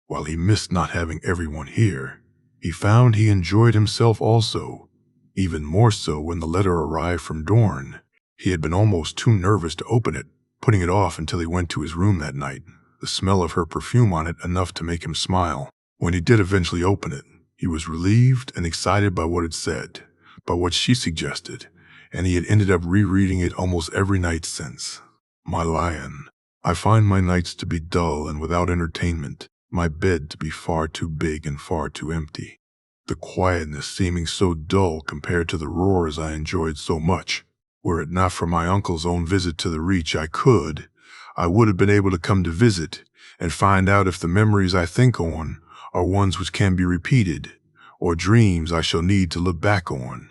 While he missed not having everyone here, he found he enjoyed himself also, even more so when the letter arrived from Dorn. He had been almost too nervous to open it, putting it off until he went to his room that night, the smell of her perfume on it enough to make him smile. When he did eventually open it, he was relieved and excited by what it said, by what she suggested, and he had ended up rereading it almost every night since. My lion, I find my nights to be dull and without entertainment, my bed to be far too big and far too empty. The quietness seeming so dull compared to the roars I enjoyed so much. Were it not for my uncle's own visit to the Reach, I would have been able to come to visit and find out if the memories I think on are ones which can be repeated, or dreams I shall need to look back on.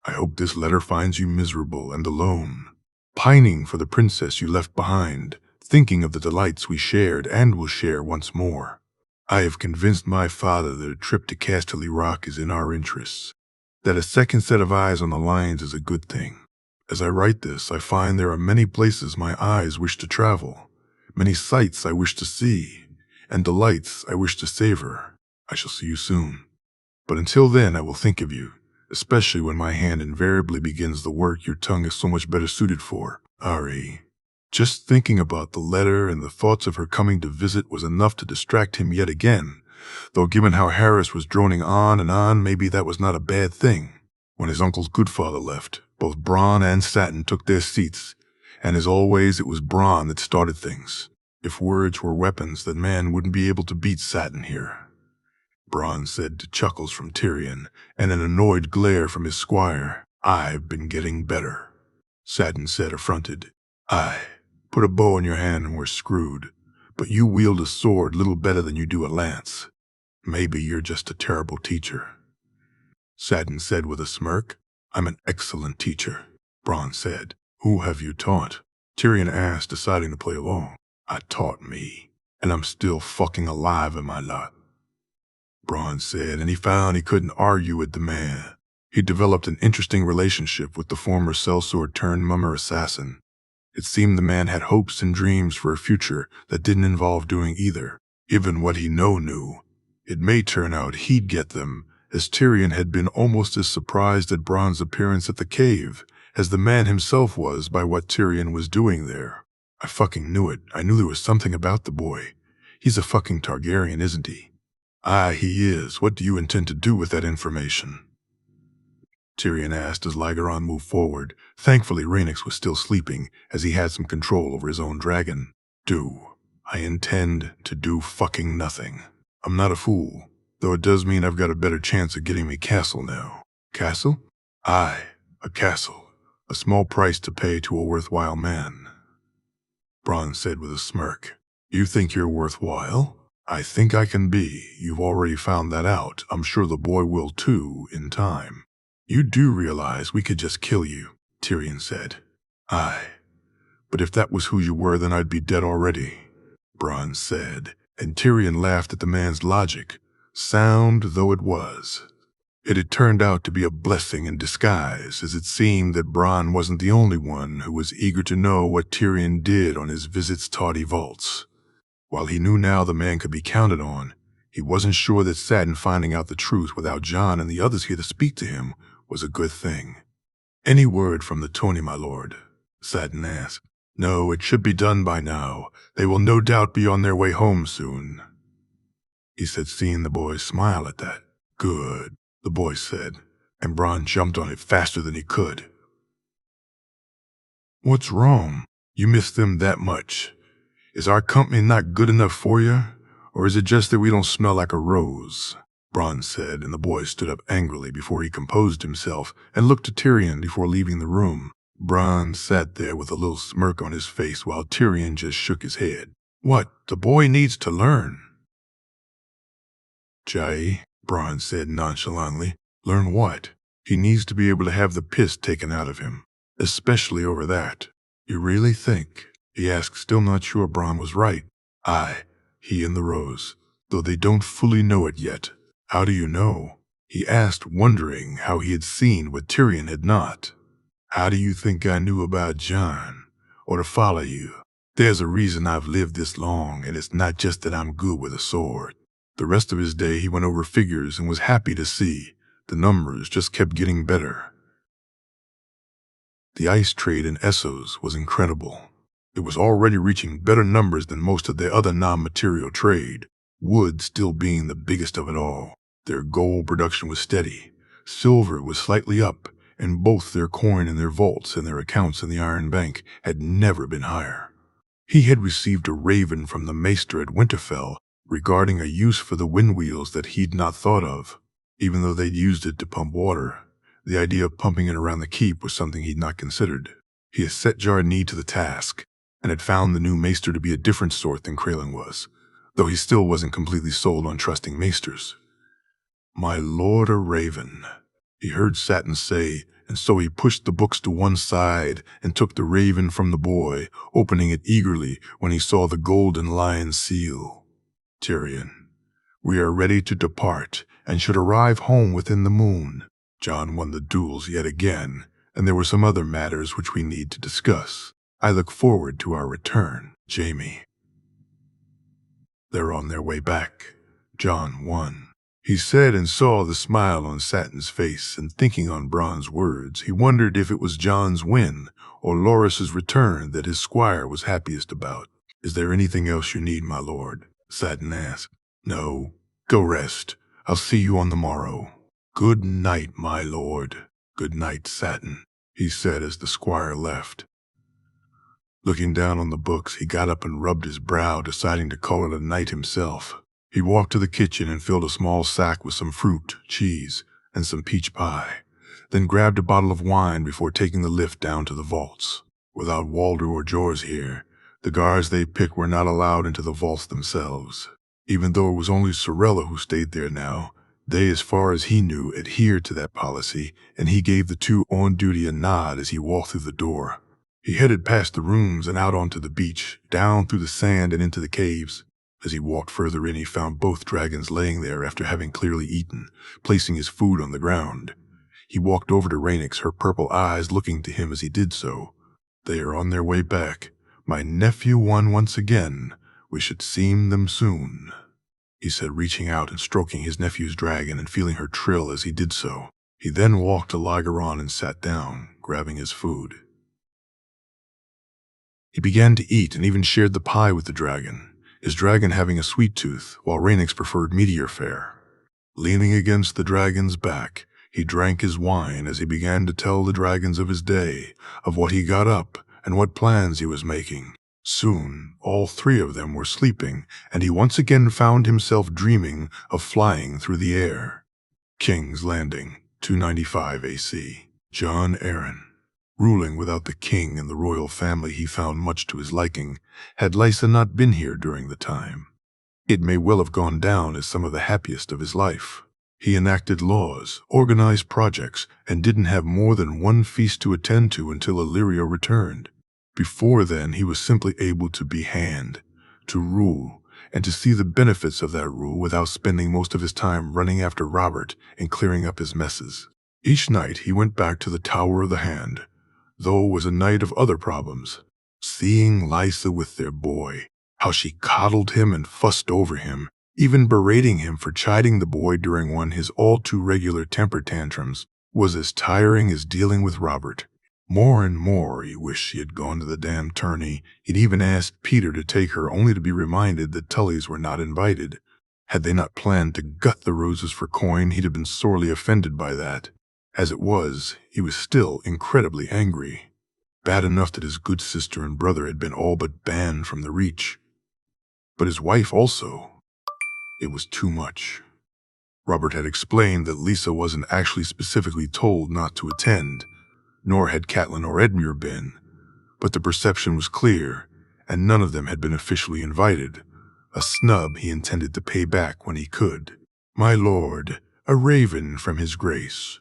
I hope this letter finds you miserable and alone, pining for the princess you left behind, thinking of the delights we shared and will share once more. I have convinced my father that a trip to Casterly Rock is in our interests, that a second set of eyes on the lions is a good thing. As I write this, I find there are many places my eyes wish to travel, many sights I wish to see, and delights I wish to savor. I shall see you soon. But until then, I will think of you, especially when my hand invariably begins the work your tongue is so much better suited for. Ari. Just thinking about the letter and the thoughts of her coming to visit was enough to distract him yet again, though given how Harris was droning on and on, maybe that was not a bad thing. When his uncle's good father left, both Bronn and Satin took their seats, and as always it was Bronn that started things. If words were weapons, then man wouldn't be able to beat Satin here. Bronn said to chuckles from Tyrion and an annoyed glare from his squire. I've been getting better. Satin said, affronted. Aye, put a bow in your hand and we're screwed, but you wield a sword little better than you do a lance. Maybe you're just a terrible teacher. Satin said with a smirk. I'm an excellent teacher, Bronn said. Who have you taught? Tyrion asked, deciding to play along. I taught me, and I'm still fucking alive in my lot, Bronn said, and he found he couldn't argue with the man. He developed an interesting relationship with the former sellsword-turned-mummer assassin. It seemed the man had hopes and dreams for a future that didn't involve doing either. Given what he knew, it may turn out he'd get them, as Tyrion had been almost as surprised at Bronn's appearance at the cave as the man himself was by what Tyrion was doing there. I fucking knew it. I knew there was something about the boy. He's a fucking Targaryen, isn't he? Aye, he is. What do you intend to do with that information? Tyrion asked as Lygeron moved forward. Thankfully, Rhaenys was still sleeping, as he had some control over his own dragon. I intend to do fucking nothing. I'm not a fool, though it does mean I've got a better chance of getting me castle now. Castle? Aye, a castle. A small price to pay to a worthwhile man. Bronn said with a smirk. You think you're worthwhile? I think I can be. You've already found that out. I'm sure the boy will too, in time. You do realize we could just kill you, Tyrion said. Aye, but if that was who you were, then I'd be dead already, Bronn said, and Tyrion laughed at the man's logic, sound though it was. It had turned out to be a blessing in disguise, as it seemed that Bronn wasn't the only one who was eager to know what Tyrion did on his visits to Tawdy Vaults. While he knew now the man could be counted on, he wasn't sure that Satin finding out the truth without Jon and the others here to speak to him was a good thing. Any word from the Tony, my lord? Satin asked. No, it should be done by now. They will no doubt be on their way home soon, he said, seeing the boy smile at that. Good, the boy said, and Bronn jumped on it faster than he could. What's wrong? You miss them that much? Is our company not good enough for you? Or is it just that we don't smell like a rose? Bronn said, and the boy stood up angrily before he composed himself and looked to Tyrion before leaving the room. Bronn sat there with a little smirk on his face while Tyrion just shook his head. What? The boy needs to learn. Jai, Bronn said nonchalantly. Learn what? He needs to be able to have the piss taken out of him, especially over that. You really think? He asked, still not sure Bronn was right. Aye, he and the rose, though they don't fully know it yet. How do you know? He asked, wondering how he had seen what Tyrion had not. How do you think I knew about Jon, or to follow you? There's a reason I've lived this long, and it's not just that I'm good with a sword. The rest of his day he went over figures and was happy to see the numbers just kept getting better. The ice trade in Essos was incredible. It was already reaching better numbers than most of the other non-material trade, wood still being the biggest of it all. Their gold production was steady, silver was slightly up, and both their coin in their vaults and their accounts in the Iron Bank had never been higher. He had received a raven from the maester at Winterfell regarding a use for the windwheels that he'd not thought of. Even though they'd used it to pump water, the idea of pumping it around the keep was something he'd not considered. He had set Jardine to the task, and had found the new maester to be a different sort than Kraylin was, though he still wasn't completely sold on trusting maesters. "My lord a raven," he heard Satin say, and so he pushed the books to one side and took the raven from the boy, opening it eagerly when he saw the golden lion seal. "Tyrion, we are ready to depart and should arrive home within the moon. Jon won the duels yet again, and there were some other matters which we need to discuss. I look forward to our return, Jaime." "They're on their way back. Jon won," he said, and saw the smile on Satin's face, and thinking on Bronn's words, he wondered if it was Jon's win or Loras's return that his squire was happiest about. "Is there anything else you need, my lord?" Satin asked. "No. Go rest. I'll see you on the morrow." "Good night, my lord." "Good night, Satin," he said as the squire left. Looking down on the books, he got up and rubbed his brow, deciding to call it a night himself. He walked to the kitchen and filled a small sack with some fruit, cheese, and some peach pie, then grabbed a bottle of wine before taking the lift down to the vaults. Without Walder or Jor's here, the guards they picked were not allowed into the vaults themselves. Even though it was only Sorella who stayed there now, they, as far as he knew, adhered to that policy, and he gave the two on duty a nod as he walked through the door. He headed past the rooms and out onto the beach, down through the sand and into the caves. As he walked further in, he found both dragons laying there after having clearly eaten, placing his food on the ground. He walked over to Rhaenys, her purple eyes looking to him as he did so. "They are on their way back. My nephew won once again. We should see them soon," he said, reaching out and stroking his nephew's dragon and feeling her trill as he did so. He then walked to Lygeron and sat down, grabbing his food. He began to eat and even shared the pie with the dragon, his dragon having a sweet tooth, while Rhaenys preferred meteor fare. Leaning against the dragon's back, he drank his wine as he began to tell the dragons of his day, of what he got up and what plans he was making. Soon, all three of them were sleeping, and he once again found himself dreaming of flying through the air. King's Landing, 295 AC. Jon Arryn. Ruling without the king and the royal family he found much to his liking, had Lysa not been here during the time. It may well have gone down as some of the happiest of his life. He enacted laws, organized projects, and didn't have more than one feast to attend to until Illyrio returned. Before then, he was simply able to be hand, to rule, and to see the benefits of that rule without spending most of his time running after Robert and clearing up his messes. Each night he went back to the Tower of the Hand, though it was a night of other problems. Seeing Lysa with their boy, how she coddled him and fussed over him, even berating him for chiding the boy during one of his all-too-regular temper tantrums, was as tiring as dealing with Robert. More and more he wished she had gone to the damn tourney. He'd even asked Peter to take her, only to be reminded that Tullys were not invited. Had they not planned to gut the roses for coin, he'd have been sorely offended by that. As it was, he was still incredibly angry. Bad enough that his good sister and brother had been all but banned from the Reach. But his wife also. It was too much. Robert had explained that Lysa wasn't actually specifically told not to attend, nor had Catelyn or Edmure been, but the perception was clear, and none of them had been officially invited, a snub he intended to pay back when he could. "My lord, a raven from his grace,"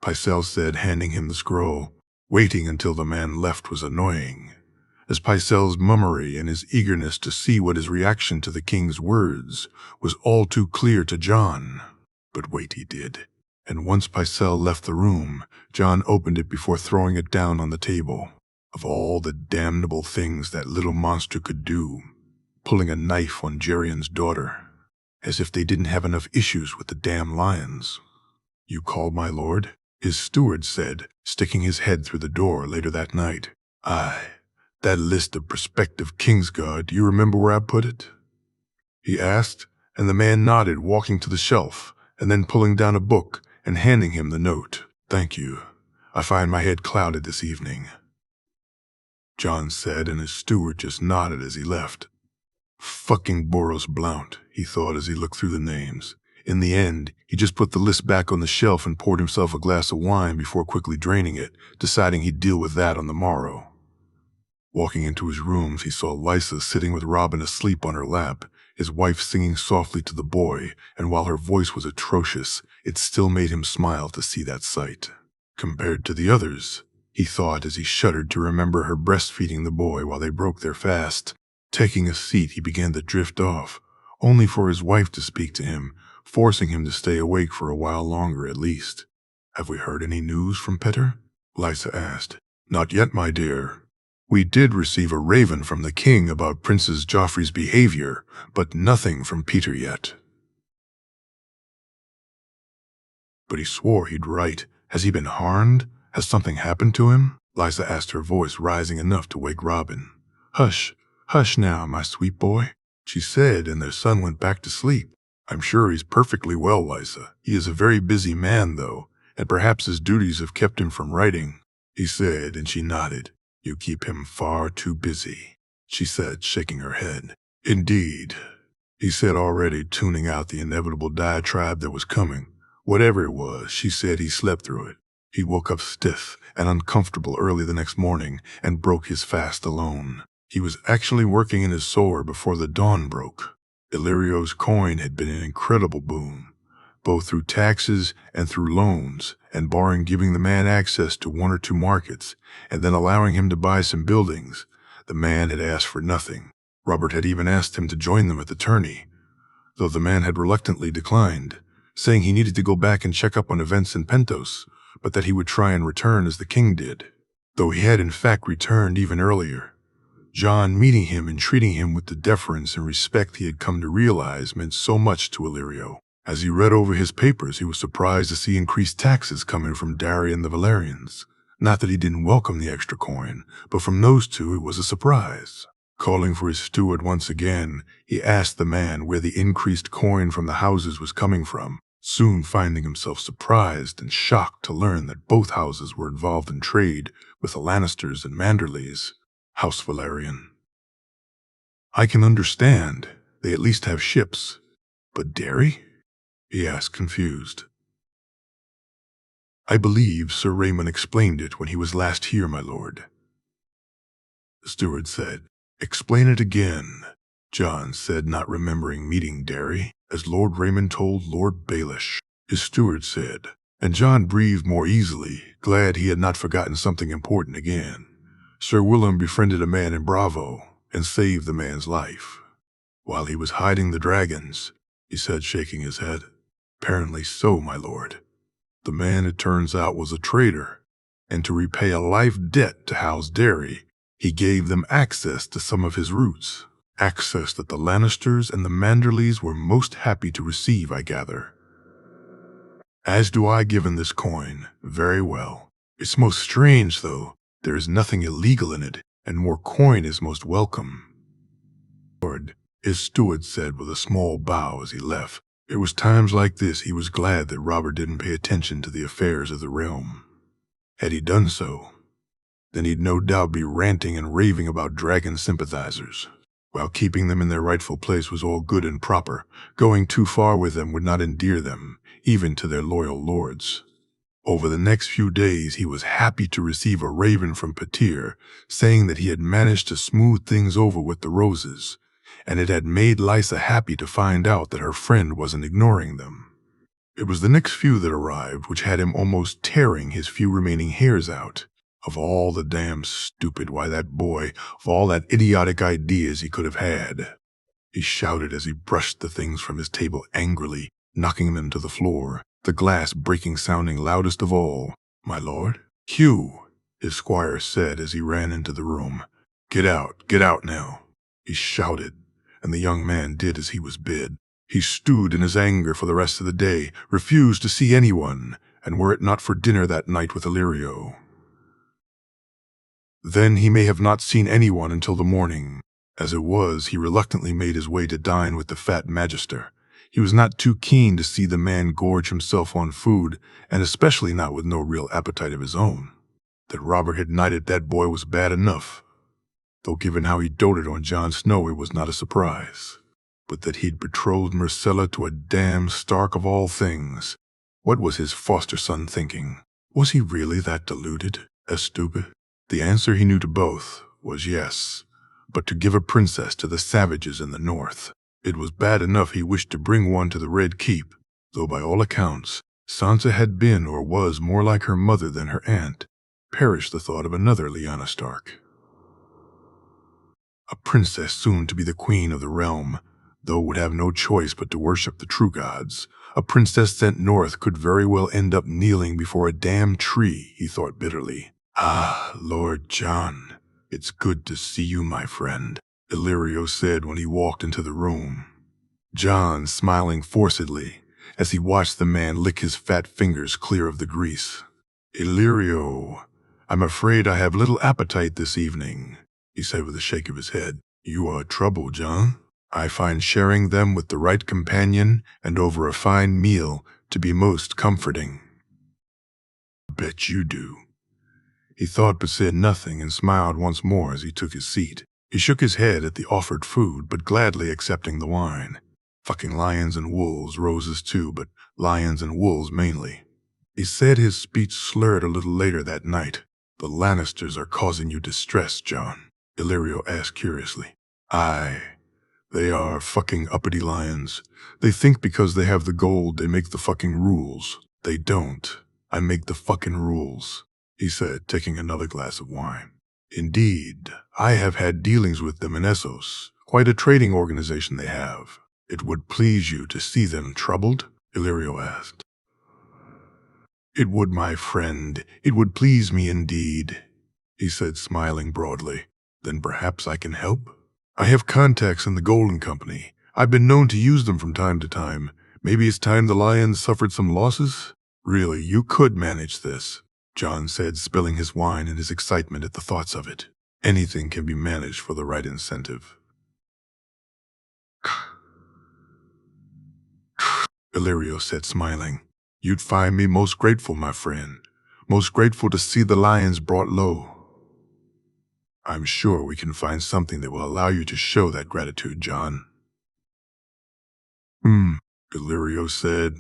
Pycelle said, handing him the scroll. Waiting until the man left was annoying, as Pycelle's mummery and his eagerness to see what his reaction to the king's words was all too clear to Jon. But wait he did, and once Pycelle left the room, Jon opened it before throwing it down on the table. Of all the damnable things that little monster could do, pulling a knife on Gerion's daughter. as if they didn't have enough issues with the damn lions. "You called, my lord?" his steward said, sticking his head through the door later that night. "Aye, that list of prospective Kingsguard, do you remember where I put it?" he asked, and the man nodded, walking to the shelf, and then pulling down a book and handing him the note. "Thank you. I find my head clouded this evening," John said, and his steward just nodded as he left. Fucking Boros Blount, he thought as he looked through the names. In the end, he just put the list back on the shelf and poured himself a glass of wine before quickly draining it, deciding he'd deal with that on the morrow. Walking into his rooms, he saw Lysa sitting with Robin asleep on her lap, his wife singing softly to the boy, and while her voice was atrocious, it still made him smile to see that sight. Compared to the others, he thought as he shuddered to remember her breastfeeding the boy while they broke their fast. Taking a seat, he began to drift off, only for his wife to speak to him, forcing him to stay awake for a while longer at least. "Have we heard any news from Petter?" Lysa asked. "Not yet, my dear. We did receive a raven from the king about Princess Joffrey's behavior, but nothing from Peter yet." "But he swore he'd write. Has he been harmed? Has something happened to him?" Lysa asked, her voice rising enough to wake Robin. "Hush, hush now, my sweet boy," she said, and their son went back to sleep. "I'm sure he's perfectly well, Lysa. He is a very busy man, though, and perhaps his duties have kept him from writing," he said, and she nodded. "You keep him far too busy," she said, shaking her head. "Indeed," he said, already tuning out the inevitable diatribe that was coming. Whatever it was, she said he slept through it. He woke up stiff and uncomfortable early the next morning and broke his fast alone. He was actually working in his sower before the dawn broke. Illyrio's coin had been an incredible boon, both through taxes and through loans, and barring giving the man access to one or two markets, and then allowing him to buy some buildings, the man had asked for nothing. Robert had even asked him to join them at the tourney, though the man had reluctantly declined, saying he needed to go back and check up on events in Pentos, but that he would try and return as the king did, though he had in fact returned even earlier. John meeting him and treating him with the deference and respect he had come to realize meant so much to Illyrio. As he read over his papers, he was surprised to see increased taxes coming from Dari and the Valerians. Not that he didn't welcome the extra coin, but from those two it was a surprise. Calling for his steward once again, he asked the man where the increased coin from the houses was coming from, soon finding himself surprised and shocked to learn that both houses were involved in trade with the Lannisters and Manderleys. House Valerian. "I can understand. They at least have ships. But Dari?" he asked, confused. "I believe Sir Raymond explained it when he was last here, my lord," the steward said. "Explain it again," John said, not remembering meeting Dari, "as Lord Raymond told Lord Baelish," his steward said, and John breathed more easily, glad he had not forgotten something important again. Sir Willem befriended a man in Bravo and saved the man's life while he was hiding the dragons, he said, shaking his head. "Apparently so, my lord. The man, it turns out, was a traitor, and to repay a life debt to House Dari, he gave them access to some of his roots, access that the Lannisters and the Manderleys were most happy to receive, I gather. As do I, given this coin. Very well. It's most strange, though. There is nothing illegal in it, and more coin is most welcome." "Lord," his steward said with a small bow as he left. It was times like this he was glad that Robert didn't pay attention to the affairs of the realm. Had he done so, then he'd no doubt be ranting and raving about dragon sympathizers. While keeping them in their rightful place was all good and proper, going too far with them would not endear them, even to their loyal lords. Over the next few days, he was happy to receive a raven from Petir, saying that he had managed to smooth things over with the roses, and it had made Lysa happy to find out that her friend wasn't ignoring them. It was the next few that arrived which had him almost tearing his few remaining hairs out. Of all the damn stupid, why that boy, of all that idiotic ideas he could have had. He shouted as he brushed the things from his table angrily, knocking them to the floor, the glass breaking sounding loudest of all. "My lord?" "Hugh," his squire said as he ran into the room. Get out now," he shouted, and the young man did as he was bid. He stewed in his anger for the rest of the day, refused to see anyone, and were it not for dinner that night with Illyrio, then he may have not seen anyone until the morning. As it was, he reluctantly made his way to dine with the fat magister. He was not too keen to see the man gorge himself on food, and especially not with no real appetite of his own. That Robert had knighted that boy was bad enough, though given how he doted on Jon Snow, it was not a surprise. But that he'd betrothed Myrcella to a damn Stark of all things, what was his foster son thinking? Was he really that deluded, as stupid? The answer he knew to both was yes, but to give a princess to the savages in the north. It was bad enough he wished to bring one to the Red Keep, though by all accounts, Sansa had been or was more like her mother than her aunt. Perished the thought of another Lyanna Stark. A princess soon to be the queen of the realm, though would have no choice but to worship the true gods. A princess sent north could very well end up kneeling before a damn tree, he thought bitterly. "Ah, Lord Jon, it's good to see you, my friend," Illyrio said when he walked into the room. Jon smiling forcedly as he watched the man lick his fat fingers clear of the grease. "Illyrio, I'm afraid I have little appetite this evening," he said with a shake of his head. "You are trouble, Jon. I find sharing them with the right companion and over a fine meal to be most comforting." "Bet you do." He thought but said nothing and smiled once more as he took his seat. He shook his head at the offered food, but gladly accepting the wine. Fucking lions and wolves, roses too, but lions and wolves mainly. He said, his speech slurred a little later that night. "The Lannisters are causing you distress, Jon?" Illyrio asked curiously. "Aye. They are fucking uppity lions. They think because they have the gold they make the fucking rules. They don't. I make the fucking rules," he said, taking another glass of wine. "Indeed, I have had dealings with them in Essos. Quite a trading organization they have. It would please you to see them troubled?" Illyrio asked. "It would, my friend. It would please me indeed," he said, smiling broadly. "Then perhaps I can help? I have contacts in the Golden Company. I've been known to use them from time to time. Maybe it's time the lions suffered some losses?" "Really, you could manage this," Jon said, spilling his wine in his excitement at the thoughts of it. "Anything can be managed for the right incentive." Illyrio said, smiling. "You'd find me most grateful, my friend. Most grateful to see the lions brought low." "I'm sure we can find something that will allow you to show that gratitude, Jon." Illyrio said,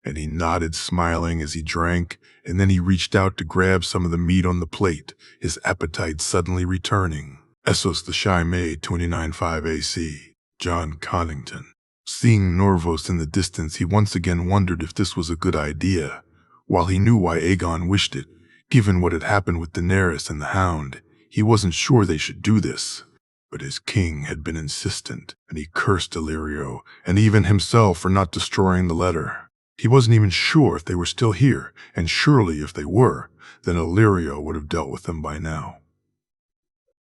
and he nodded, smiling as he drank, and then he reached out to grab some of the meat on the plate, his appetite suddenly returning. Essos the Shy Maid, 29.5 AC, Jon Connington. Seeing Norvos in the distance, he once again wondered if this was a good idea. While he knew why Aegon wished it, given what had happened with Daenerys and the Hound, he wasn't sure they should do this. But his king had been insistent, and he cursed Illyrio, and even himself for not destroying the letter. He wasn't even sure if they were still here, and surely if they were, then Illyrio would have dealt with them by now.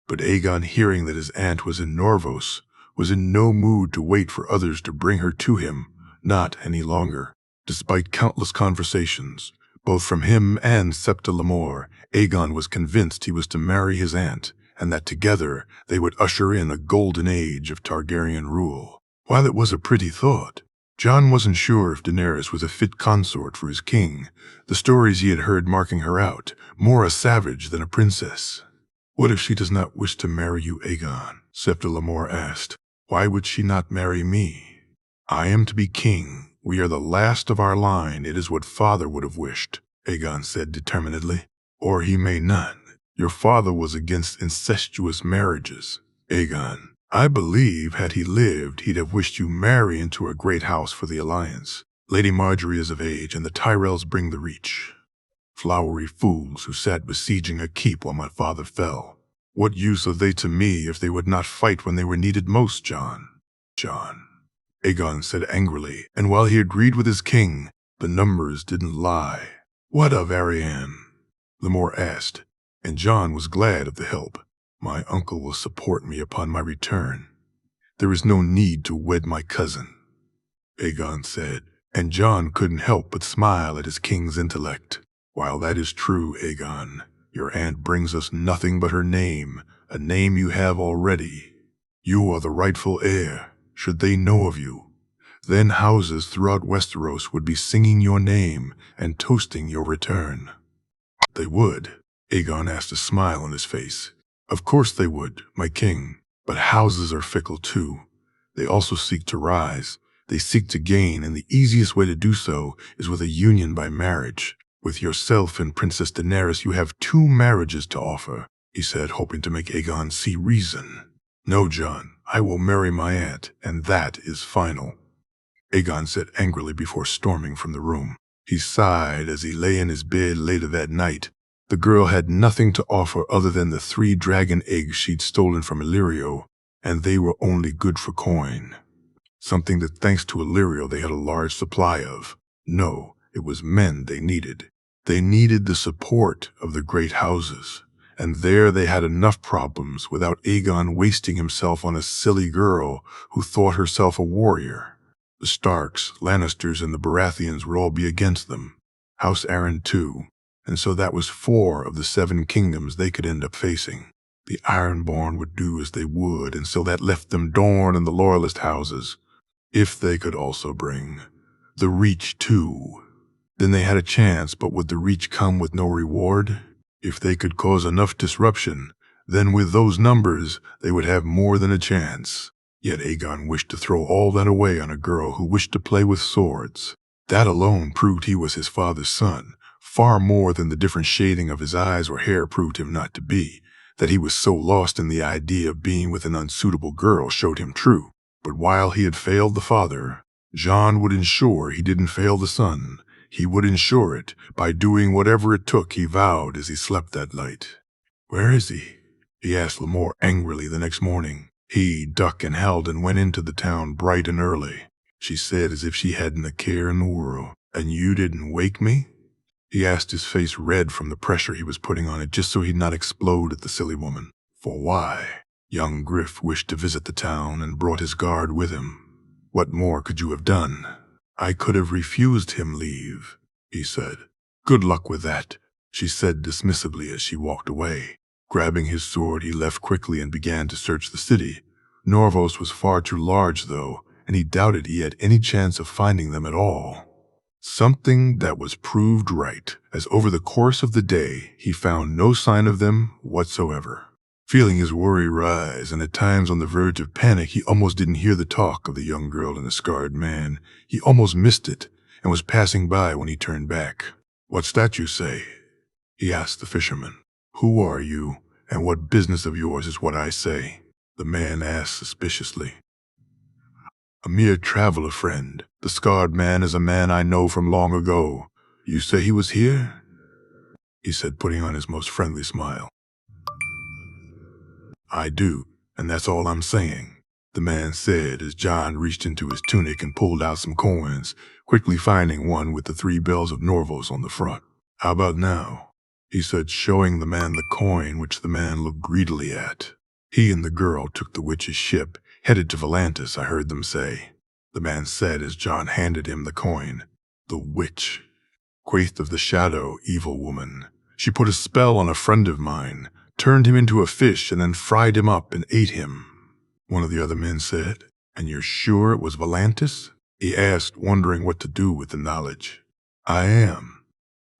But Aegon, hearing that his aunt was in Norvos, was in no mood to wait for others to bring her to him, not any longer. Despite countless conversations, both from him and Septa Lemore, Aegon was convinced he was to marry his aunt, and that together they would usher in a golden age of Targaryen rule. While it was a pretty thought, Jon wasn't sure if Daenerys was a fit consort for his king, the stories he had heard marking her out, more a savage than a princess. "What if she does not wish to marry you, Aegon?" Septa Lemore asked. "Why would she not marry me? I am to be king. We are the last of our line. It is what father would have wished," Aegon said determinedly. "Or he may not. Your father was against incestuous marriages, Aegon. I believe had he lived, he'd have wished you marry into a great house for the alliance. Lady Marjorie is of age, and the Tyrells bring the reach. Flowery fools who sat besieging a keep while my father fell. What use are they to me if they would not fight when they were needed most, Jon?" "Jon," Aegon said angrily, and while he agreed with his king, the numbers didn't lie. "What of Arianne?" Lemore asked, and Jon was glad of the help. "My uncle will support me upon my return. There is no need to wed my cousin." Aegon said, and Jon couldn't help but smile at his king's intellect. While that is true, Aegon, your aunt brings us nothing but her name, a name you have already. You are the rightful heir, should they know of you. Then houses throughout Westeros would be singing your name and toasting your return. They would, Aegon asked, a smile on his face. Of course they would, my king, but houses are fickle too. They also seek to rise. They seek to gain, and the easiest way to do so is with a union by marriage. With yourself and Princess Daenerys, you have 2 marriages to offer, he said, hoping to make Aegon see reason. No, Jon, I will marry my aunt, and that is final, Aegon said angrily before storming from the room. He sighed as he lay in his bed later that night. The girl had nothing to offer other than the 3 dragon eggs she'd stolen from Illyrio, and they were only good for coin. Something that, thanks to Illyrio, they had a large supply of. No, it was men they needed. They needed the support of the great houses, and there they had enough problems without Aegon wasting himself on a silly girl who thought herself a warrior. The Starks, Lannisters, and the Baratheons would all be against them. House Arryn too, and so that was 4 of the 7 kingdoms they could end up facing. The Ironborn would do as they would, and so that left them Dorne and the Loyalist houses. If they could also bring the Reach too, then they had a chance, but would the Reach come with no reward? If they could cause enough disruption, then with those numbers they would have more than a chance. Yet Aegon wished to throw all that away on a girl who wished to play with swords. That alone proved he was his father's son, far more than the different shading of his eyes or hair proved him not to be. That he was so lost in the idea of being with an unsuitable girl showed him true. But while he had failed the father, Jon would ensure he didn't fail the son. He would ensure it by doing whatever it took, he vowed as he slept that night. Where is he? He asked Lemore angrily the next morning. He, Duck, and Halden went into the town bright and early, she said, as if she hadn't a care in the world. And you didn't wake me? He asked, his face red from the pressure he was putting on it, just so he'd not explode at the silly woman. For why? Young Griff wished to visit the town and brought his guard with him. What more could you have done? I could have refused him leave, he said. Good luck with that, she said dismissively as she walked away. Grabbing his sword, he left quickly and began to search the city. Norvos was far too large, though, and he doubted he had any chance of finding them at all. Something that was proved right, as over the course of the day he found no sign of them whatsoever. Feeling his worry rise, and at times on the verge of panic, he almost didn't hear the talk of the young girl and the scarred man. He almost missed it, and was passing by when he turned back. What's that you say? He asked the fisherman. Who are you, and what business of yours is what I say? The man asked suspiciously. A mere traveler friend. The scarred man is a man I know from long ago. You say he was here? He said, putting on his most friendly smile. I do, and that's all I'm saying, the man said as Jon reached into his tunic and pulled out some coins, quickly finding one with the 3 bells of Norvos on the front. How about now? He said, showing the man the coin, which the man looked greedily at. He and the girl took the witch's ship, headed to Volantis, I heard them say, the man said as Jon handed him the coin. The witch. Quaithe of the Shadow, evil woman. She put a spell on a friend of mine, turned him into a fish, and then fried him up and ate him, one of the other men said. And you're sure it was Volantis? He asked, wondering what to do with the knowledge. I am.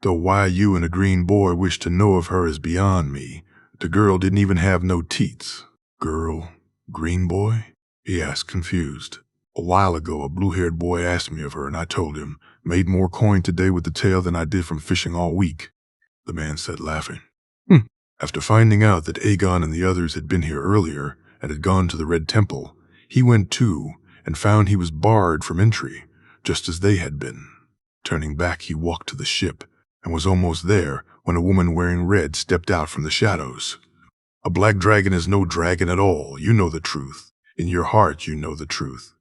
Though why you and a green boy wish to know of her is beyond me. The girl didn't even have no teats. Girl? Green boy? He asked, confused. A while ago, a blue-haired boy asked me of her, and I told him. Made more coin today with the tail than I did from fishing all week, the man said, laughing. After finding out that Aegon and the others had been here earlier and had gone to the Red Temple, he went too and found he was barred from entry, just as they had been. Turning back, he walked to the ship and was almost there when a woman wearing red stepped out from the shadows. A black dragon is no dragon at all. You know the truth. In your heart you know the truth,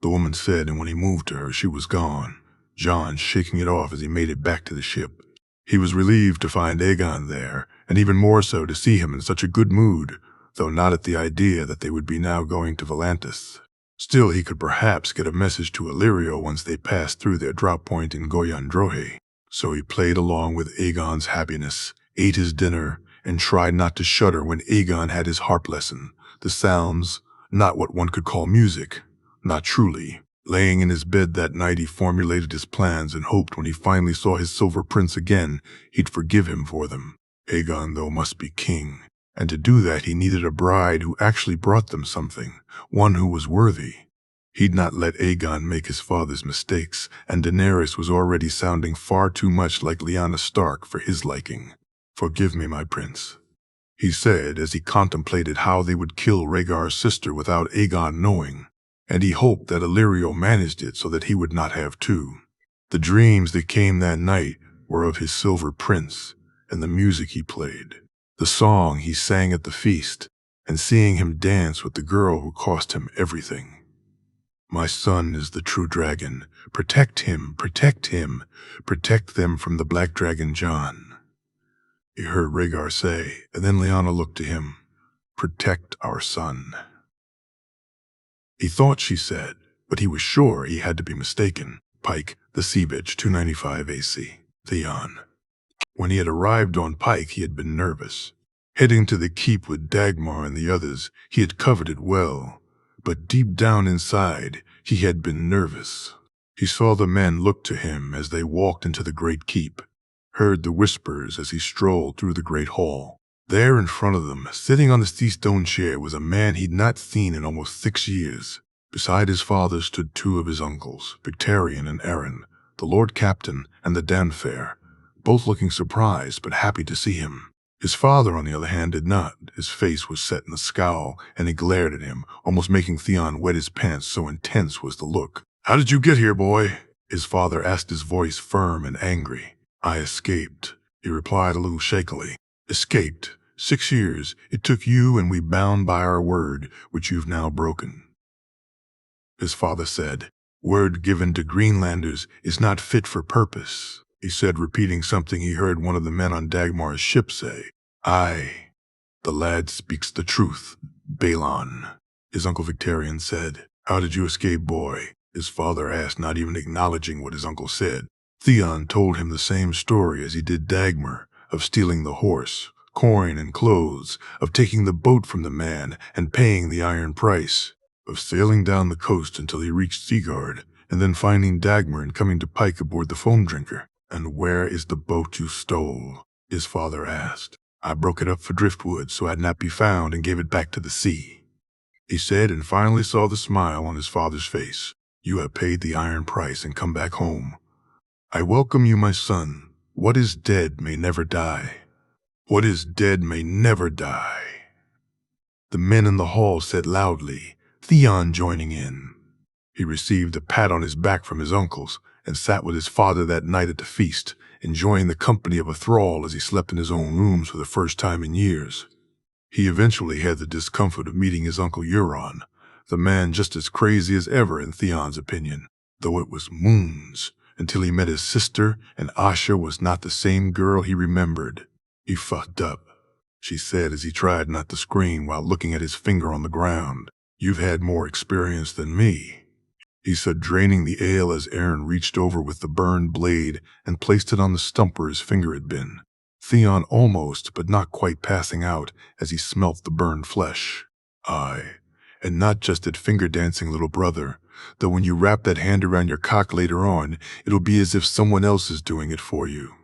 the woman said, and when he moved to her, she was gone, Jon shaking it off as he made it back to the ship. He was relieved to find Aegon there, and even more so to see him in such a good mood, though not at the idea that they would be now going to Volantis. Still, he could perhaps get a message to Illyrio once they passed through their drop point in Goyandrohe. So he played along with Aegon's happiness, ate his dinner, and tried not to shudder when Aegon had his harp lesson. The sounds, not what one could call music, not truly. Laying in his bed that night, he formulated his plans and hoped when he finally saw his Silver Prince again, he'd forgive him for them. Aegon, though, must be king, and to do that he needed a bride who actually brought them something, one who was worthy. He'd not let Aegon make his father's mistakes, and Daenerys was already sounding far too much like Lyanna Stark for his liking. "Forgive me, my prince," he said as he contemplated how they would kill Rhaegar's sister without Aegon knowing, and he hoped that Illyrio managed it so that he would not have to. The dreams that came that night were of his Silver Prince and the music he played, the song he sang at the feast, and seeing him dance with the girl who cost him everything. "My son is the true dragon. Protect him, protect him. Protect them from the Black Dragon Jon," he heard Rhaegar say, and then Lyanna looked to him. "Protect our son." He thought she said, but he was sure he had to be mistaken. Pike, the Sea Bitch, 295 AC. Theon. When he had arrived on Pike, he had been nervous. Heading to the keep with Dagmar and the others, he had covered it well, but deep down inside, he had been nervous. He saw the men look to him as they walked into the great keep, heard the whispers as he strolled through the great hall. There in front of them, sitting on the sea-stone chair, was a man he'd not seen in almost 6 years. Beside his father stood 2 of his uncles, Victarion and Aaron, the Lord Captain and the Danfair, both looking surprised but happy to see him. His father, on the other hand, did not. His face was set in a scowl, and he glared at him, almost making Theon wet his pants, so intense was the look. "How did you get here, boy?" his father asked, his voice firm and angry. "I escaped," he replied a little shakily. "Escaped? 6 years. It took you, and we bound by our word, which you've now broken," his father said. "Word given to Greenlanders is not fit for purpose," he said, repeating something he heard one of the men on Dagmar's ship say. "Aye, the lad speaks the truth, Balon," his uncle Victarion said. "How did you escape, boy?" his father asked, not even acknowledging what his uncle said. Theon told him the same story as he did Dagmar, of stealing the horse, coin, and clothes, of taking the boat from the man and paying the iron price, of sailing down the coast until he reached Seagard, and then finding Dagmar and coming to Pike aboard the Foam Drinker. "And where is the boat you stole?" his father asked. "I broke it up for driftwood so I'd not be found and gave it back to the sea," he said, and finally saw the smile on his father's face. "You have paid the iron price and come back home. I welcome you, my son. What is dead may never die. What is dead may never die," the men in the hall said loudly, Theon joining in. He received a pat on his back from his uncles and sat with his father that night at the feast, enjoying the company of a thrall as he slept in his own rooms for the first time in years. He eventually had the discomfort of meeting his uncle Euron, the man just as crazy as ever in Theon's opinion, though it was moons until he met his sister, and Asha was not the same girl he remembered. "He fucked up," she said as he tried not to scream while looking at his finger on the ground. "You've had more experience than me," he said, draining the ale as Aaron reached over with the burned blade and placed it on the stump where his finger had been. Theon almost, but not quite passing out as he smelt the burned flesh. "Aye, and not just at finger-dancing, little brother, though when you wrap that hand around your cock later on, it'll be as if someone else is doing it for you,"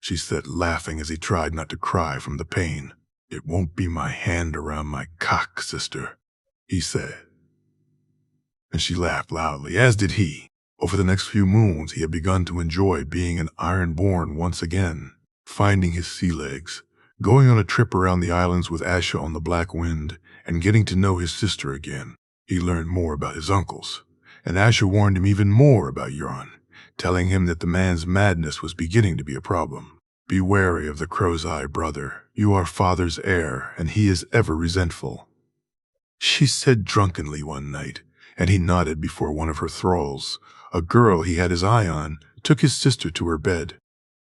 she said, laughing as he tried not to cry from the pain. "It won't be my hand around my cock, sister," he said. And she laughed loudly, as did he. Over the next few moons, he had begun to enjoy being an Ironborn once again, finding his sea legs, going on a trip around the islands with Asha on the Black Wind, and getting to know his sister again. He learned more about his uncles, and Asha warned him even more about Euron, telling him that the man's madness was beginning to be a problem. "Be wary of the Crow's Eye, brother. You are father's heir, and he is ever resentful," she said drunkenly one night, and he nodded before one of her thralls, a girl he had his eye on, took his sister to her bed.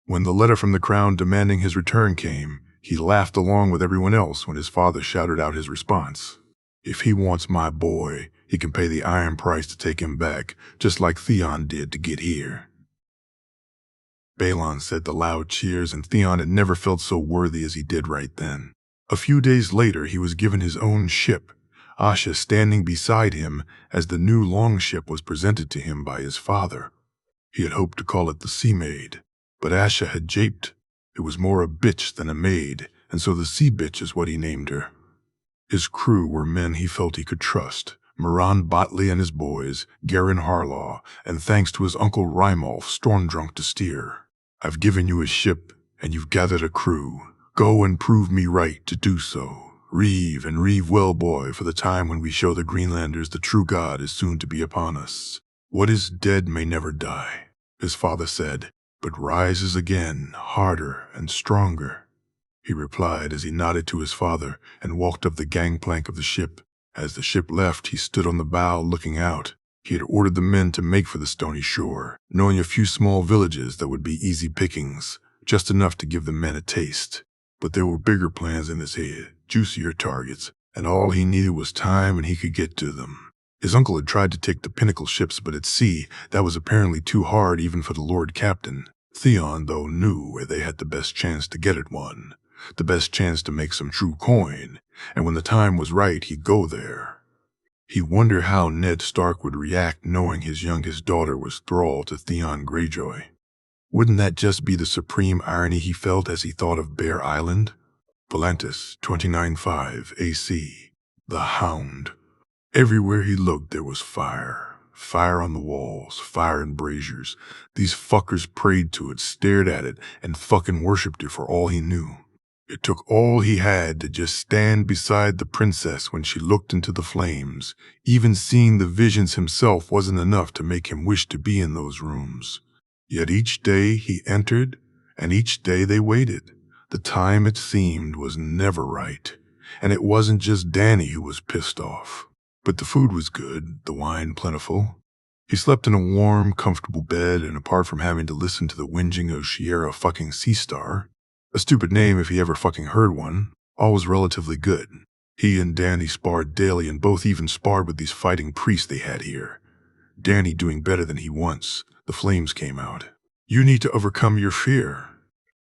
When the letter from the crown demanding his return came, he laughed along with everyone else when his father shouted out his response. "If he wants my boy, he can pay the iron price to take him back, just like Theon did to get here." Balon said the loud cheers, and Theon had never felt so worthy as he did right then. A few days later, he was given his own ship, Asha standing beside him as the new longship was presented to him by his father. He had hoped to call it the Sea Maid, but Asha had japed. It was more a bitch than a maid, and so the Sea Bitch is what he named her. His crew were men he felt he could trust, Moran Botley and his boys, Garin Harlaw, and thanks to his uncle Rymolf, Stormdrunk to steer. "I've given you a ship, and you've gathered a crew. Go and prove me right to do so. Reeve and reeve well, boy, for the time when we show the Greenlanders the true God is soon to be upon us. What is dead may never die," his father said, "but rises again, harder and stronger," he replied as he nodded to his father and walked up the gangplank of the ship. As the ship left, he stood on the bow looking out. He had ordered the men to make for the stony shore, knowing a few small villages that would be easy pickings, just enough to give the men a taste. But there were bigger plans in his head, juicier targets, and all he needed was time and he could get to them. His uncle had tried to take the pinnacle ships, but at sea, that was apparently too hard even for the Lord Captain. Theon, though, knew where they had the best chance to get at one, the best chance to make some true coin, and when the time was right, he'd go there. He wondered how Ned Stark would react knowing his youngest daughter was thrall to Theon Greyjoy. Wouldn't that just be the supreme irony he felt as he thought of Bear Island? Volantis 29.5 AC. The Hound. Everywhere he looked there was fire. Fire on the walls, fire in braziers. These fuckers prayed to it, stared at it, and fucking worshipped it for all he knew. It took all he had to just stand beside the princess when she looked into the flames. Even seeing the visions himself wasn't enough to make him wish to be in those rooms. Yet each day he entered, and each day they waited. The time, it seemed, was never right. And it wasn't just Dany who was pissed off. But the food was good, the wine plentiful. He slept in a warm, comfortable bed, and apart from having to listen to the whinging of Shiera fucking Seastar, a stupid name if he ever fucking heard one, all was relatively good. He and Dany sparred daily, and both even sparred with these fighting priests they had here. Dany doing better than he once. The flames came out. "You need to overcome your fear,"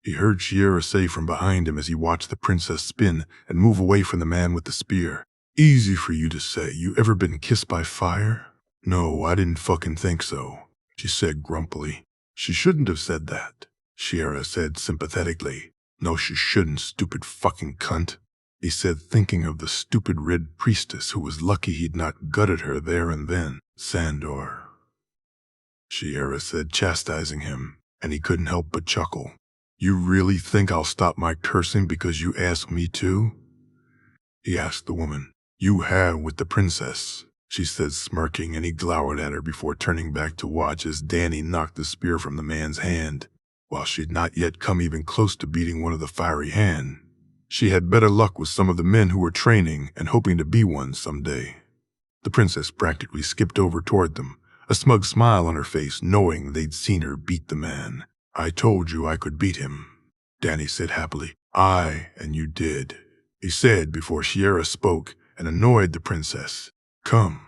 he heard Shiera say from behind him as he watched the princess spin and move away from the man with the spear. "Easy for you to say. You ever been kissed by fire?" "No, I didn't fucking think so," she said grumpily. "She shouldn't have said that," Shiera said sympathetically. "No, she shouldn't, stupid fucking cunt," he said, thinking of the stupid red priestess who was lucky he'd not gutted her there and then. "Sandor," Shiera said, chastising him, and he couldn't help but chuckle. "You really think I'll stop my cursing because you ask me to?" he asked the woman. "You have with the princess," she said, smirking, and he glowered at her before turning back to watch as Dany knocked the spear from the man's hand. While she had not yet come even close to beating one of the fiery hand, she had better luck with some of the men who were training and hoping to be one someday. The princess practically skipped over toward them, a smug smile on her face, knowing they'd seen her beat the man. "I told you I could beat him," Dany said happily. "Aye, and you did," he said before Shiera spoke and annoyed the princess. "Come,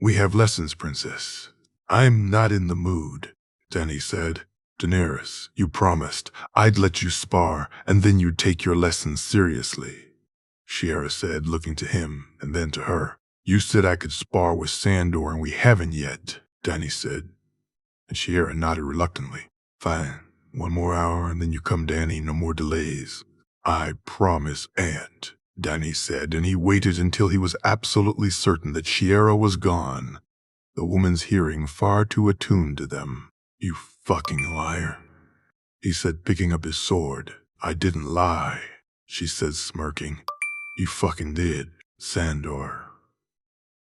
we have lessons, princess." "I'm not in the mood," Dany said. "Daenerys, you promised I'd let you spar and then you'd take your lessons seriously," Shiera said, looking to him and then to her. "You said I could spar with Sandor and we haven't yet," Dany said. And Shiera nodded reluctantly. "Fine, 1 more hour and then you come, Dany, no more delays." "I promise, Aunt," Dany said, and he waited until he was absolutely certain that Shiera was gone, the woman's hearing far too attuned to them. "You fucking liar," he said, picking up his sword. "I didn't lie," she said, smirking. "You fucking did, Sandor,"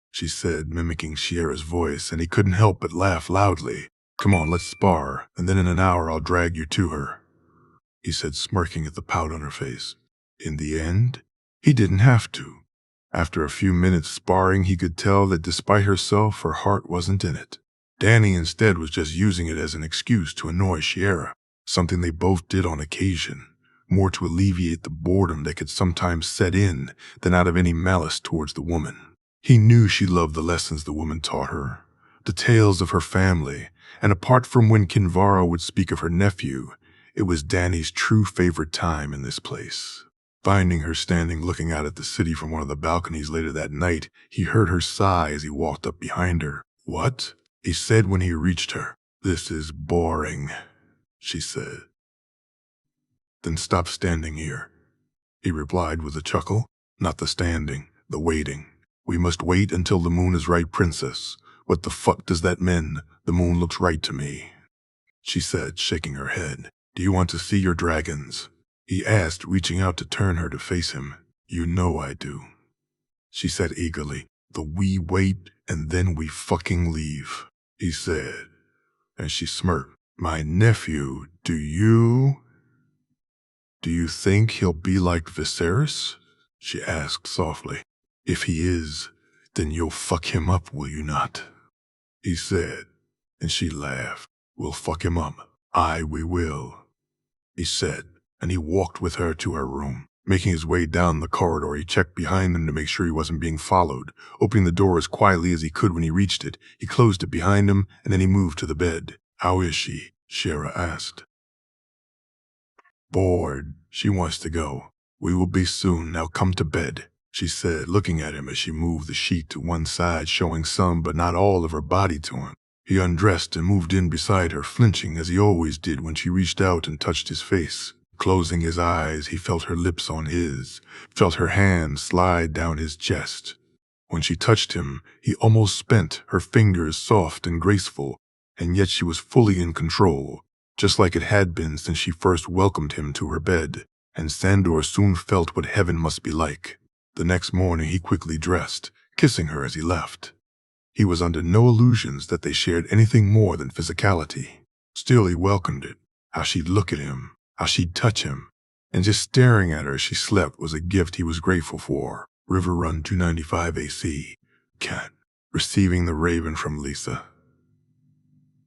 she said, mimicking Shiera's voice, and he couldn't help but laugh loudly. "Come on, let's spar, and then in an hour I'll drag you to her," he said, smirking at the pout on her face. In the end, he didn't have to. After a few minutes sparring, he could tell that despite herself, her heart wasn't in it. Dany instead was just using it as an excuse to annoy Shiera, something they both did on occasion, more to alleviate the boredom that could sometimes set in than out of any malice towards the woman. He knew she loved the lessons the woman taught her, the tales of her family, and apart from when Kinvara would speak of her nephew, it was Dany's true favorite time in this place. Finding her standing looking out at the city from one of the balconies later that night, he heard her sigh as he walked up behind her. "What?" he said when he reached her. "This is boring," she said. "Then stop standing here," he replied with a chuckle. "Not the standing, the waiting. We must wait until the moon is right, princess. What the fuck does that mean? The moon looks right to me," she said, shaking her head. "Do you want to see your dragons?" he asked, reaching out to turn her to face him. "You know I do," she said eagerly. "The we wait and then we fucking leave," he said, and she smirked. "My nephew, do you think he'll be like Viserys?" she asked softly. "If he is, then you'll fuck him up, will you not?" he said, and she laughed. "We'll fuck him up. Aye, we will," he said, and he walked with her to her room. Making his way down the corridor, he checked behind him to make sure he wasn't being followed. Opening the door as quietly as he could when he reached it, he closed it behind him, and then he moved to the bed. "How is she?" Shara asked. "Bored. She wants to go. We will be soon. Now come to bed," she said, looking at him as she moved the sheet to one side, showing some but not all of her body to him. He undressed and moved in beside her, flinching as he always did when she reached out and touched his face. Closing his eyes, he felt her lips on his, felt her hand slide down his chest. When she touched him, he almost spent, her fingers soft and graceful, and yet she was fully in control, just like it had been since she first welcomed him to her bed, and Sandor soon felt what heaven must be like. The next morning he quickly dressed, kissing her as he left. He was under no illusions that they shared anything more than physicality. Still he welcomed it, how she'd look at him, how she'd touch him, and just staring at her as she slept was a gift he was grateful for. River Run 295 AC. Cat. Receiving the raven from Lisa.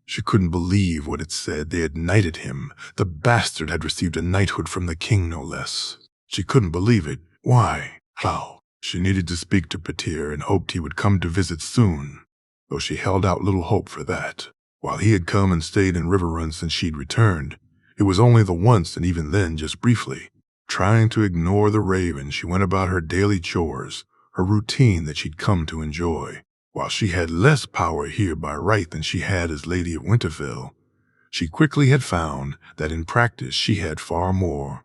She couldn't believe what it said. They had knighted him. The bastard had received a knighthood from the king, no less. She couldn't believe it. Why? How? She needed to speak to Petir and hoped he would come to visit soon, though she held out little hope for that. While he had come and stayed in Riverrun since she'd returned, it was only the once, and even then just briefly. Trying to ignore the raven, she went about her daily chores, her routine that she'd come to enjoy. While she had less power here by right than she had as Lady of Winterfell, she quickly had found that in practice she had far more.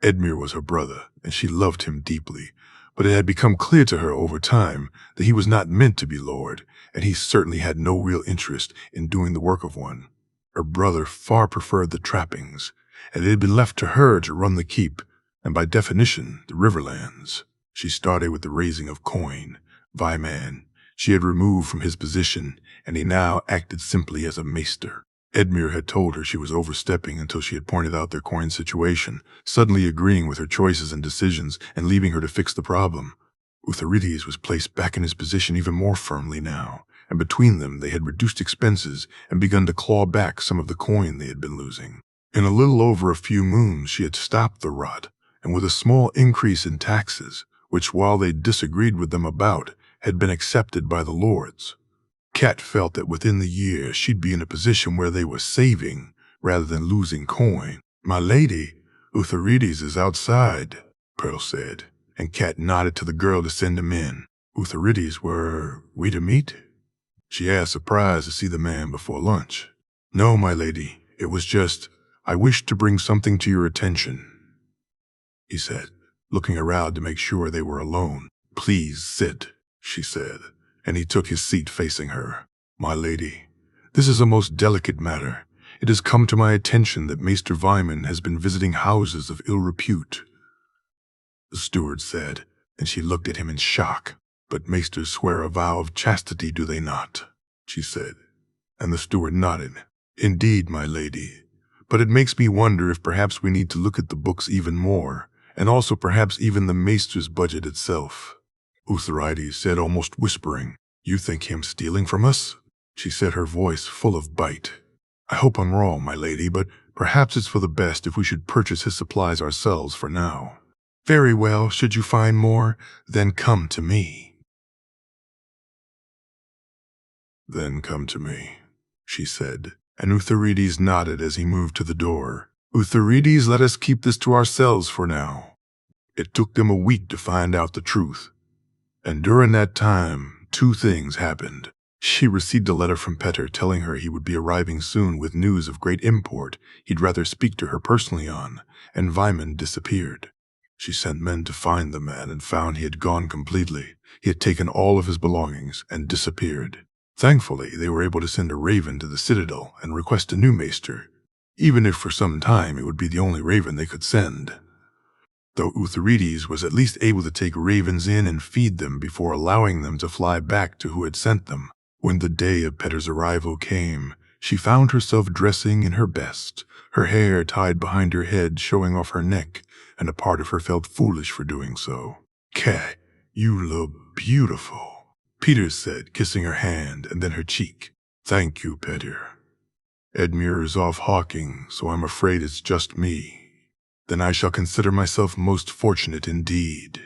Edmure was her brother, and she loved him deeply, but it had become clear to her over time that he was not meant to be lord, and he certainly had no real interest in doing the work of one. Her brother far preferred the trappings, and it had been left to her to run the keep, and by definition, the Riverlands. She started with the raising of coin. Vyman she had removed from his position, and he now acted simply as a maester. Edmure had told her she was overstepping until she had pointed out their coin situation, suddenly agreeing with her choices and decisions and leaving her to fix the problem. Utharides was placed back in his position even more firmly now, and between them they had reduced expenses and begun to claw back some of the coin they had been losing. In a little over a few moons she had stopped the rot, and with a small increase in taxes, which while they disagreed with them about, had been accepted by the lords. Kat felt that within the year she'd be in a position where they were saving rather than losing coin. "My lady, Utharides is outside," Pearl said, and Kat nodded to the girl to send him in. "Utharides, were we to meet?" she asked, surprised to see the man before lunch. "No, my lady, it was just, I wished to bring something to your attention," he said, looking around to make sure they were alone. "Please sit," she said, and he took his seat facing her. "My lady, this is a most delicate matter. It has come to my attention that Maester Vyman has been visiting houses of ill repute," the steward said, and she looked at him in shock. "But maesters swear a vow of chastity, do they not?" she said, and the steward nodded. "Indeed, my lady, but it makes me wonder if perhaps we need to look at the books even more, and also perhaps even the maester's budget itself," Utharides said, almost whispering. "You think him stealing from us?" she said, her voice full of bite. "I hope I'm wrong, my lady, but perhaps it's for the best if we should purchase his supplies ourselves for now." "Very well, should you find more, then come to me." Then come to me, she said, and Utharides nodded as he moved to the door. Utharides, let us keep this to ourselves for now. It took them a week to find out the truth. And during that time, 2 things happened. She received a letter from Petter telling her he would be arriving soon with news of great import he'd rather speak to her personally on, and Vyman disappeared. She sent men to find the man and found he had gone completely. He had taken all of his belongings and disappeared. Thankfully, they were able to send a raven to the citadel and request a new maester, even if for some time it would be the only raven they could send. Though Utharides was at least able to take ravens in and feed them before allowing them to fly back to who had sent them. When the day of Petter's arrival came, she found herself dressing in her best, her hair tied behind her head showing off her neck, and a part of her felt foolish for doing so. "Cat, you look beautiful," Peter said, kissing her hand and then her cheek. "Thank you, Petter. Edmure is off hawking, so I'm afraid it's just me. Then I shall consider myself most fortunate indeed,"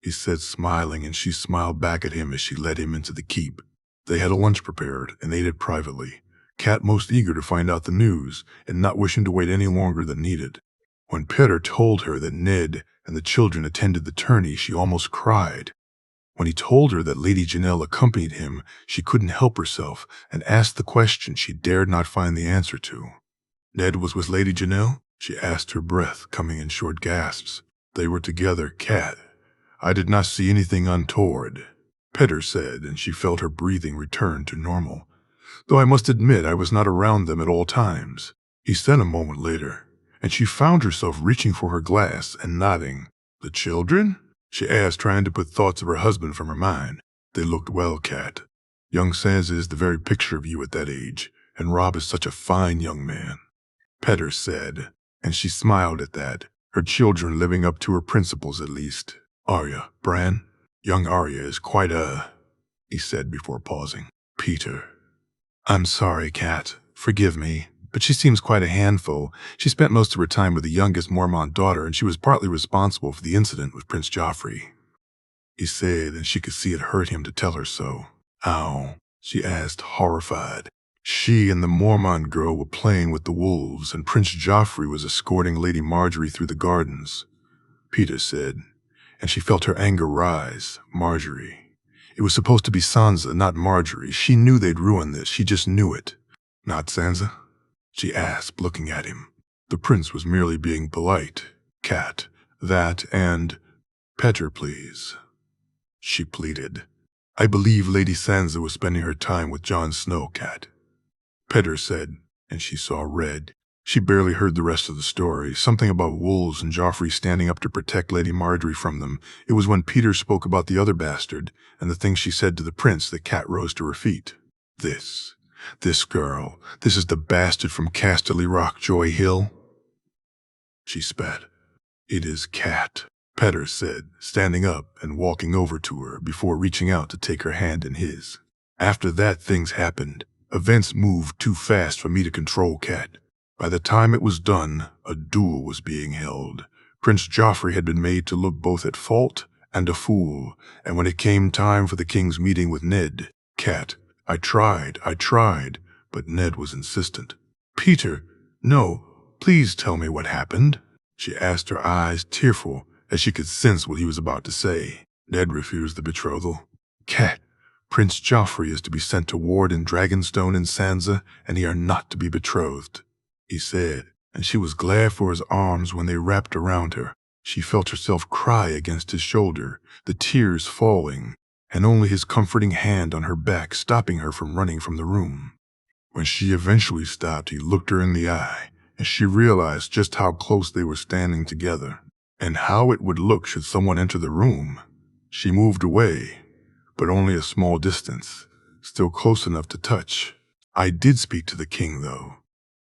he said, smiling, and she smiled back at him as she led him into the keep. They had a lunch prepared and ate it privately, Cat most eager to find out the news and not wishing to wait any longer than needed. When Petter told her that Ned and the children attended the tourney, she almost cried. When he told her that Lady Janelle accompanied him, she couldn't help herself and asked the question she dared not find the answer to. "Ned was with Lady Janelle?" she asked, her breath coming in short gasps. "They were together, Cat. I did not see anything untoward," Petter said, and she felt her breathing return to normal. "Though I must admit I was not around them at all times," he said a moment later, and she found herself reaching for her glass and nodding. "The children?" she asked, trying to put thoughts of her husband from her mind. "They looked well, Cat. Young Sansa is the very picture of you at that age, and Robb is such a fine young man," Petter said, and she smiled at that, her children living up to her principles at least. "Arya, Bran, young Arya is quite he said before pausing. "Peter." "I'm sorry, Cat. Forgive me. But she seems quite a handful. She spent most of her time with the youngest Mormont daughter, and she was partly responsible for the incident with Prince Joffrey," he said, and she could see it hurt him to tell her so. "Ow?" she asked, horrified. She and the Mormont girl were playing with the wolves, and Prince Joffrey was escorting Lady Marjorie through the gardens, Peter said, and she felt her anger rise. Marjorie. It was supposed to be Sansa, not Marjorie. She knew they'd ruin this. She just knew it. "Not Sansa?" she asked, looking at him. "The prince was merely being polite, Cat. That and— Petter, please," she pleaded. "I believe Lady Sansa was spending her time with Jon Snow, Cat," Petter said, and she saw red. She barely heard the rest of the story, something about wolves and Joffrey standing up to protect Lady Marjorie from them. It was when Peter spoke about the other bastard and the things she said to the prince that Cat rose to her feet. This girl, this is the bastard from Casterly Rock, Joy Hill?" she spat. "It is Cat," Petter said, standing up and walking over to her before reaching out to take her hand in his. "After that, things happened. Events moved too fast for me to control, Cat. By the time it was done, a duel was being held. Prince Joffrey had been made to look both at fault and a fool, and when it came time for the king's meeting with Ned, Cat, I tried, but Ned was insistent." "Peter, no, please tell me what happened," she asked, her eyes tearful as she could sense what he was about to say. "Ned refused the betrothal. Cat, Prince Joffrey is to be sent to ward in Dragonstone and Sansa, and he are not to be betrothed," he said, and she was glad for his arms when they wrapped around her. She felt herself cry against his shoulder, the tears falling, and only his comforting hand on her back stopping her from running from the room. When she eventually stopped, he looked her in the eye, and she realized just how close they were standing together, and how it would look should someone enter the room. She moved away, but only a small distance, still close enough to touch. "I did speak to the king, though,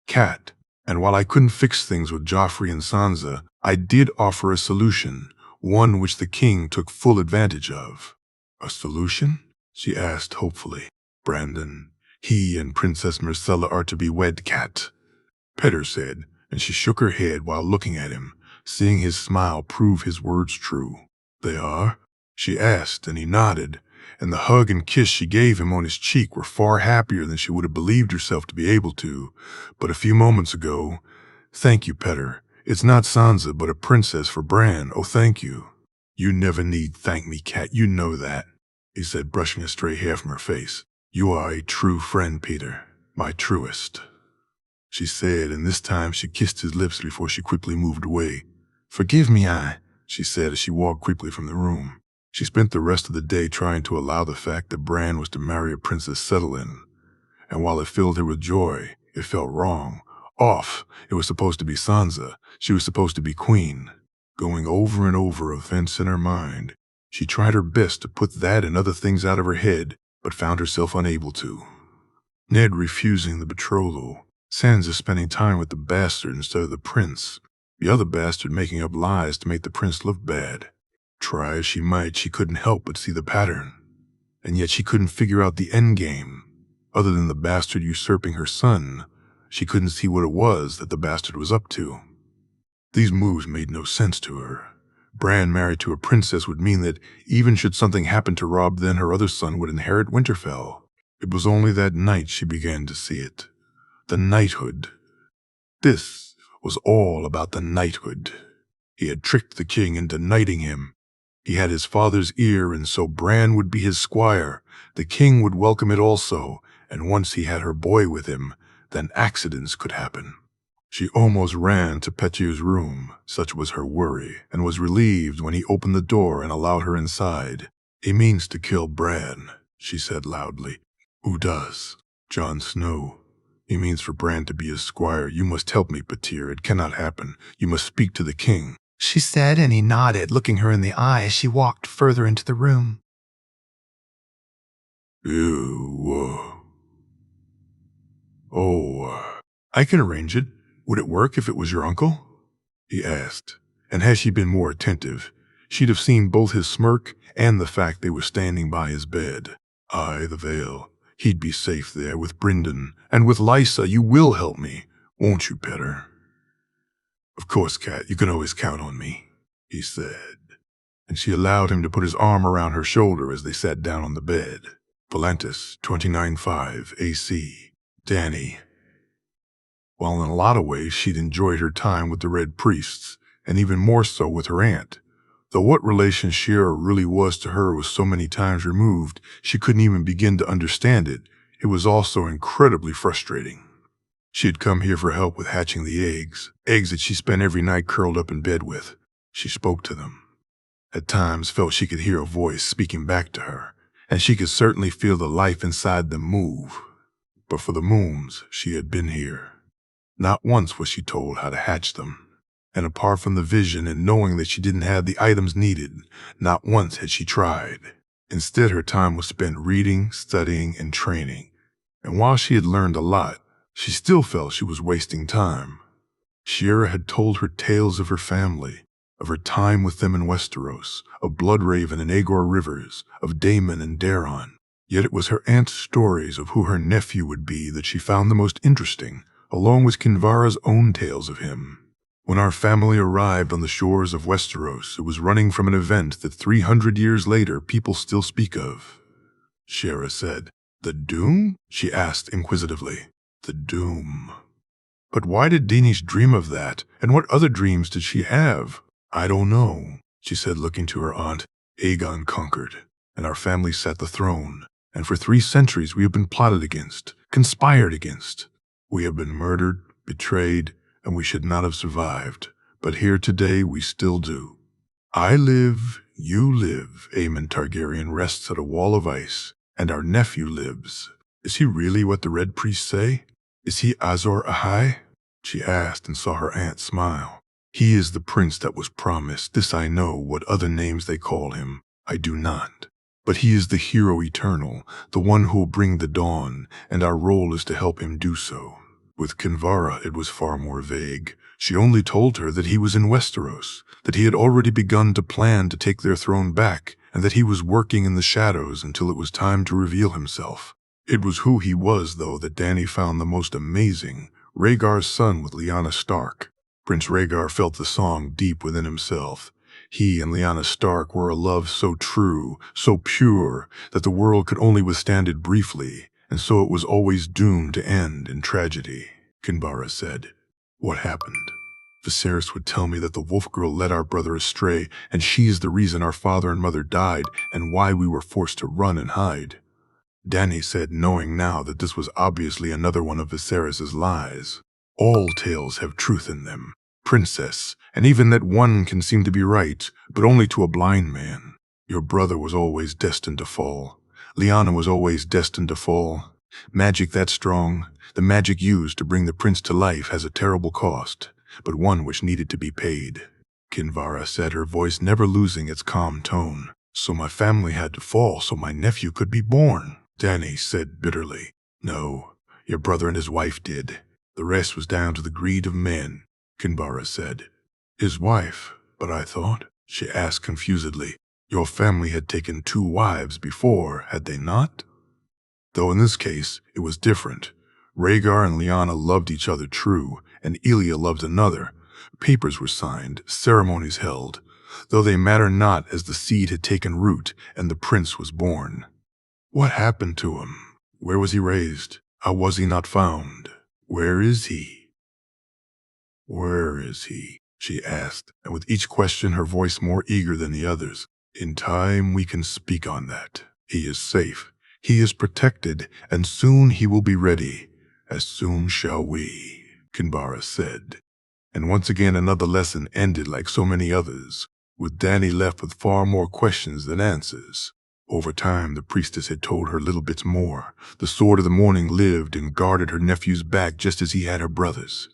Cat, and while I couldn't fix things with Joffrey and Sansa, I did offer a solution, one which the king took full advantage of." "A solution?" she asked hopefully. "Brandon, he and Princess Myrcella are to be wed, Cat," Petter said, and she shook her head while looking at him, seeing his smile prove his words true. "They are?" she asked, and he nodded, and the hug and kiss she gave him on his cheek were far happier than she would have believed herself to be able to. But a few moments ago, "Thank you, Petter. It's not Sansa, but a princess for Bran. Oh, thank you." "You never need thank me, Cat. You know that," he said, brushing a stray hair from her face. "You are a true friend, Peter. My truest," she said, and this time she kissed his lips before she quickly moved away. "Forgive me, she said as she walked quickly from the room. She spent the rest of the day trying to allow the fact that Bran was to marry a princess settle in, and while it filled her with joy, it felt wrong. Off. It was supposed to be Sansa. She was supposed to be queen. Going over and over events in her mind, she tried her best to put that and other things out of her head, but found herself unable to. Ned refusing the betrothal, Sansa spending time with the bastard instead of the prince, the other bastard making up lies to make the prince look bad. Try as she might, she couldn't help but see the pattern, and yet she couldn't figure out the endgame. Other than the bastard usurping her son, she couldn't see what it was that the bastard was up to. These moves made no sense to her. Bran married to a princess would mean that even should something happen to Robb, then her other son would inherit Winterfell. It was only that night she began to see it. The knighthood. This was all about the knighthood. He had tricked the king into knighting him. He had his father's ear, and so Bran would be his squire. The king would welcome it also, and once he had her boy with him, then accidents could happen. She almost ran to Petyu's room, such was her worry, and was relieved when he opened the door and allowed her inside. "He means to kill Bran," she said loudly. "Who does?" "Jon Snow. He means for Bran to be his squire. You must help me, Petyr. It cannot happen. You must speak to the king," she said, and he nodded, looking her in the eye as she walked further into the room. I can arrange it. Would it work if it was your uncle?" he asked, and had she been more attentive, she'd have seen both his smirk and the fact they were standing by his bed. "Aye, the Vale. He'd be safe there with Brynden, and with Lysa. You will help me, won't you, Petter?" "Of course, Cat, you can always count on me," he said, and she allowed him to put his arm around her shoulder as they sat down on the bed. Volantis, 29.5 AC. Dany. While in a lot of ways she'd enjoyed her time with the Red Priests, and even more so with her aunt, though what relation Shira really was to her was so many times removed, she couldn't even begin to understand it. It was also incredibly frustrating. She had come here for help with hatching the eggs that she spent every night curled up in bed with. She spoke to them. At times felt she could hear a voice speaking back to her, and she could certainly feel the life inside them move. But for the moons she had been here, not once was she told how to hatch them. And apart from the vision and knowing that she didn't have the items needed, not once had she tried. Instead, her time was spent reading, studying, and training. And while she had learned a lot, she still felt she was wasting time. Shira had told her tales of her family, of her time with them in Westeros, of Bloodraven and Aegor Rivers, of Daemon and Daeron. Yet it was her aunt's stories of who her nephew would be that she found the most interesting, along with Kinvara's own tales of him. When our family arrived on the shores of Westeros, it was running from an event that 300 years later people still speak of, Shira said. "The Doom?" she asked inquisitively. "The Doom. But why did Daenerys dream of that, and what other dreams did she have?" "I don't know," she said, looking to her aunt. "Aegon conquered, and our family sat the throne, and for 3 centuries we have been plotted against, conspired against. We have been murdered, betrayed, and we should not have survived, but here today we still do. I live, you live, Aemon Targaryen rests at a wall of ice, and our nephew lives. Is he really what the Red Priests say? Is he Azor Ahai?" she asked and saw her aunt smile. "He is the prince that was promised. This I know. What other names they call him, I do not. But he is the hero eternal, the one who will bring the dawn, and our role is to help him do so." With Kinvara, it was far more vague. She only told her that he was in Westeros, that he had already begun to plan to take their throne back, and that he was working in the shadows until it was time to reveal himself. It was who he was, though, that Dany found the most amazing, Rhaegar's son with Lyanna Stark. Prince Rhaegar felt the song deep within himself. He and Lyanna Stark were a love so true, so pure, that the world could only withstand it briefly, and so it was always doomed to end in tragedy. Kinvara said, "What happened?" "Viserys would tell me that the wolf girl led our brother astray, and she is the reason our father and mother died, and why we were forced to run and hide," Dany said, knowing now that this was obviously another one of Viserys' lies. "All tales have truth in them, princess, and even that one can seem to be right, but only to a blind man. Your brother was always destined to fall. Lyanna was always destined to fall. Magic that strong, the magic used to bring the prince to life, has a terrible cost, but one which needed to be paid," Kinvara said, her voice never losing its calm tone. "So my family had to fall so my nephew could be born," Dany said bitterly. "No, your brother and his wife did. The rest was down to the greed of men," Kinvara said. "His wife, but I thought," she asked confusedly, "your family had taken 2 wives before, had they not?" Though in this case, it was different. Rhaegar and Lyanna loved each other true, and Elia loved another. Papers were signed, ceremonies held, though they matter not, as the seed had taken root and the prince was born. What happened to him? Where was he raised? How was he not found? Where is he? Where is he? She asked, and with each question her voice more eager than the others. In time we can speak on that. He is safe. He is protected, and soon he will be ready. As soon shall we, Kinvara said. And once again another lesson ended like so many others, with Dany left with far more questions than answers. Over time, the priestess had told her little bits more. The Sword of the Morning lived and guarded her nephew's back just as he had her brother's.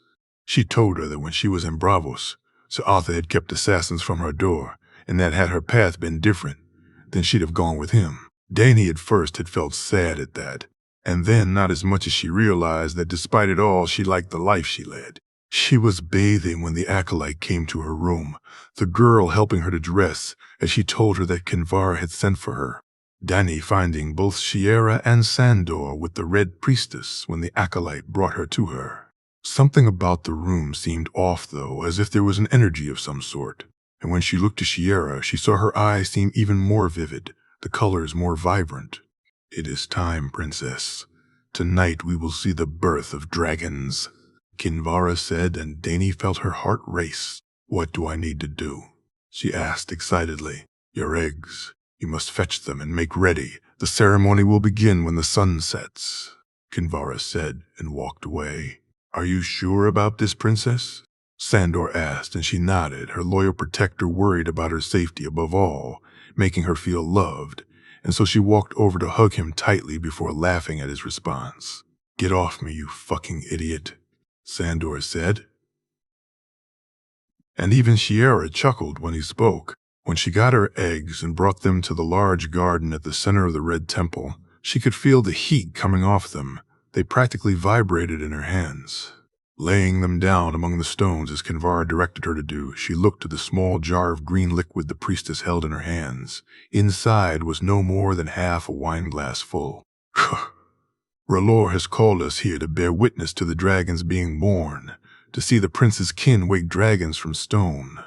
She told her that when she was in Bravos, Sir Arthur had kept assassins from her door, and that had her path been different, then she'd have gone with him. Dany at first had felt sad at that, and then not as much as she realized that despite it all she liked the life she led. She was bathing when the acolyte came to her room, the girl helping her to dress as she told her that Kinvara had sent for her. Dany finding both Shiera and Sandor with the Red Priestess when the acolyte brought her to her. Something about the room seemed off, though, as if there was an energy of some sort, and when she looked to Shiera, she saw her eyes seem even more vivid, the colors more vibrant. "It is time, princess. Tonight we will see the birth of dragons," Kinvara said, and Dany felt her heart race. "What do I need to do?" she asked excitedly. "Your eggs. You must fetch them and make ready. The ceremony will begin when the sun sets," Kinvara said, and walked away. "Are you sure about this, princess?" Sandor asked, and she nodded, her loyal protector worried about her safety above all, making her feel loved, and so she walked over to hug him tightly before laughing at his response. "Get off me, you fucking idiot," Sandor said. And even Shiera chuckled when he spoke. When she got her eggs and brought them to the large garden at the center of the Red Temple, she could feel the heat coming off them. They practically vibrated in her hands. Laying them down among the stones as Kinvara directed her to do, she looked to the small jar of green liquid the priestess held in her hands. Inside was no more than half a wineglass full. "R'hllor has called us here to bear witness to the dragons being born, to see the prince's kin wake dragons from stone,"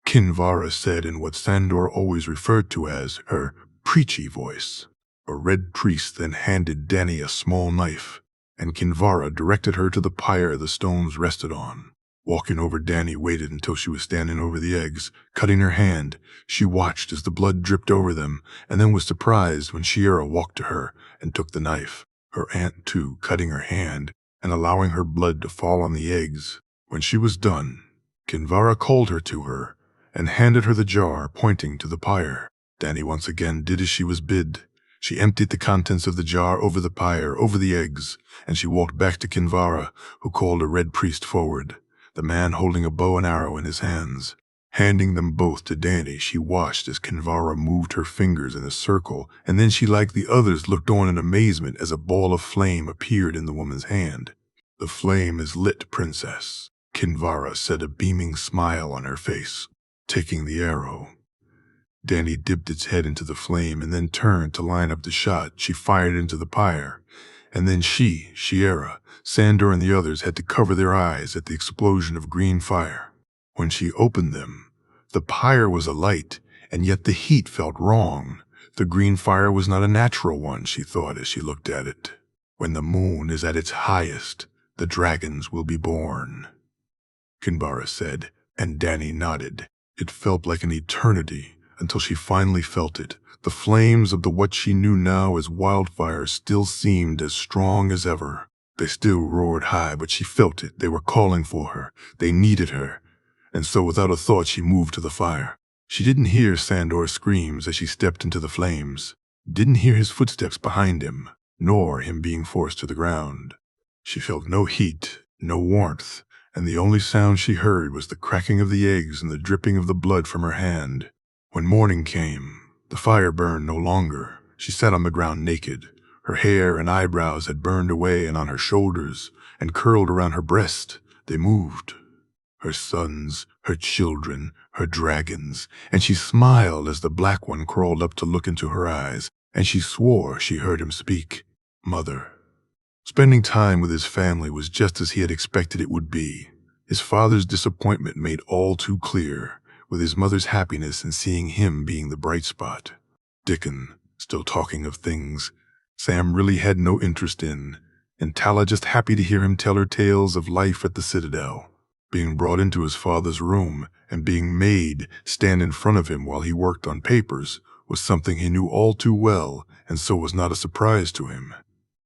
Kinvara said in what Sandor always referred to as her preachy voice. A red priest then handed Dany a small knife, and Kinvara directed her to the pyre the stones rested on. Walking over, Dany waited until she was standing over the eggs. Cutting her hand, she watched as the blood dripped over them, and then was surprised when Shiera walked to her and took the knife, her aunt too cutting her hand and allowing her blood to fall on the eggs. When she was done, Kinvara called her to her and handed her the jar, pointing to the pyre. Dany once again did as she was bid. She emptied the contents of the jar over the pyre, over the eggs, and she walked back to Kinvara, who called a red priest forward, the man holding a bow and arrow in his hands. Handing them both to Dany, she watched as Kinvara moved her fingers in a circle, and then she, like the others, looked on in amazement as a ball of flame appeared in the woman's hand. "The flame is lit, princess," Kinvara said, a beaming smile on her face. Taking the arrow, Dany dipped its head into the flame and then turned to line up the shot. She fired into the pyre, and then she, Shiera, Sandor, and the others had to cover their eyes at the explosion of green fire. When she opened them, The pyre was alight, and yet the heat felt wrong. The green fire was not a natural one, she thought as she looked at it. When the moon is at its highest, the dragons will be born, Kinvara said, and Dany nodded. It felt like an eternity until she finally felt it. The flames of what she knew now as wildfire still seemed as strong as ever. They still roared high, but she felt it. They were calling for her. They needed her. And so without a thought she moved to the fire. She didn't hear Sandor's screams as she stepped into the flames, didn't hear his footsteps behind him, nor him being forced to the ground. She felt no heat, no warmth, and the only sound she heard was the cracking of the eggs and the dripping of the blood from her hand. When morning came, the fire burned no longer. She sat on the ground naked. Her hair and eyebrows had burned away, and on her shoulders and curled around her breast, they moved. Her sons, her children, her dragons, and she smiled as the Black One crawled up to look into her eyes, and she swore she heard him speak. Mother. Spending time with his family was just as he had expected it would be. His father's disappointment made all too clear, with his mother's happiness in seeing him being the bright spot. Dickon, still talking of things Sam really had no interest in, and Tala just happy to hear him tell her tales of life at the Citadel. Being brought into his father's room and being made stand in front of him while he worked on papers was something he knew all too well, and so was not a surprise to him.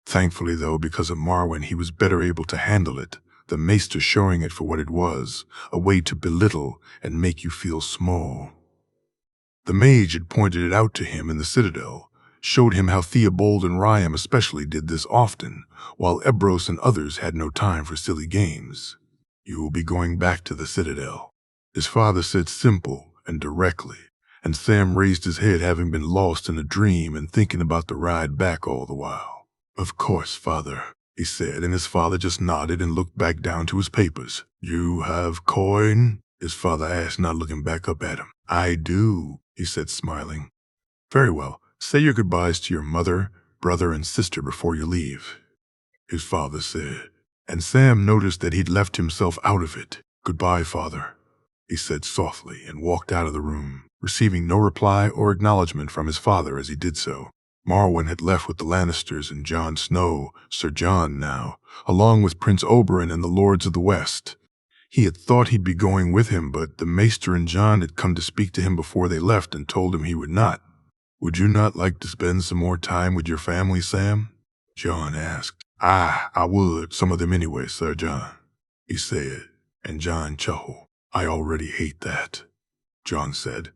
Thankfully, though, because of Marwyn, he was better able to handle it, the maester showing it for what it was, a way to belittle and make you feel small. The mage had pointed it out to him in the Citadel, showed him how Theobald and Ryam especially did this often, while Ebros and others had no time for silly games. You will be going back to the Citadel, his father said simple and directly, and Sam raised his head, having been lost in a dream and thinking about the ride back all the while. Of course, father, he said, and his father just nodded and looked back down to his papers. You have coin? His father asked, not looking back up at him. I do, he said, smiling. Very well, say your goodbyes to your mother, brother, and sister before you leave, his father said. And Sam noticed that he'd left himself out of it. Goodbye, father, he said softly, and walked out of the room, receiving no reply or acknowledgement from his father as he did so. Marwyn had left with the Lannisters and Jon Snow, Sir John now, along with Prince Oberyn and the Lords of the West. He had thought he'd be going with him, but the Maester and Jon had come to speak to him before they left and told him he would not. Would you not like to spend some more time with your family, Sam? Jon asked. I would, some of them anyway, Sir John, he said, and Jon chuckled. I already hate that, Jon said,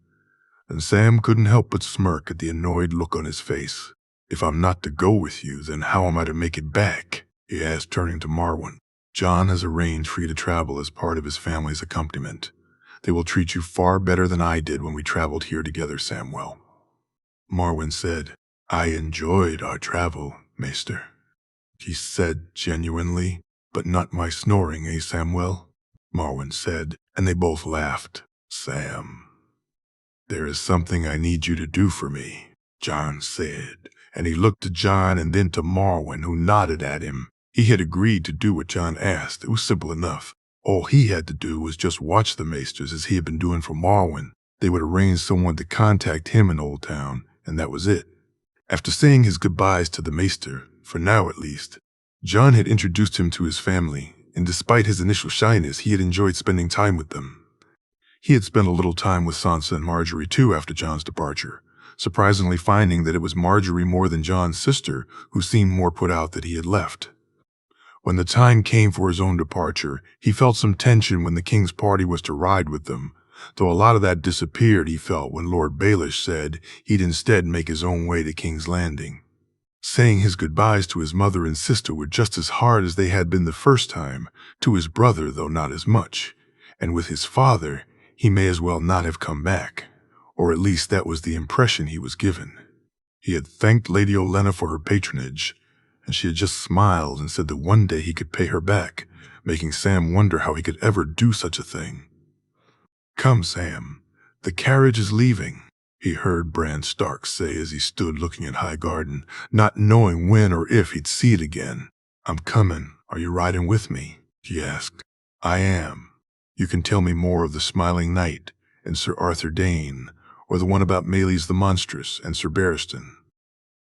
and Sam couldn't help but smirk at the annoyed look on his face. If I'm not to go with you, then how am I to make it back? He asked, turning to Marwyn. Jon has arranged for you to travel as part of his family's accompaniment. They will treat you far better than I did when we traveled here together, Samwell. Marwyn said, I enjoyed our travel, Maester, he said genuinely. But not my snoring, eh, Samwell? Marwyn said, and they both laughed. Sam, there is something I need you to do for me, Jon said, and he looked to Jon and then to Marwyn, who nodded at him. He had agreed to do what Jon asked. It was simple enough. All he had to do was just watch the Maesters as he had been doing for Marwyn. They would arrange someone to contact him in Old Town, and that was it. After saying his goodbyes to the Maester, for now at least, Jon had introduced him to his family, and despite his initial shyness, he had enjoyed spending time with them. He had spent a little time with Sansa and Marjorie too after Jon's departure, surprisingly finding that it was Marjorie more than Jon's sister who seemed more put out that he had left. When the time came for his own departure, he felt some tension when the king's party was to ride with them, though a lot of that disappeared, he felt, when Lord Baelish said he'd instead make his own way to King's Landing. Saying his goodbyes to his mother and sister were just as hard as they had been the first time, to his brother though not as much, and with his father he may as well not have come back, or at least that was the impression he was given. He had thanked Lady Olenna for her patronage, and she had just smiled and said that one day he could pay her back, making Sam wonder how he could ever do such a thing. Come, Sam, the carriage is leaving, he heard Bran Stark say as he stood looking at Highgarden, not knowing when or if he'd see it again. I'm coming. Are you riding with me? He asked. I am. You can tell me more of the Smiling Night and Sir Arthur Dane, or the one about Maelys the Monstrous and Sir Barristan.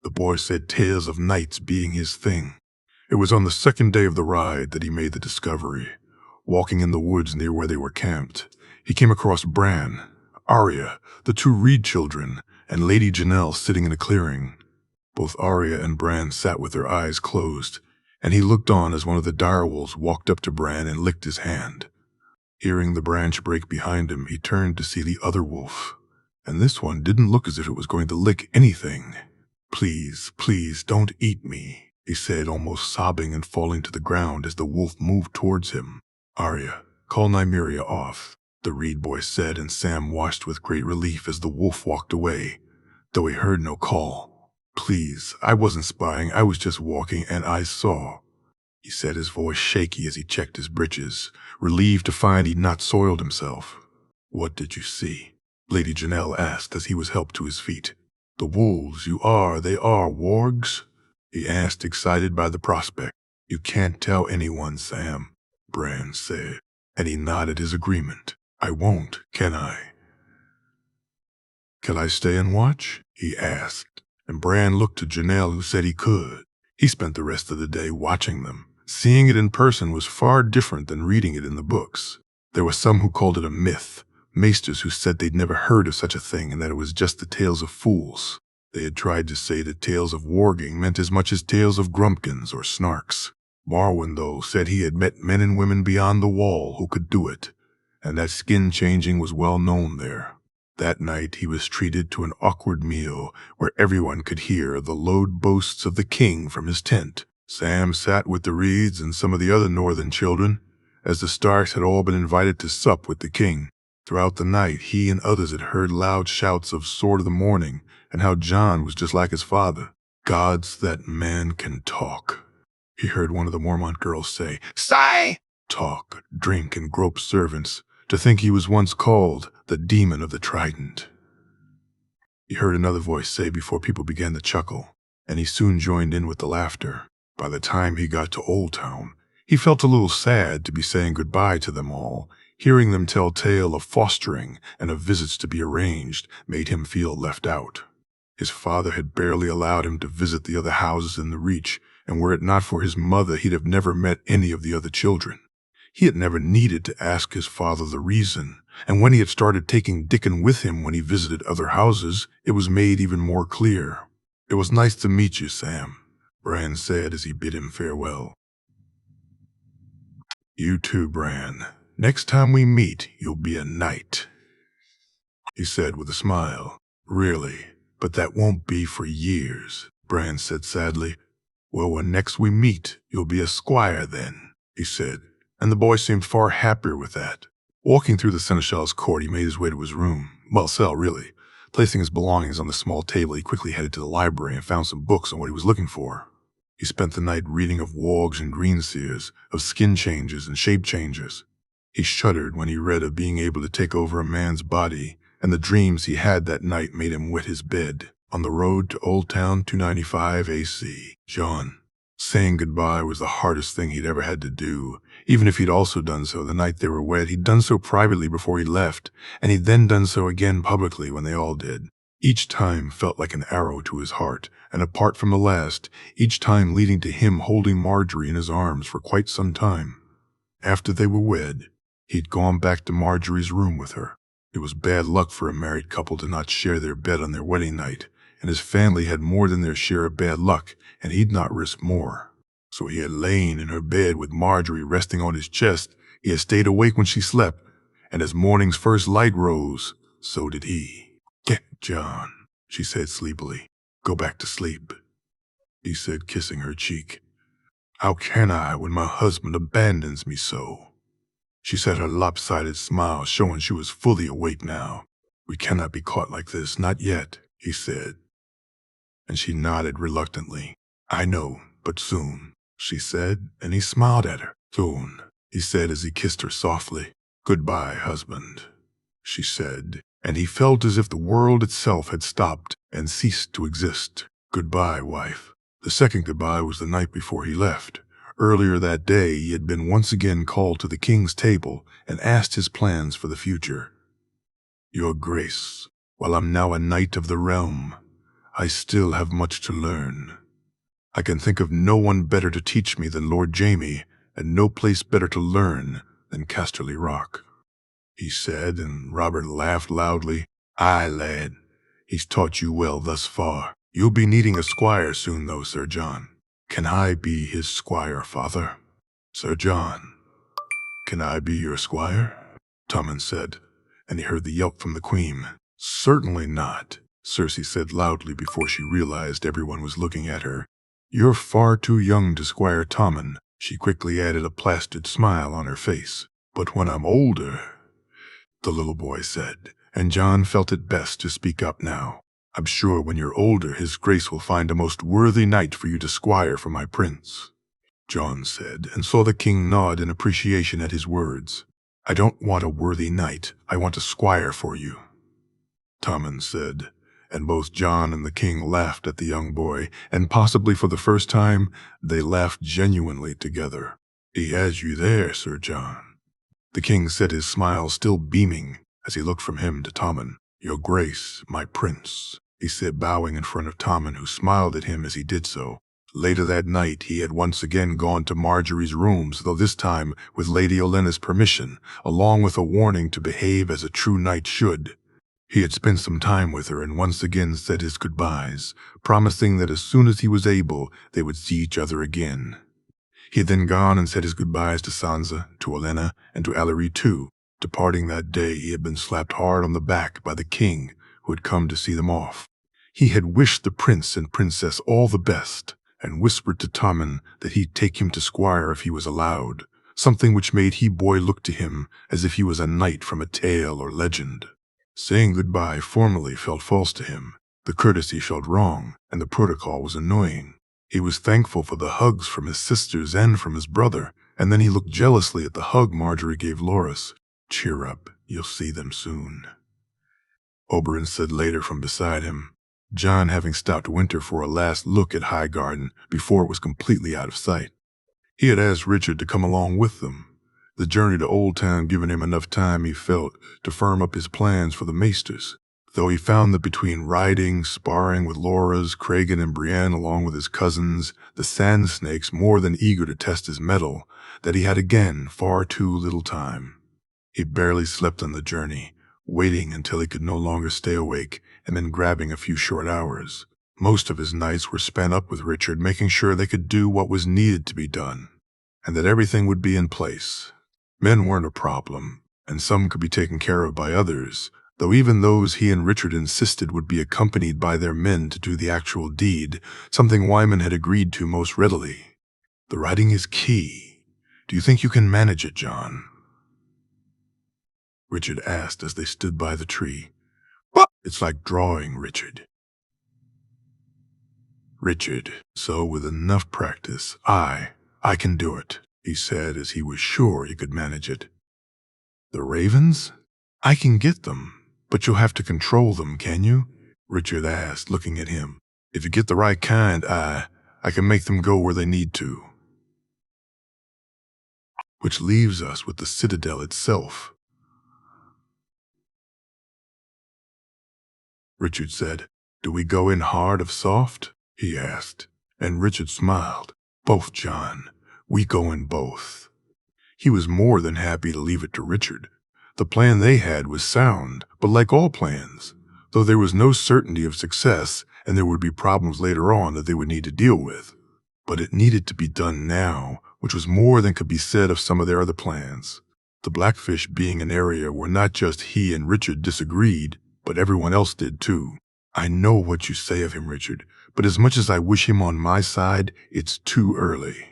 The boy said tales of knights being his thing. It was on the second day of the ride that he made the discovery. Walking in the woods near where they were camped, he came across Bran, Arya, the two Reed children, and Lady Janelle sitting in a clearing. Both Arya and Bran sat with their eyes closed, and he looked on as one of the direwolves walked up to Bran and licked his hand. Hearing the branch break behind him, he turned to see the other wolf, and this one didn't look as if it was going to lick anything. "Please, please, don't eat me," he said, almost sobbing and falling to the ground as the wolf moved towards him. "Arya, call Nymeria off," the Reed boy said, and Sam watched with great relief as the wolf walked away, though he heard no call. "Please, I wasn't spying, I was just walking and I saw," he said, his voice shaky as he checked his breeches, relieved to find he'd not soiled himself. "What did you see?" Lady Janelle asked as he was helped to his feet. "The wolves, they are wargs?" he asked, excited by the prospect. "You can't tell anyone, Sam," Bran said, and he nodded his agreement. "I won't, can I?" "Can I stay and watch?" he asked, and Bran looked to Janelle, who said he could. He spent the rest of the day watching them. Seeing it in person was far different than reading it in the books. There were some who called it a myth, maesters who said they'd never heard of such a thing and that it was just the tales of fools. They had tried to say that tales of warging meant as much as tales of grumpkins or snarks. Marwyn, though, said he had met men and women beyond the wall who could do it, and that skin-changing was well known there. That night he was treated to an awkward meal where everyone could hear the loud boasts of the king from his tent. Sam sat with the Reeds and some of the other northern children, as the Starks had all been invited to sup with the king. Throughout the night he and others had heard loud shouts of Sword of the Morning and how Jon was just like his father. "Gods, that man can talk," he heard one of the Mormont girls say. "Sigh! Talk, drink, and grope servants. To think he was once called the Demon of the Trident." He heard another voice say before people began to chuckle, and he soon joined in with the laughter. By the time he got to Old Town, he felt a little sad to be saying goodbye to them all. Hearing them tell tale of fostering and of visits to be arranged made him feel left out. His father had barely allowed him to visit the other houses in the Reach, and were it not for his mother, he'd have never met any of the other children. He had never needed to ask his father the reason, and when he had started taking Dickon with him when he visited other houses, it was made even more clear. "It was nice to meet you, Sam," Bran said as he bid him farewell. "You too, Bran. Next time we meet, you'll be a knight," he said with a smile. "Really, but that won't be for years," Bran said sadly. "Well, when next we meet, you'll be a squire then," he said, and the boy seemed far happier with that. Walking through the Seneschal's court, he made his way to his room. Well, cell, really. Placing his belongings on the small table, he quickly headed to the library and found some books on what he was looking for. He spent the night reading of wargs and greenseers, of skin changes and shape changes. He shuddered when he read of being able to take over a man's body, and the dreams he had that night made him wet his bed. On the road to Old Town 295 AC, Jon. Saying goodbye was the hardest thing he'd ever had to do. Even if he'd also done so the night they were wed, he'd done so privately before he left, and he'd then done so again publicly when they all did. Each time felt like an arrow to his heart, and apart from the last, each time leading to him holding Marjorie in his arms for quite some time. After they were wed, he'd gone back to Marjorie's room with her. It was bad luck for a married couple to not share their bed on their wedding night, and his family had more than their share of bad luck, and he'd not risk more. So he had lain in her bed with Marjorie resting on his chest. He had stayed awake when she slept, and as morning's first light rose, so did he. "Get Jon," she said sleepily. "Go back to sleep," he said, kissing her cheek. "How can I when my husband abandons me so?" She said, her lopsided smile showing she was fully awake now. "We cannot be caught like this, not yet," he said. And she nodded reluctantly. "I know, but soon," she said, and he smiled at her. "Soon," he said as he kissed her softly. "Goodbye, husband," she said, and he felt as if the world itself had stopped and ceased to exist. "Goodbye, wife." The second goodbye was the night before he left. Earlier that day, he had been once again called to the king's table and asked his plans for the future. Your Grace, while I'm now a knight of the realm, I still have much to learn. I can think of no one better to teach me than Lord Jaime, and no place better to learn than Casterly Rock," he said, and Robert laughed loudly. "Aye, lad, he's taught you well thus far. You'll be needing a squire soon, though, Sir John." "Can I be his squire, father?" "Sir John, can I be your squire?" Tommen said, and he heard the yelp from the queen. "Certainly not," Cersei said loudly before she realized everyone was looking at her. "You're far too young to squire Tommen," she quickly added, a plastered smile on her face. "But when I'm older," the little boy said, and Jon felt it best to speak up now. "I'm sure when you're older, his grace will find a most worthy knight for you to squire for my prince," Jon said, and saw the king nod in appreciation at his words. "I don't want a worthy knight, I want a squire for you," Tommen said, and both Jon and the king laughed at the young boy, and possibly for the first time, they laughed genuinely together. "He has you there, Sir Jon," the king said, his smile still beaming as he looked from him to Tommen. "Your Grace, my prince," he said, bowing in front of Tommen, who smiled at him as he did so. Later that night, he had once again gone to Marjorie's rooms, though this time with Lady Olenna's permission, along with a warning to behave as a true knight should. He had spent some time with her and once again said his goodbyes, promising that as soon as he was able, they would see each other again. He had then gone and said his goodbyes to Sansa, to Olenna, and to Alarée too. Departing that day, he had been slapped hard on the back by the king, who had come to see them off. He had wished the prince and princess all the best, and whispered to Tommen that he'd take him to squire if he was allowed, something which made he boy look to him as if he was a knight from a tale or legend. Saying goodbye formally felt false to him. The courtesy felt wrong, and the protocol was annoying. He was thankful for the hugs from his sisters and from his brother, and then he looked jealously at the hug Marjorie gave Loras. "Cheer up, you'll see them soon," Oberyn said later from beside him, Jon having stopped Winter for a last look at Highgarden before it was completely out of sight. He had asked Richard to come along with them, the journey to Old Town giving him enough time, he felt, to firm up his plans for the Maesters, though he found that between riding, sparring with Loras, Cregan, and Brienne, along with his cousins, the Sand Snakes more than eager to test his mettle, that he had again far too little time. He barely slept on the journey, waiting until he could no longer stay awake, and then grabbing a few short hours. Most of his nights were spent up with Richard, making sure they could do what was needed to be done, and that everything would be in place. Men weren't a problem, and some could be taken care of by others, though even those he and Richard insisted would be accompanied by their men to do the actual deed, something Wyman had agreed to most readily. "The writing is key. Do you think you can manage it, Jon?" Richard asked as they stood by the tree. "What?" "It's like drawing, Richard." So with enough practice, I can do it," he said as he was sure he could manage it. "The ravens? I can get them, but you'll have to control them, can you?" Richard asked, looking at him. "If you get the right kind, I can make them go where they need to." Which leaves us with the Citadel itself. Richard said, "Do we go in hard or soft?" he asked, and Richard smiled. "Both, Jon. We go in both." He was more than happy to leave it to Richard. The plan they had was sound, but like all plans, though there was no certainty of success and there would be problems later on that they would need to deal with. But it needed to be done now, which was more than could be said of some of their other plans. The Blackfish being an area where not just he and Richard disagreed, but everyone else did too. "I know what you say of him, Richard, but as much as I wish him on my side, it's too early,"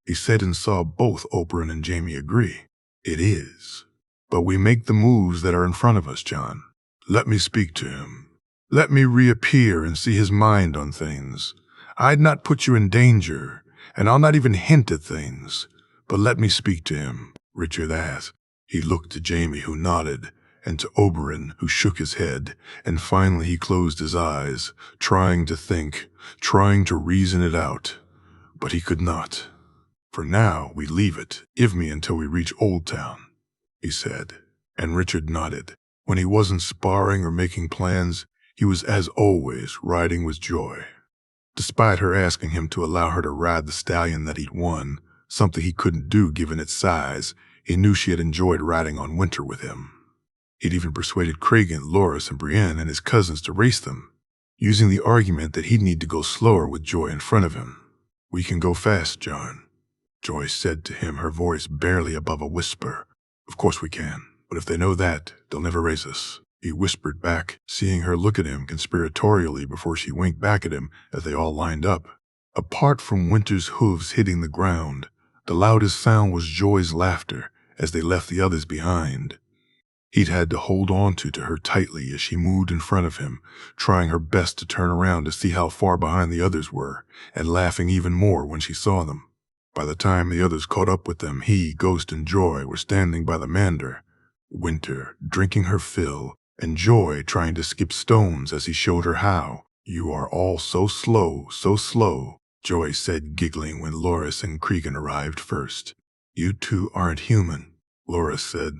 he said, and saw both Oberyn and Jaime agree. "It is. But we make the moves that are in front of us, Jon. Let me speak to him. Let me reappear and see his mind on things. I'd not put you in danger, and I'll not even hint at things, but let me speak to him," Richard asked. He looked to Jaime, who nodded, and to Oberyn, who shook his head, and finally he closed his eyes, trying to think, trying to reason it out. But he could not. "For now, we leave it. Give me until we reach Old Town," he said, and Richard nodded. When he wasn't sparring or making plans, he was, as always, riding with Joy. Despite her asking him to allow her to ride the stallion that he'd won, something he couldn't do given its size, he knew she had enjoyed riding on Winter with him. He'd even persuaded Cregan, Loras, and Brienne and his cousins to race them, using the argument that he'd need to go slower with Joy in front of him. "We can go fast, John," Joy said to him, her voice barely above a whisper. "Of course we can, but if they know that, they'll never race us," he whispered back, seeing her look at him conspiratorially before she winked back at him as they all lined up. Apart from Winter's hooves hitting the ground, the loudest sound was Joy's laughter as they left the others behind. He'd had to hold on to her tightly as she moved in front of him, trying her best to turn around to see how far behind the others were, and laughing even more when she saw them. By the time the others caught up with them, he, Ghost, and Joy were standing by the mander, Winter drinking her fill, and Joy trying to skip stones as he showed her how. "You are all so slow, Joy said, giggling when Loras and Cregan arrived first. "You two aren't human," Loras said.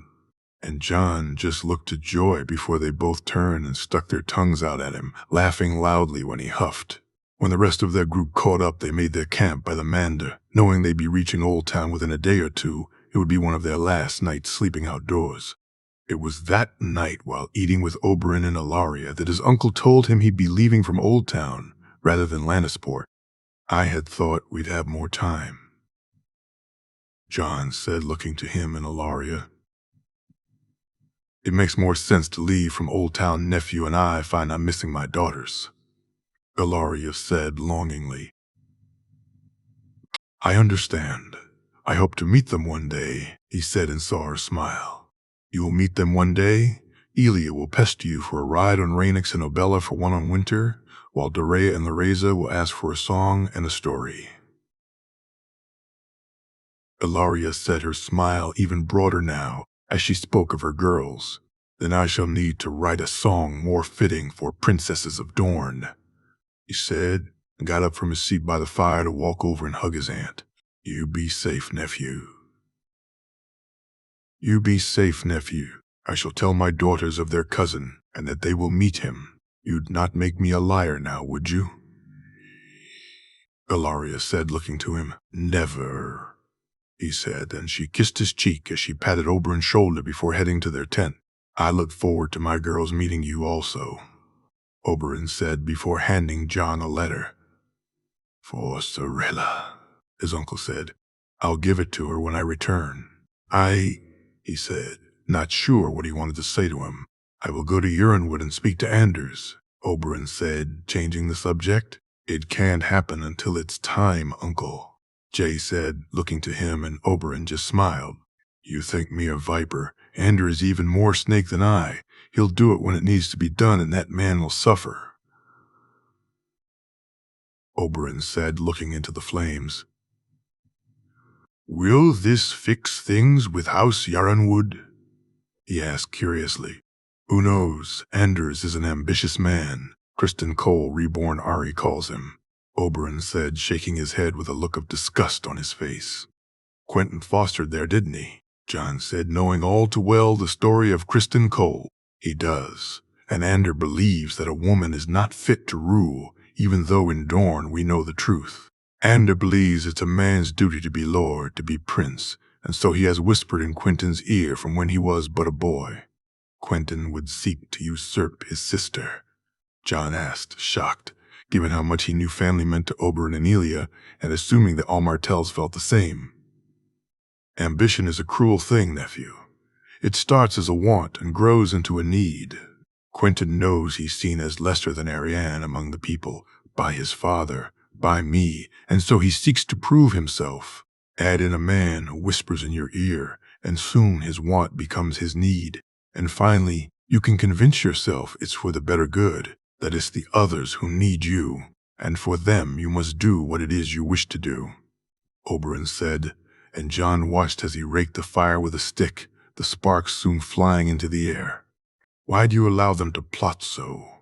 And John just looked at Joy before they both turned and stuck their tongues out at him, laughing loudly when he huffed. When the rest of their group caught up, they made their camp by the mander, knowing they'd be reaching Old Town within a day or two. It would be one of their last nights sleeping outdoors. It was that night, while eating with Oberyn and Ilaria, that his uncle told him he'd be leaving from Old Town rather than Lannisport. "I had thought we'd have more time," John said, looking to him and Ilaria. "It makes more sense to leave from Old Town, nephew, and I find I'm missing my daughters," Ilaria said longingly. "I understand. I hope to meet them one day," he said and saw her smile. "You will meet them one day? Elia will pester you for a ride on Rhaenys and Obella for one on Winter, while Dorea and Lareza will ask for a song and a story." Ilaria said, her smile even broader now as she spoke of her girls. "Then I shall need to write a song more fitting for princesses of Dorne," he said, and got up from his seat by the fire to walk over and hug his aunt. "You be safe, nephew. You be safe, nephew. I shall tell my daughters of their cousin, and that they will meet him. You'd not make me a liar now, would you?" Ilaria said, looking to him. "Never," he said, and she kissed his cheek as she patted Oberyn's shoulder before heading to their tent. "I look forward to my girls meeting you also," Oberyn said before handing John a letter. "For Cirilla," his uncle said. "I'll give it to her when I return." He said, not sure what he wanted to say to him. "I will go to Urienwood and speak to Anders," Oberyn said, changing the subject. "It can't happen until it's time, uncle," Jay said, looking to him, and Oberyn just smiled. "You think me a viper. Ander is even more snake than I. He'll do it when it needs to be done, and that man will suffer," Oberyn said, looking into the flames. "Will this fix things with House Urienwood?" he asked curiously. "Who knows? Anders is an ambitious man. Criston Cole, reborn Ari, calls him," Oberyn said, shaking his head with a look of disgust on his face. "Quentyn fostered there, didn't he?" John said, knowing all too well the story of Criston Cole. "He does, and Ander believes that a woman is not fit to rule, even though in Dorne we know the truth. Ander believes it's a man's duty to be lord, to be prince, and so he has whispered in Quentyn's ear from when he was but a boy. Quentyn would seek to usurp his sister?" John asked, shocked, given how much he knew family meant to Oberyn and Elia, and assuming that all Martells felt the same. "Ambition is a cruel thing, nephew. It starts as a want and grows into a need. Quentyn knows he's seen as lesser than Arianne among the people, by his father, by me, and so he seeks to prove himself. Add in a man who whispers in your ear, and soon his want becomes his need. And finally, you can convince yourself it's for the better good, that it's the others who need you, and for them you must do what it is you wish to do," Oberyn said, and John watched as he raked the fire with a stick, the sparks soon flying into the air. "Why do you allow them to plot so?"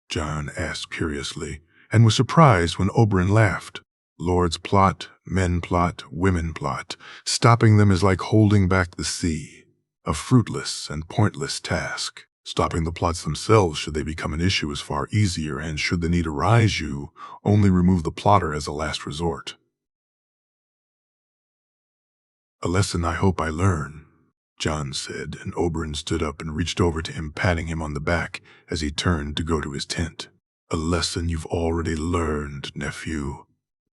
John asked curiously, and was surprised when Oberyn laughed. "Lords plot, men plot, women plot. Stopping them is like holding back the sea. A fruitless and pointless task. Stopping the plots themselves should they become an issue is far easier, and should the need arise, you only remove the plotter as a last resort. A lesson I hope I learn, John said, and Oberyn stood up and reached over to him, patting him on the back as he turned to go to his tent. A lesson you've already learned, nephew.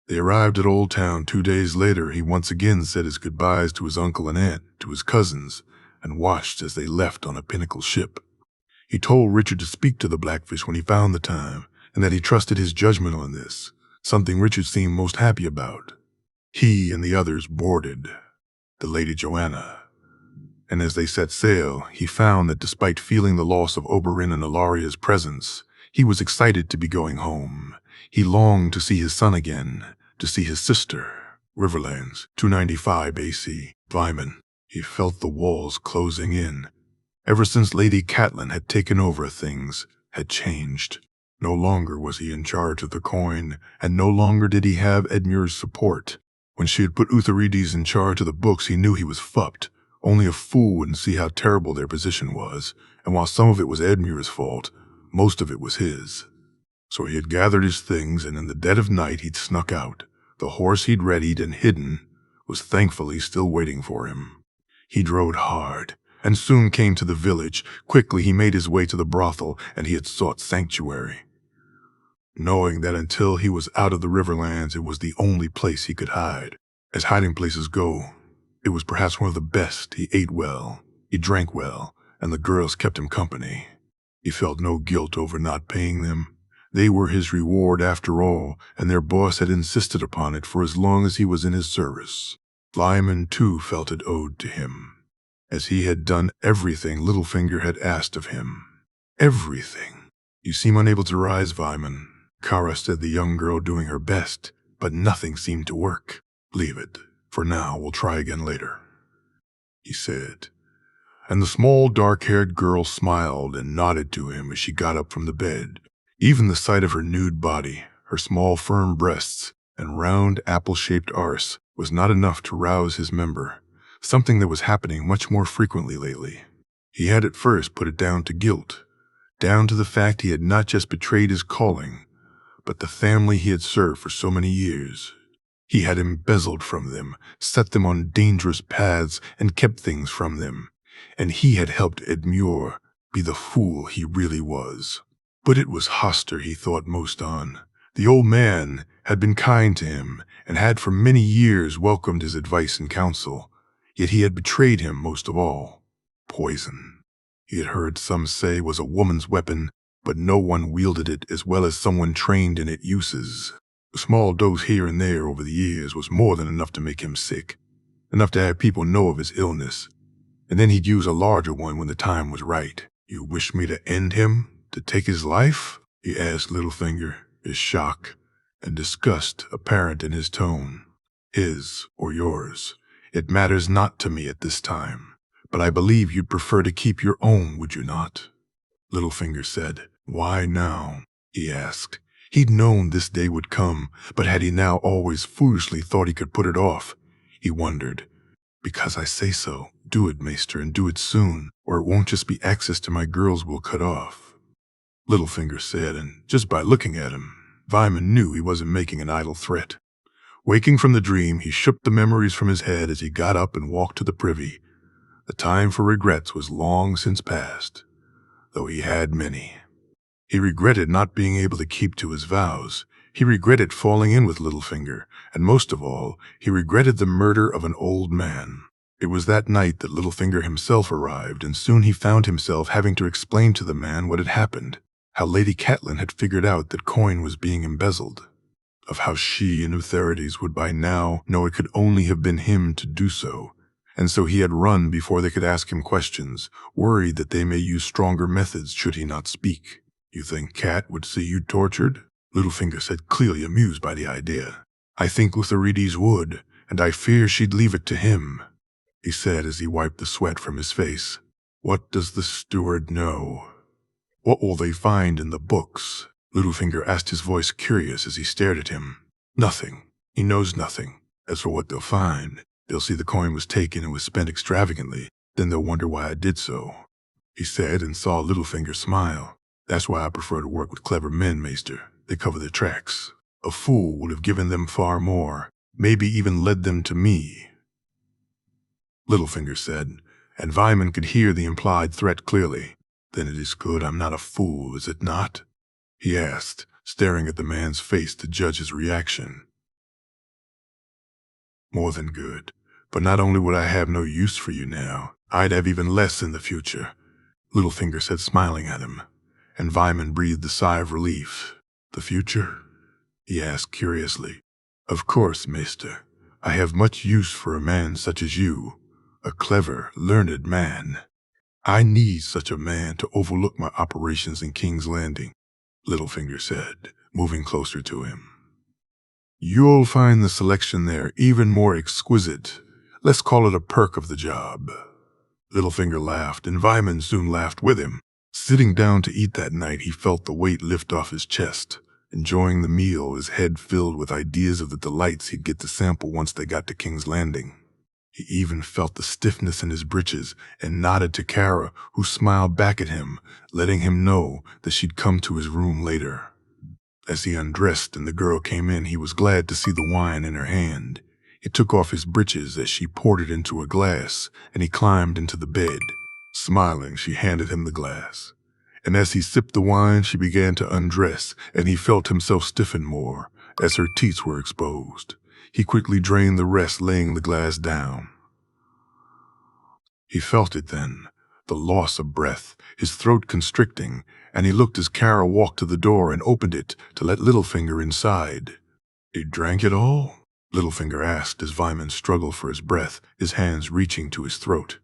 They arrived at Old Town 2 days later. He once again said his goodbyes to his uncle and aunt, to his cousins, and watched as they left on a pinnacle ship. He told Richard to speak to the Blackfish when he found the time, and that he trusted his judgment on this, something Richard seemed most happy about. He and the others boarded the Lady Joanna, and as they set sail, he found that despite feeling the loss of Oberyn and Ilaria's presence, he was excited to be going home. He longed to see his son again, to see his sister. Riverlands, 295 AC, Vyman. He felt the walls closing in. Ever since Lady Catelyn had taken over, things had changed. No longer was he in charge of the coin, and no longer did he have Edmure's support. When she had put Utharides in charge of the books, he knew he was fucked. Only a fool wouldn't see how terrible their position was, and while some of it was Edmure's fault, most of it was his. So he had gathered his things, and in the dead of night he'd snuck out. The horse he'd readied and hidden was thankfully still waiting for him. He rode hard, and soon came to the village. Quickly he made his way to the brothel, and he had sought sanctuary, knowing that until he was out of the Riverlands it was the only place he could hide. As hiding places go, it was perhaps one of the best. He ate well, he drank well, and the girls kept him company. He felt no guilt over not paying them. They were his reward after all, and their boss had insisted upon it for as long as he was in his service. Lyman, too, felt it owed to him, as he had done everything Littlefinger had asked of him. Everything. You seem unable to rise, Vyman, Kara said, the young girl doing her best, but nothing seemed to work. Leave it. For now, we'll try again later, he said. And the small, dark-haired girl smiled and nodded to him as she got up from the bed. Even the sight of her nude body, her small, firm breasts, and round, apple-shaped arse was not enough to rouse his member, something that was happening much more frequently lately. He had at first put it down to guilt, down to the fact he had not just betrayed his calling, but the family he had served for so many years. He had embezzled from them, set them on dangerous paths, and kept things from them, and he had helped Edmure be the fool he really was. But it was Hoster he thought most on. The old man had been kind to him, and had for many years welcomed his advice and counsel, yet he had betrayed him most of all. Poison, he had heard some say, was a woman's weapon, but no one wielded it as well as someone trained in its uses. A small dose here and there over the years was more than enough to make him sick, enough to have people know of his illness, and then he'd use a larger one when the time was right. You wish me to end him? To take his life? He asked Littlefinger, his shock and disgust apparent in his tone. His or yours? It matters not to me at this time, but I believe you'd prefer to keep your own, would you not? Littlefinger said. Why now? He asked. He'd known this day would come, but had he now always foolishly thought he could put it off? He wondered. Because I say so. Do it, Maester, and do it soon, or it won't just be access to my girls we'll cut off. Littlefinger said, and just by looking at him, Vyman knew he wasn't making an idle threat. Waking from the dream, he shook the memories from his head as he got up and walked to the privy. The time for regrets was long since past, though he had many. He regretted not being able to keep to his vows. He regretted falling in with Littlefinger, and most of all, he regretted the murder of an old man. It was that night that Littlefinger himself arrived, and soon he found himself having to explain to the man what had happened, how Lady Catelyn had figured out that coin was being embezzled, of how she and Utharides would by now know it could only have been him to do so, and so he had run before they could ask him questions, worried that they may use stronger methods should he not speak. You think Cat would see you tortured? Littlefinger said, clearly amused by the idea. I think Utharides would, and I fear she'd leave it to him, he said as he wiped the sweat from his face. What does the steward know? What will they find in the books? Littlefinger asked, his voice curious as he stared at him. Nothing. He knows nothing. As for what they'll find, they'll see the coin was taken and was spent extravagantly. Then they'll wonder why I did so," he said, and saw Littlefinger smile. "That's why I prefer to work with clever men, Maester. They cover their tracks. A fool would have given them far more, maybe even led them to me," Littlefinger said, and Vyman could hear the implied threat clearly. "Then it is good I'm not a fool, is it not?" he asked, staring at the man's face to judge his reaction. "More than good. But not only would I have no use for you now, I'd have even less in the future," Littlefinger said, smiling at him, and Vyman breathed a sigh of relief. "The future?" he asked curiously. "Of course, Maester. I have much use for a man such as you, a clever, learned man. I need such a man to overlook my operations in King's Landing," Littlefinger said, moving closer to him. "You'll find the selection there even more exquisite. Let's call it a perk of the job." Littlefinger laughed, and Vyman soon laughed with him. Sitting down to eat that night, he felt the weight lift off his chest. Enjoying the meal, his head filled with ideas of the delights he'd get to sample once they got to King's Landing. He even felt the stiffness in his breeches and nodded to Kara, who smiled back at him, letting him know that she'd come to his room later. As he undressed and the girl came in, he was glad to see the wine in her hand. He took off his breeches as she poured it into a glass, and he climbed into the bed. Smiling, she handed him the glass. And as he sipped the wine, she began to undress, and he felt himself stiffen more, as her teats were exposed. He quickly drained the rest, laying the glass down. He felt it then, the loss of breath, his throat constricting, and he looked as Kara walked to the door and opened it to let Littlefinger inside. "You drank it all?" Littlefinger asked as Vyman struggled for his breath, his hands reaching to his throat.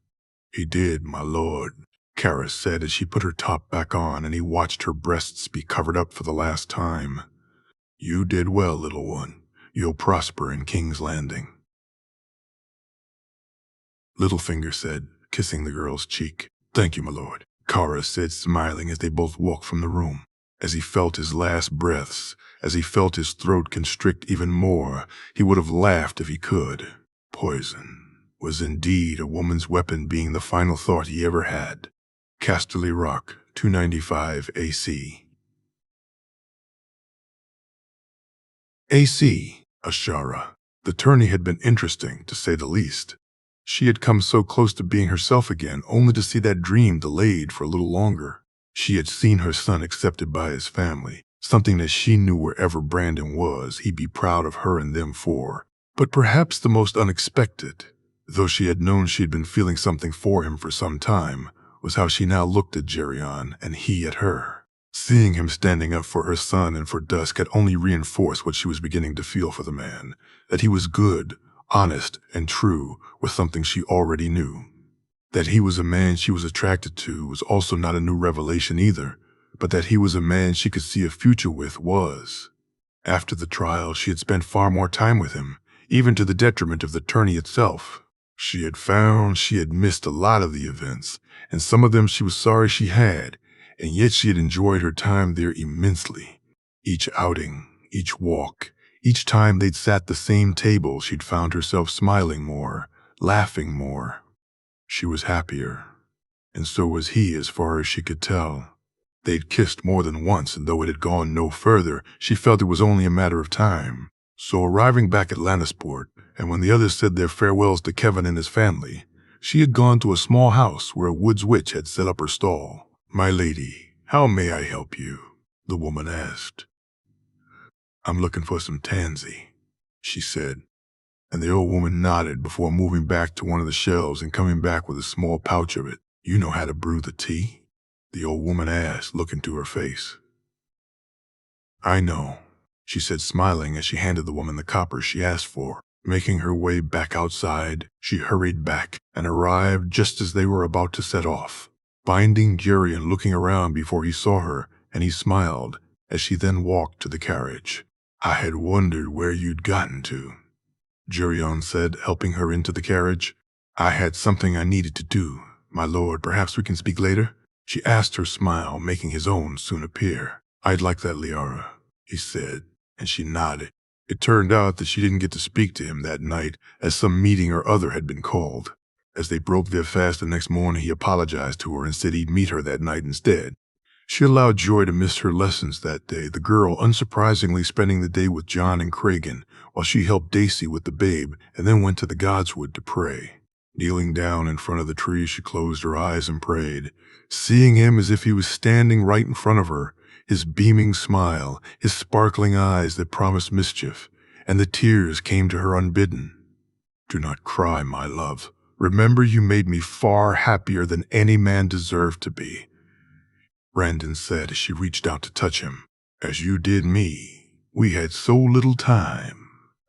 "He did, my lord," Kara said as she put her top back on and he watched her breasts be covered up for the last time. "You did well, little one. You'll prosper in King's Landing," Littlefinger said, kissing the girl's cheek. "Thank you, my lord," Kara said, smiling as they both walked from the room. As he felt his last breaths, as he felt his throat constrict even more, he would have laughed if he could. Poison was indeed a woman's weapon, being the final thought he ever had. Casterly Rock, 295 AC. AC, Ashara. The tourney had been interesting, to say the least. She had come so close to being herself again, only to see that dream delayed for a little longer. She had seen her son accepted by his family, something that she knew wherever Brandon was, he'd be proud of her and them for. But perhaps the most unexpected, though she had known she had been feeling something for him for some time, was how she now looked at Geryon and he at her. Seeing him standing up for her son and for Dusk had only reinforced what she was beginning to feel for the man, that he was good, honest, and true was something she already knew. That he was a man she was attracted to was also not a new revelation either, but that he was a man she could see a future with was. After the trial, she had spent far more time with him, even to the detriment of the tourney itself. She had found she had missed a lot of the events, and some of them she was sorry she had, and yet she had enjoyed her time there immensely. Each outing, each walk, each time they'd sat at the same table, she'd found herself smiling more, laughing more. She was happier, and so was he as far as she could tell. They'd kissed more than once, and though it had gone no further, she felt it was only a matter of time. So arriving back at Lannisport, and when the others said their farewells to Kevin and his family, she had gone to a small house where a woods witch had set up her stall. "My lady, how may I help you?" the woman asked. "I'm looking for some tansy," she said, and the old woman nodded before moving back to one of the shelves and coming back with a small pouch of it. "You know how to brew the tea?" the old woman asked, looking to her face. "I know," she said, smiling as she handed the woman the copper she asked for. Making her way back outside, she hurried back and arrived just as they were about to set off, finding Geryon looking around before he saw her, and he smiled as she then walked to the carriage. "I had wondered where you'd gotten to," Geryon said, helping her into the carriage. "I had something I needed to do. My lord, perhaps we can speak later?" she asked, her smile making his own soon appear. "I'd like that, Liara," he said, and she nodded. It turned out that she didn't get to speak to him that night, as some meeting or other had been called. As they broke their fast the next morning, he apologized to her and said he'd meet her that night instead. She allowed Joy to miss her lessons that day, the girl unsurprisingly spending the day with John and Cragen, while she helped Daisy with the babe and then went to the Godswood to pray. Kneeling down in front of the tree, she closed her eyes and prayed, seeing him as if he was standing right in front of her, his beaming smile, his sparkling eyes that promised mischief, and the tears came to her unbidden. "Do not cry, my love. Remember, you made me far happier than any man deserved to be," Brandon said as she reached out to touch him. "As you did me. We had so little time,"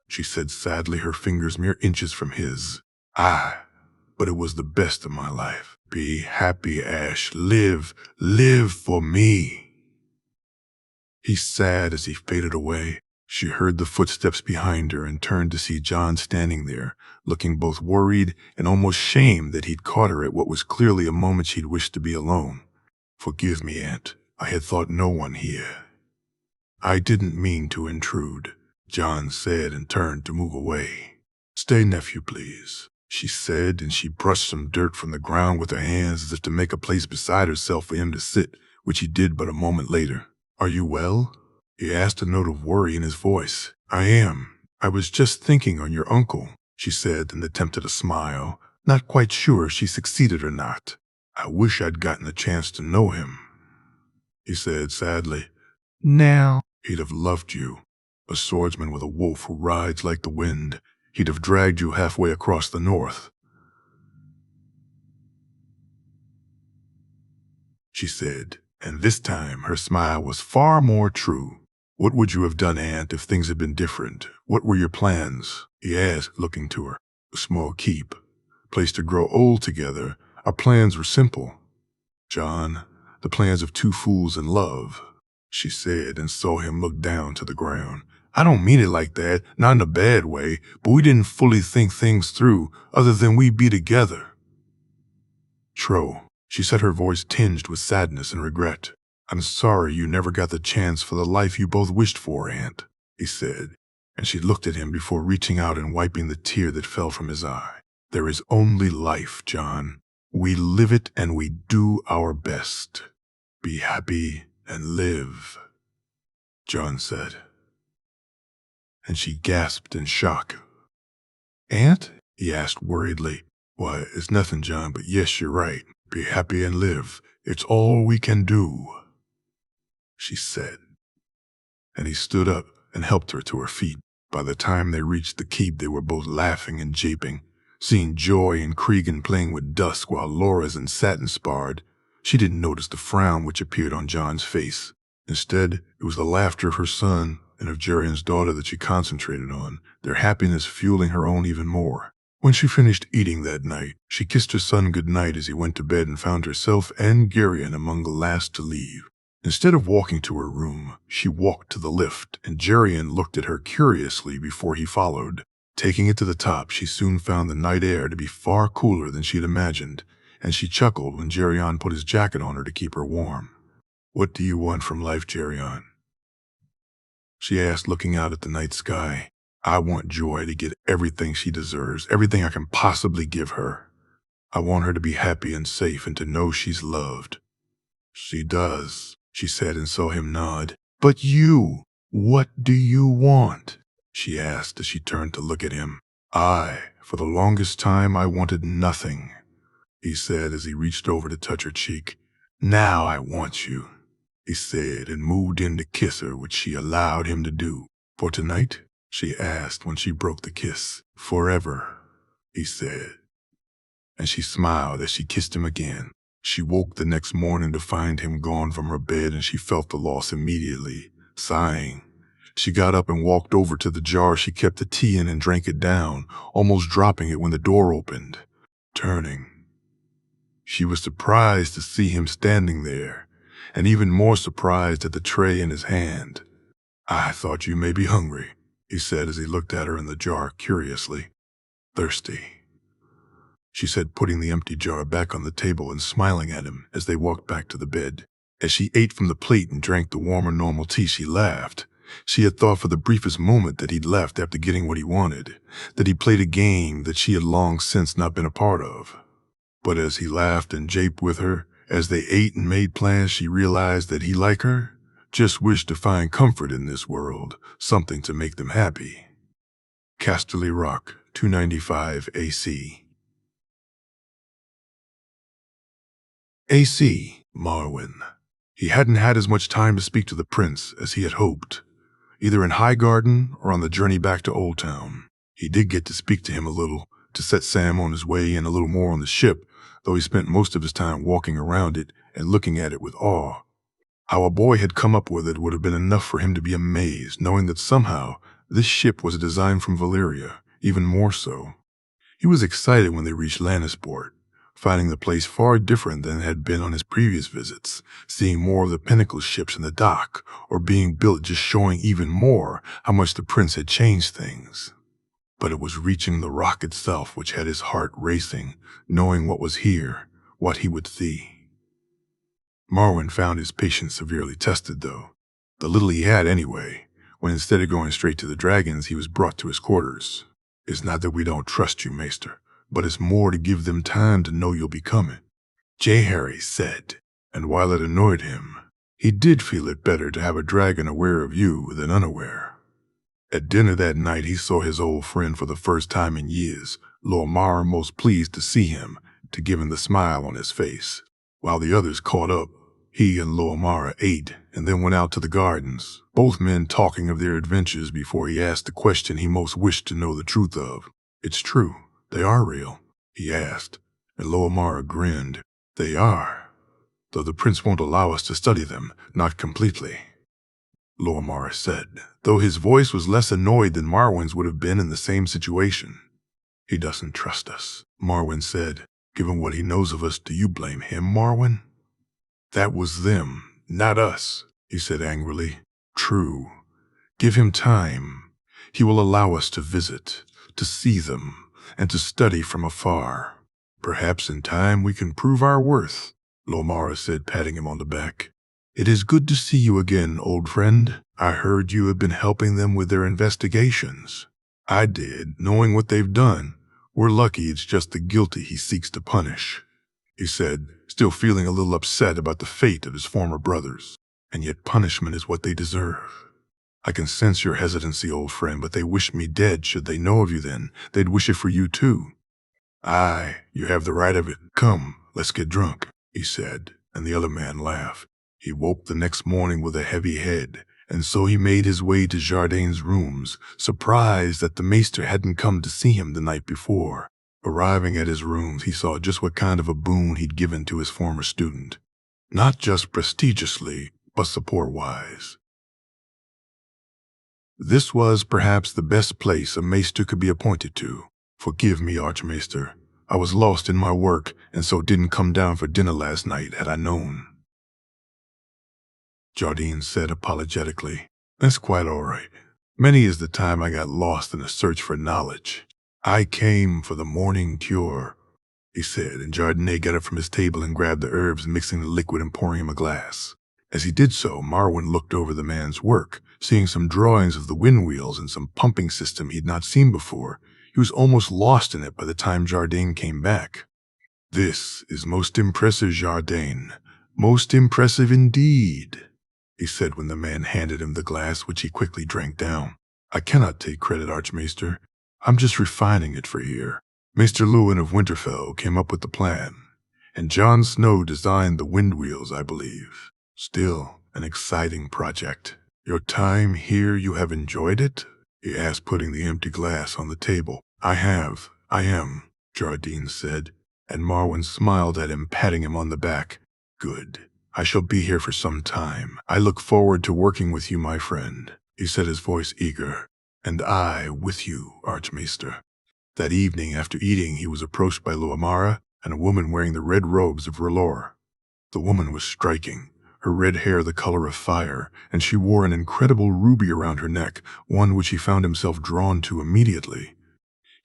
she said sadly, her fingers mere inches from his. But it was the best of my life. Be happy, Ash. Live for me." He sighed as he faded away. She heard the footsteps behind her and turned to see John standing there, looking both worried and almost shamed that he'd caught her at what was clearly a moment she'd wished to be alone. "Forgive me, Aunt. I had thought no one here." "I didn't mean to intrude," John said and turned to move away. "Stay, nephew, please," she said, and she brushed some dirt from the ground with her hands as if to make a place beside herself for him to sit, which he did but a moment later. "Are you well?" he asked, a note of worry in his voice. "I am. I was just thinking on your uncle," she said and attempted a smile, not quite sure if she succeeded or not. "I wish I'd gotten a chance to know him," he said sadly. "Now, he'd have loved you. A swordsman with a wolf who rides like the wind. He'd have dragged you halfway across the north," she said, and this time her smile was far more true. "What would you have done, Aunt, if things had been different? What were your plans?" he asked, looking to her. "A small keep, place to grow old together. Our plans were simple, John, the plans of two fools in love," she said, and saw him look down to the ground. "I don't mean it like that, not in a bad way, but we didn't fully think things through, other than we'd be together." "Tro," she said, her voice tinged with sadness and regret. "I'm sorry you never got the chance for the life you both wished for, Aunt," he said, and she looked at him before reaching out and wiping the tear that fell from his eye. "There is only life, John. We live it and we do our best. Be happy and live," John said. And she gasped in shock. "Aunt?" he asked worriedly. "Why, it's nothing, John, but yes, you're right. Be happy and live. It's all we can do," she said. And he stood up and helped her to her feet. By the time they reached the keep, they were both laughing and japing. Seeing Joy and Cregan playing with dusk while Laura's and Satin sparred, she didn't notice the frown which appeared on John's face. Instead, it was the laughter of her son and of Jerian's daughter that she concentrated on, their happiness fueling her own even more. When she finished eating that night, she kissed her son goodnight as he went to bed and found herself and Jerian among the last to leave. Instead of walking to her room, she walked to the lift, and Jerian looked at her curiously before he followed. Taking it to the top, she soon found the night air to be far cooler than she'd imagined, and she chuckled when Jerian put his jacket on her to keep her warm. "What do you want from life, Jerian?" she asked, looking out at the night sky. "I want Joy to get everything she deserves, everything I can possibly give her. I want her to be happy and safe and to know she's loved." "She does," she said, and saw him nod. "But you, what do you want?" she asked as she turned to look at him. For the longest time, I wanted nothing," he said as he reached over to touch her cheek. "Now I want you," he said, and moved in to kiss her, which she allowed him to do. "For tonight?" she asked when she broke the kiss. "Forever," he said, and she smiled as she kissed him again. She woke the next morning to find him gone from her bed, and she felt the loss immediately. Sighing, she got up and walked over to the jar she kept the tea in and drank it down, almost dropping it when the door opened. Turning, she was surprised to see him standing there, and even more surprised at the tray in his hand. "I thought you may be hungry," he said as he looked at her in the jar curiously. "Thirsty," she said, putting the empty jar back on the table and smiling at him as they walked back to the bed. As she ate from the plate and drank the warmer normal tea, she laughed. She had thought for the briefest moment that he'd left after getting what he wanted, that he played a game that she had long since not been a part of. But as he laughed and japed with her, as they ate and made plans, she realized that he, like her, just wished to find comfort in this world, something to make them happy. Casterly Rock, 295 AC. AC, Marwyn. He hadn't had as much time to speak to the prince as he had hoped, either in Highgarden or on the journey back to Old Town. He did get to speak to him a little, to set Sam on his way, and a little more on the ship, though he spent most of his time walking around it and looking at it with awe. How a boy had come up with it would have been enough for him to be amazed, knowing that somehow this ship was a design from Valyria, even more so. He was excited when they reached Lannisport, finding the place far different than it had been on his previous visits, seeing more of the pinnacle ships in the dock, or being built, just showing even more how much the prince had changed things. But it was reaching the rock itself which had his heart racing, knowing what was here, what he would see. Marwyn found his patience severely tested, though. The little he had anyway, when instead of going straight to the dragons, he was brought to his quarters. It's not that we don't trust you, Maester, but it's more to give them time to know you'll be coming, J. Harry said, and while it annoyed him, he did feel it better to have a dragon aware of you than unaware. At dinner that night, he saw his old friend for the first time in years, Loamara most pleased to see him, to give him the smile on his face. While the others caught up, he and Loamara ate and then went out to the gardens, both men talking of their adventures before he asked the question he most wished to know the truth of. It's true, they are real, he asked, and Loamara grinned. They are, though the prince won't allow us to study them, not completely, Loamara said, though his voice was less annoyed than Marwyn's would have been in the same situation. He doesn't trust us, Marwyn said. Given what he knows of us, do you blame him, Marwyn? That was them, not us, he said angrily. True. Give him time. He will allow us to visit, to see them, and to study from afar. Perhaps in time we can prove our worth, Loamara said, patting him on the back. It is good to see you again, old friend. I heard you have been helping them with their investigations. I did, knowing what they've done. We're lucky it's just the guilty he seeks to punish, he said, still feeling a little upset about the fate of his former brothers. And yet punishment is what they deserve. I can sense your hesitancy, old friend, but they wish me dead. Should they know of you then, they'd wish it for you too. Aye, you have the right of it. Come, let's get drunk, he said, and the other man laughed. He woke the next morning with a heavy head, and so he made his way to Jardine's rooms, surprised that the maester hadn't come to see him the night before. Arriving at his rooms, he saw just what kind of a boon he'd given to his former student. Not just prestigiously, but support-wise. This was perhaps the best place a maester could be appointed to. Forgive me, Archmaester. I was lost in my work, and so didn't come down for dinner last night had I known, Jardine said apologetically. That's quite all right. Many is the time I got lost in a search for knowledge. I came for the morning cure, he said, and Jardine got up from his table and grabbed the herbs, mixing the liquid and pouring him a glass. As he did so, Marwyn looked over the man's work, seeing some drawings of the wind wheels and some pumping system he'd not seen before. He was almost lost in it by the time Jardine came back. This is most impressive, Jardine. Most impressive indeed, he said when the man handed him the glass, which he quickly drank down. I cannot take credit, Archmaester. I'm just refining it for here. Maester Lewin of Winterfell came up with the plan, and Jon Snow designed the wind wheels, I believe. Still, an exciting project. Your time here, you have enjoyed it? He asked, putting the empty glass on the table. I am, Jardine said, and Marwyn smiled at him, patting him on the back. Good. I shall be here for some time. I look forward to working with you, my friend, he said, his voice eager. And I with you, Archmaester. That evening, after eating, he was approached by Loamara and a woman wearing the red robes of R'hllor. The woman was striking, her red hair the color of fire, and she wore an incredible ruby around her neck, one which he found himself drawn to immediately.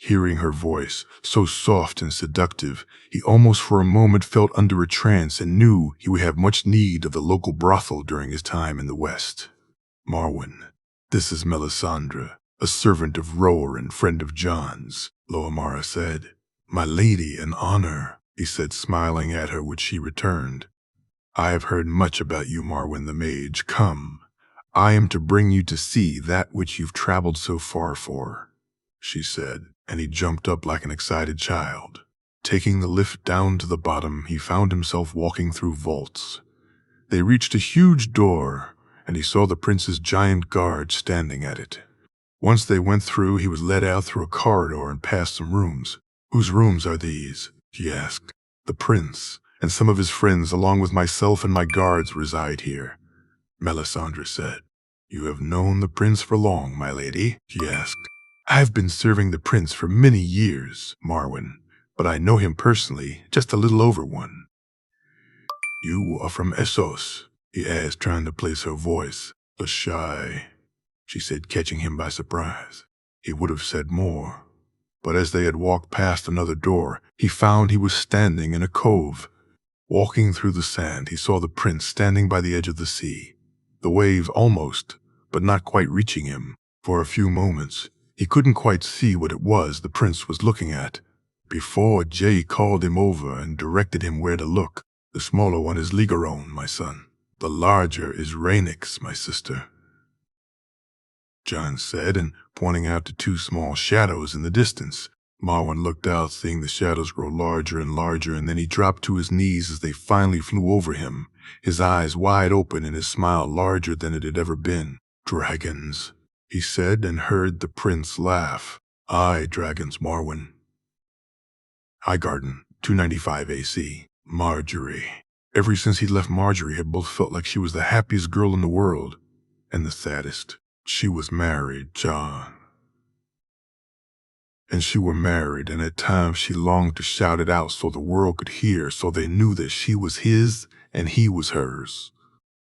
Hearing her voice, so soft and seductive, he almost for a moment felt under a trance and knew he would have much need of the local brothel during his time in the West. Marwyn, "This is Melisandre, a servant of Roer and friend of John's," Loamara said. "My lady, an honor," he said, smiling at her, which she returned. "I have heard much about you, Marwyn the Mage. Come, I am to bring you to see that which you've traveled so far for," she said, and he jumped up like an excited child. Taking the lift down to the bottom, he found himself walking through vaults. They reached a huge door, and he saw the prince's giant guard standing at it. Once they went through, he was led out through a corridor and past some rooms. "Whose rooms are these?" he asked. "The prince and some of his friends, along with myself and my guards, reside here," Melisandre said. "You have known the prince for long, my lady?" she asked. "I've been serving the prince for many years, Marwyn, but I know him personally, just a little over one." "You are from Essos?" he asked, trying to place her voice. "A shy," she said, catching him by surprise. He would have said more, but as they had walked past another door, he found he was standing in a cove. Walking through the sand, he saw the prince standing by the edge of the sea, the wave almost, but not quite reaching him. For a few moments, he couldn't quite see what it was the prince was looking at, before Jay called him over and directed him where to look. "The smaller one is Ligeron, my son. The larger is Rhaenix, my sister," John said, and pointing out to two small shadows in the distance. Marwyn looked out, seeing the shadows grow larger and larger, and then he dropped to his knees as they finally flew over him, his eyes wide open and his smile larger than it had ever been. "Dragons," he said, and heard the prince laugh. "Aye, dragons, Marwyn. Highgarden, 295 AC. Marjorie." Ever since he left, Marjorie had both felt like she was the happiest girl in the world and the saddest. She was married, John. And she were married, and at times she longed to shout it out so the world could hear, so they knew that she was his and he was hers.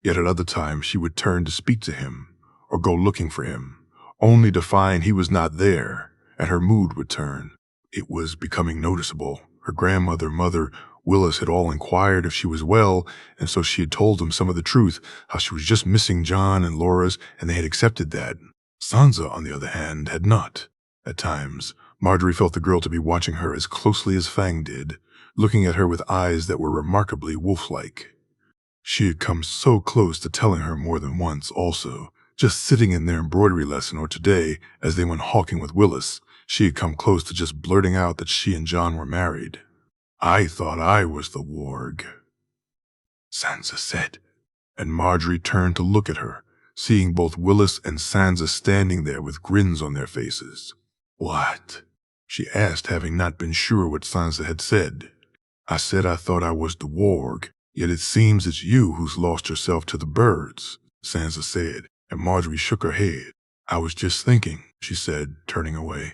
Yet at other times she would turn to speak to him or go looking for him, only to find he was not there, and her mood would turn. It was becoming noticeable. Her grandmother, Mother Willis, had all inquired if she was well, and so she had told them some of the truth, how she was just missing John and Laura's, and they had accepted that. Sansa, on the other hand, had not. At times, Marjorie felt the girl to be watching her as closely as Fang did, looking at her with eyes that were remarkably wolf-like. She had come so close to telling her more than once also, just sitting in their embroidery lesson, or today, as they went hawking with Willis, she had come close to just blurting out that she and John were married. "I thought I was the warg," Sansa said, and Marjorie turned to look at her, seeing both Willis and Sansa standing there with grins on their faces. "What?" she asked, having not been sure what Sansa had said. "I said I thought I was the warg, yet it seems it's you who's lost yourself to the birds," Sansa said, and Marjorie shook her head. "I was just thinking," she said, turning away.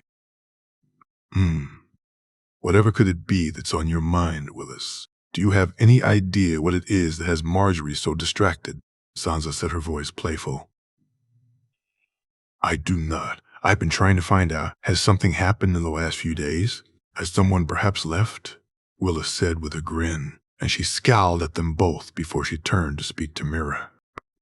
Whatever could it be that's on your mind, Willis? Do you have any idea what it is that has Marjorie so distracted?" Sansa said, her voice playful. "I do not. I've been trying to find out. Has something happened in the last few days? Has someone perhaps left?" Willis said with a grin, and she scowled at them both before she turned to speak to Mira.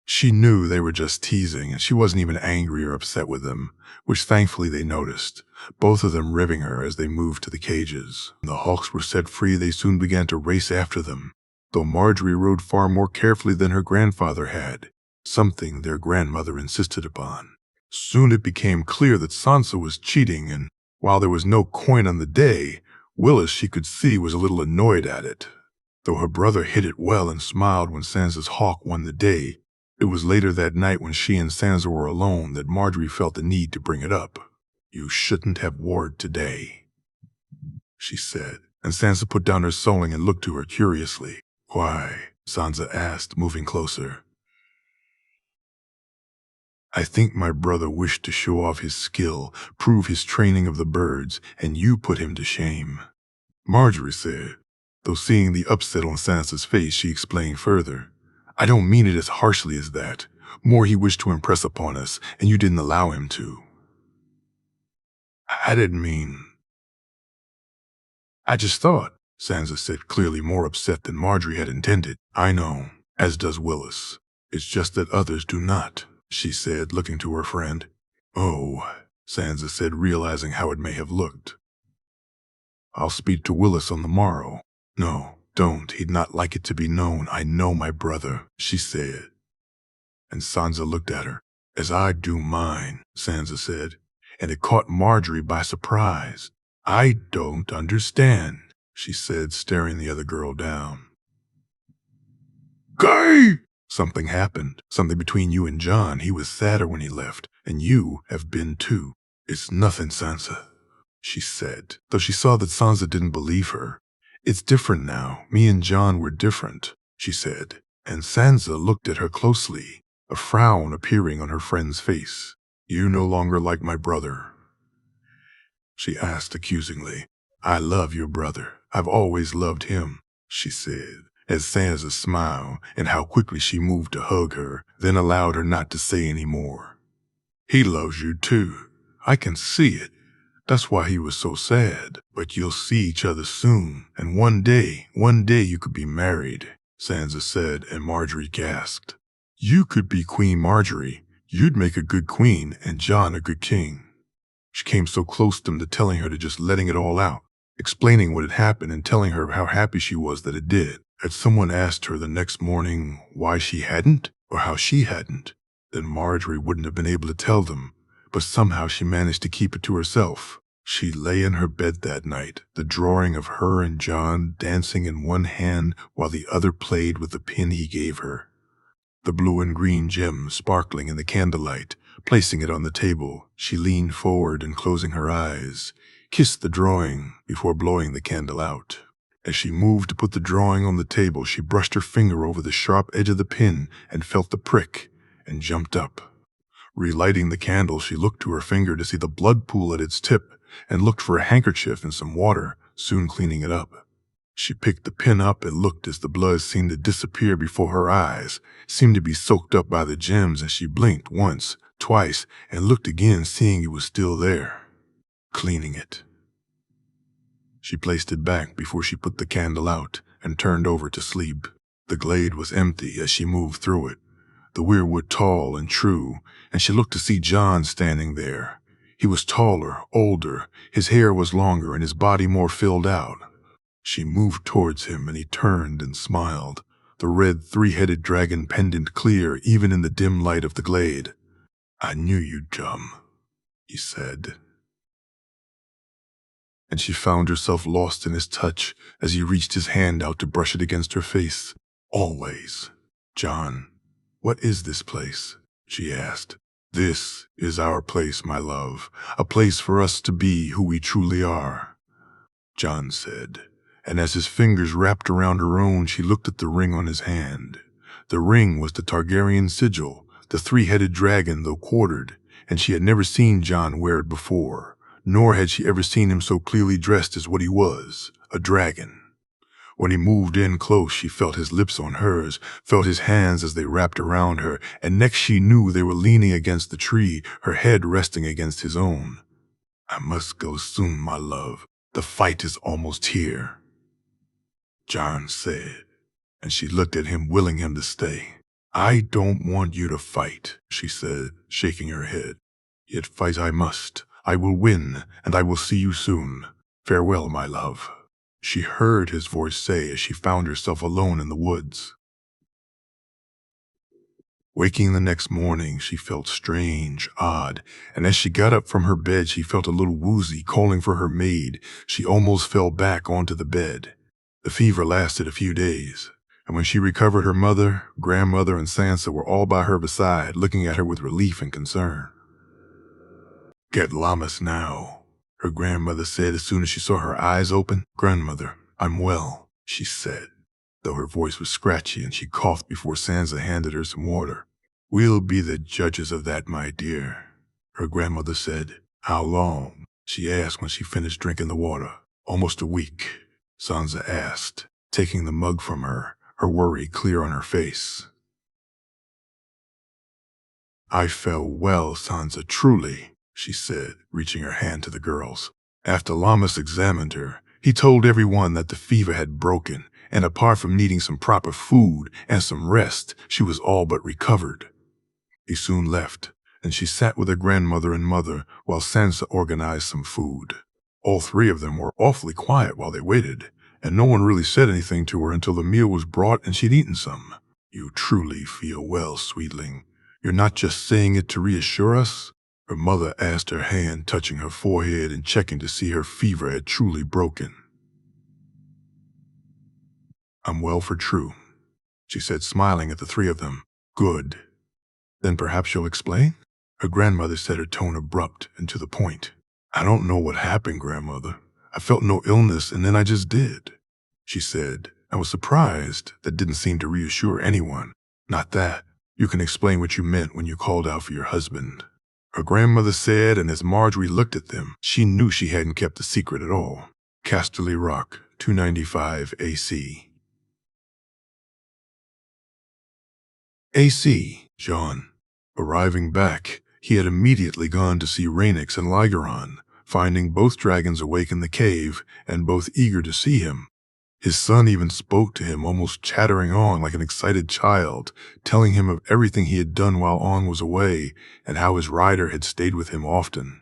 She knew they were just teasing, and she wasn't even angry or upset with them, which thankfully they noticed, both of them ribbing her as they moved to the cages. When the hawks were set free, they soon began to race after them, though Marjorie rode far more carefully than her grandfather had, something their grandmother insisted upon. Soon it became clear that Sansa was cheating, and while there was no coin on the day, Willis, she could see, was a little annoyed at it. Though her brother hid it well and smiled when Sansa's hawk won the day, it was later that night when she and Sansa were alone that Marjorie felt the need to bring it up. "You shouldn't have warred today," she said, and Sansa put down her sewing and looked to her curiously. "Why?" Sansa asked, moving closer. "I think my brother wished to show off his skill, prove his training of the birds, and you put him to shame," Marjorie said, though seeing the upset on Sansa's face, she explained further. "I don't mean it as harshly as that. More he wished to impress upon us, and you didn't allow him to." "I didn't mean... I just thought," Sansa said, clearly more upset than Marjorie had intended. "I know, as does Willis. It's just that others do not." she said, looking to her friend. "Oh," Sansa said, realizing how it may have looked. "I'll speak to Willis on the morrow." "No, don't. He'd not like it to be known. I know my brother," she said. And Sansa looked at her. "As I do mine," Sansa said, and it caught Marjorie by surprise. "I don't understand," she said, staring the other girl down. "Gay!" "Something happened. Something between you and Jon. He was sadder when he left, and you have been too." "It's nothing, Sansa," she said, though she saw that Sansa didn't believe her. "It's different now. Me and Jon were different," she said, and Sansa looked at her closely, a frown appearing on her friend's face. "You no longer like my brother?" she asked accusingly. "I love your brother. I've always loved him," she said, as Sansa smiled and how quickly she moved to hug her, then allowed her not to say any more. "He loves you too. I can see it. That's why he was so sad. But you'll see each other soon, and one day you could be married," Sansa said, and Marjorie gasped. "You could be Queen Marjorie. You'd make a good queen and Jon a good king." She came so close to him, telling her to just letting it all out, explaining what had happened and telling her how happy she was that it did. Had someone asked her the next morning why she hadn't, or how she hadn't, then Marjorie wouldn't have been able to tell them, but somehow she managed to keep it to herself. She lay in her bed that night, the drawing of her and Jon dancing in one hand while the other played with the pin he gave her. The blue and green gem sparkling in the candlelight. Placing it on the table, she leaned forward and, closing her eyes, kissed the drawing before blowing the candle out. As she moved to put the drawing on the table, she brushed her finger over the sharp edge of the pin and felt the prick and jumped up. Relighting the candle, she looked to her finger to see the blood pool at its tip and looked for a handkerchief and some water, soon cleaning it up. She picked the pin up and looked as the blood seemed to disappear before her eyes, seemed to be soaked up by the gems, and she blinked once, twice, and looked again, seeing it was still there. Cleaning it. She placed it back before she put the candle out and turned over to sleep. The glade was empty as she moved through it, the weirwood tall and true, and she looked to see Jon standing there. He was taller, older, his hair was longer, and his body more filled out. She moved towards him, and he turned and smiled, the red three-headed dragon pendant clear even in the dim light of the glade. "I knew you'd come," he said. And she found herself lost in his touch as he reached his hand out to brush it against her face. "Always." "Jon, what is this place?" she asked. "This is our place, my love, a place for us to be who we truly are," Jon said. And as his fingers wrapped around her own, she looked at the ring on his hand. The ring was the Targaryen sigil, the three-headed dragon though quartered, and she had never seen Jon wear it before, nor had she ever seen him so clearly dressed as what he was, a dragon. When he moved in close, she felt his lips on hers, felt his hands as they wrapped around her, and next she knew they were leaning against the tree, her head resting against his own. "I must go soon, my love. The fight is almost here," Jon said, and she looked at him, willing him to stay. "I don't want you to fight," she said, shaking her head. "Yet fight I must. I will win, and I will see you soon. Farewell, my love," she heard his voice say as she found herself alone in the woods. Waking the next morning, she felt strange, odd, and as she got up from her bed, she felt a little woozy, calling for her maid. She almost fell back onto the bed. The fever lasted a few days, and when she recovered, her mother, grandmother, and Sansa were all by her beside, looking at her with relief and concern. "Get Lammas now," her grandmother said as soon as she saw her eyes open. "Grandmother, I'm well," she said, though her voice was scratchy, and she coughed before Sansa handed her some water. "We'll be the judges of that, my dear," her grandmother said. "How long?" she asked when she finished drinking the water. "Almost a week," Sansa asked, taking the mug from her, her worry clear on her face. "I fell well, Sansa, truly," she said, reaching her hand to the girls. After Lammas examined her, he told everyone that the fever had broken, and apart from needing some proper food and some rest, she was all but recovered. He soon left, and she sat with her grandmother and mother while Sansa organized some food. All three of them were awfully quiet while they waited, and no one really said anything to her until the meal was brought and she'd eaten some. "You truly feel well, sweetling. You're not just saying it to reassure us?" Her mother asked, her hand touching her forehead and checking to see her fever had truly broken. "I'm well for true," she said, smiling at the three of them. "Good. Then perhaps you'll explain?" Her grandmother said, her tone abrupt and to the point. "I don't know what happened, grandmother. I felt no illness and then I just did," she said. "I was surprised. That didn't seem to reassure anyone." "Not that. You can explain what you meant when you called out for your husband," her grandmother said, and as Marjorie looked at them, she knew she hadn't kept the secret at all. Casterly Rock, 295 AC. AC, John. Arriving back, he had immediately gone to see Rhaenys and Lygeron, finding both dragons awake in the cave and both eager to see him. His son even spoke to him, almost chattering on like an excited child, telling him of everything he had done while On was away and how his rider had stayed with him often.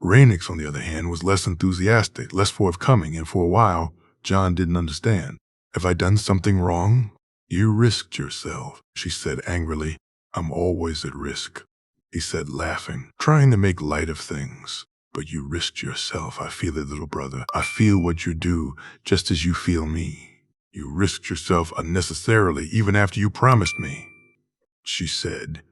Rhaenys, on the other hand, was less enthusiastic, less forthcoming, and for a while, John didn't understand. "Have I done something wrong?" "You risked yourself," she said angrily. "I'm always at risk," he said, laughing, trying to make light of things. "But you risked yourself. I feel it, little brother. I feel what you do, just as you feel me. You risked yourself unnecessarily, even after you promised me," she said,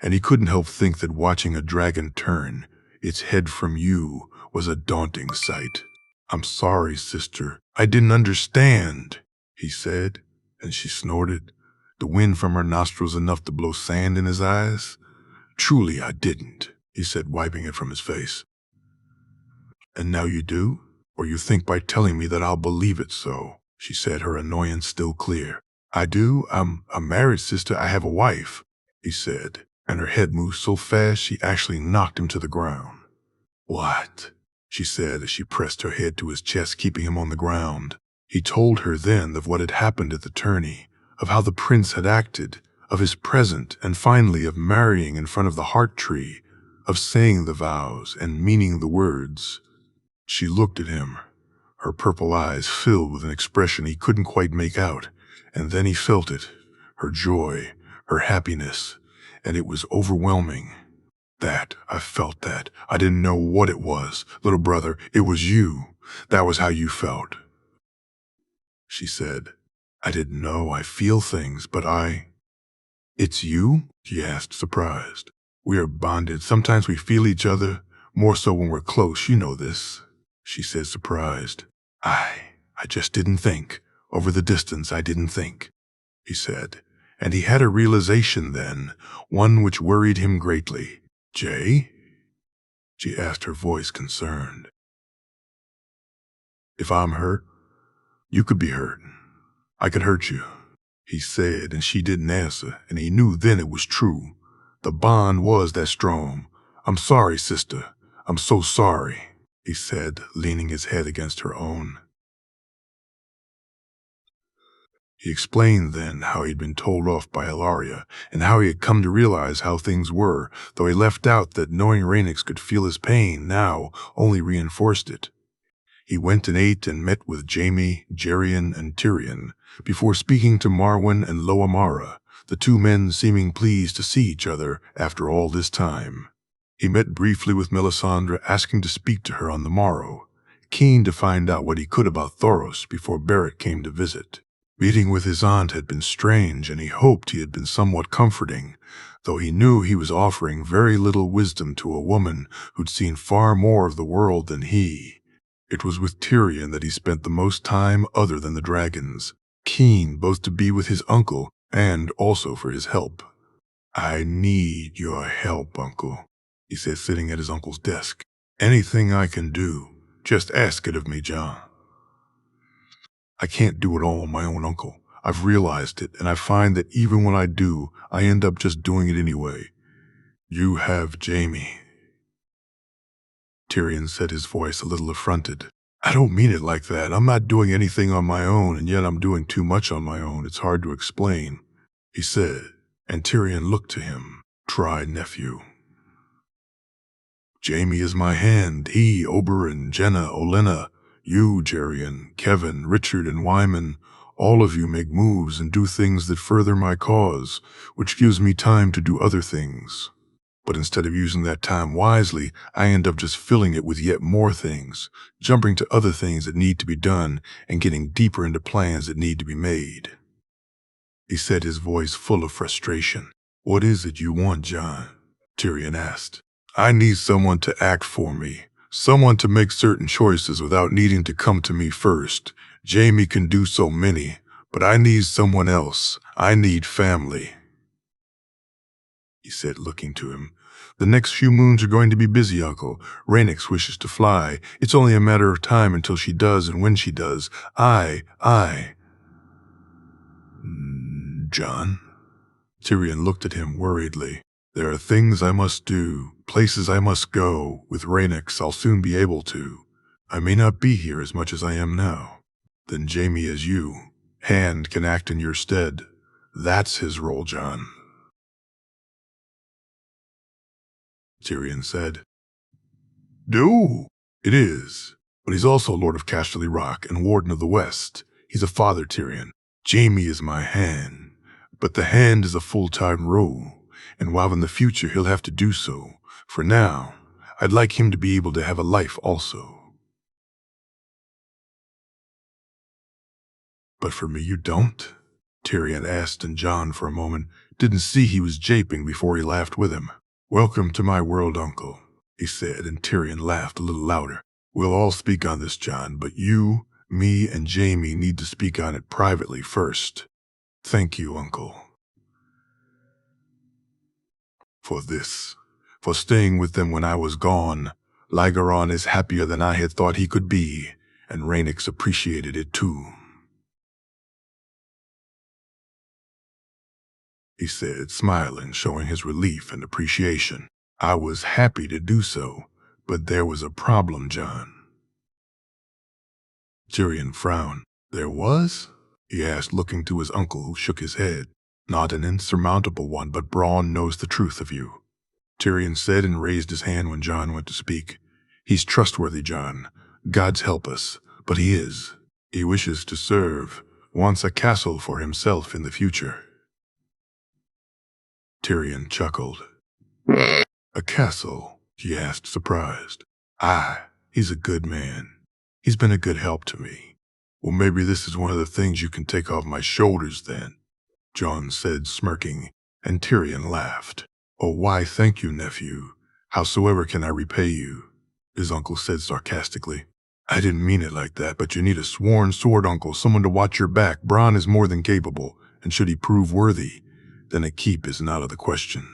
and he couldn't help think that watching a dragon turn its head from you was a daunting sight. "I'm sorry, sister. I didn't understand," he said, and she snorted, the wind from her nostrils enough to blow sand in his eyes. "Truly I didn't," he said, wiping it from his face. "And now you do? Or you think by telling me that I'll believe it so?" she said, her annoyance still clear. "I do. I'm married, sister. I have a wife," he said, and her head moved so fast she actually knocked him to the ground. "What?" she said as she pressed her head to his chest, keeping him on the ground. He told her then of what had happened at the tourney, of how the prince had acted, of his present, and finally of marrying in front of the heart tree, of saying the vows and meaning the words. She looked at him, her purple eyes filled with an expression he couldn't quite make out, and then he felt it, her joy, her happiness, and it was overwhelming. I felt that. I didn't know what it was. Little brother, it was you. That was how you felt," she said. "I didn't know. I feel things, but It's you?" she asked, surprised. "We are bonded. Sometimes we feel each other, more so when we're close. You know this," she said, surprised. I just didn't think. Over the distance, I didn't think," he said. And he had a realization then, one which worried him greatly. "Jay?" she asked, her voice concerned. "If I'm hurt, you could be hurt. I could hurt you," he said, and she didn't answer, and he knew then it was true. The bond was that strong. "I'm sorry, sister. I'm so sorry," he said, leaning his head against her own. He explained then how he'd been told off by Ilaria, and how he had come to realize how things were, though he left out that knowing Rhaenys could feel his pain now only reinforced it. He went and ate and met with Jaime, Jerian, and Tyrion, before speaking to Marwyn and Loamara, the two men seeming pleased to see each other after all this time. He met briefly with Melisandre, asking to speak to her on the morrow, keen to find out what he could about Thoros before Beric came to visit. Meeting with his aunt had been strange, and he hoped he had been somewhat comforting, though he knew he was offering very little wisdom to a woman who'd seen far more of the world than he. It was with Tyrion that he spent the most time other than the dragons, keen both to be with his uncle and also for his help. "I need your help, Uncle," he said, sitting at his uncle's desk. "Anything I can do, just ask it of me, John. I can't do it all on my own, Uncle. I've realized it, and I find that even when I do, I end up just doing it anyway. You have Jaime." Tyrion said, his voice a little affronted. "I don't mean it like that. I'm not doing anything on my own, and yet I'm doing too much on my own. It's hard to explain," he said, and Tyrion looked to him. Try, nephew. Jamie is my hand, he, Oberyn, Jenna, Olenna, you, Jerian, Kevin, Richard, and Wyman, all of you make moves and do things that further my cause, which gives me time to do other things. But instead of using that time wisely, I end up just filling it with yet more things, jumping to other things that need to be done and getting deeper into plans that need to be made. He said, his voice full of frustration. What is it you want, Jon? Tyrion asked. I need someone to act for me, someone to make certain choices without needing to come to me first. Jamie can do so many, but I need someone else. I need family. He said, looking to him. The next few moons are going to be busy, Uncle. Rhaenys wishes to fly. It's only a matter of time until she does, and when she does, Jon? Tyrion looked at him worriedly. There are things I must do, places I must go. With Rhaenys, I'll soon be able to. I may not be here as much as I am now. Then Jamie, as you, Hand, can act in your stead. That's his role, Jon. Tyrion said. Do? It is. But he's also Lord of Casterly Rock and Warden of the West. He's a father, Tyrion. Jamie is my Hand. But the Hand is a full-time role, and while in the future he'll have to do so, for now, I'd like him to be able to have a life also. But for me you don't? Tyrion asked, and Jon for a moment didn't see he was japing before he laughed with him. Welcome to my world, Uncle, he said, and Tyrion laughed a little louder. We'll all speak on this, Jon, but you, me, and Jamie need to speak on it privately first. Thank you, Uncle. For this, for staying with them when I was gone. Lygaron is happier than I had thought he could be, and Rhaenys appreciated it too. He said, smiling, showing his relief and appreciation. I was happy to do so, but there was a problem, Jon. Tyrion frowned. There was? He asked, looking to his uncle, who shook his head. Not an insurmountable one, but Bronn knows the truth of you, Tyrion said, and raised his hand when Jon went to speak. He's trustworthy, Jon. Gods help us, but he is. He wishes to serve, wants a castle for himself in the future. Tyrion chuckled. A castle? He asked, surprised. Aye, he's a good man. He's been a good help to me. Well, maybe this is one of the things you can take off my shoulders then, Jon said, smirking, and Tyrion laughed. Oh, why, thank you, nephew. Howsoever can I repay you? His uncle said sarcastically. I didn't mean it like that, but you need a sworn sword uncle, someone to watch your back. Bronn is more than capable, and should he prove worthy, then a keep isn't out of the question,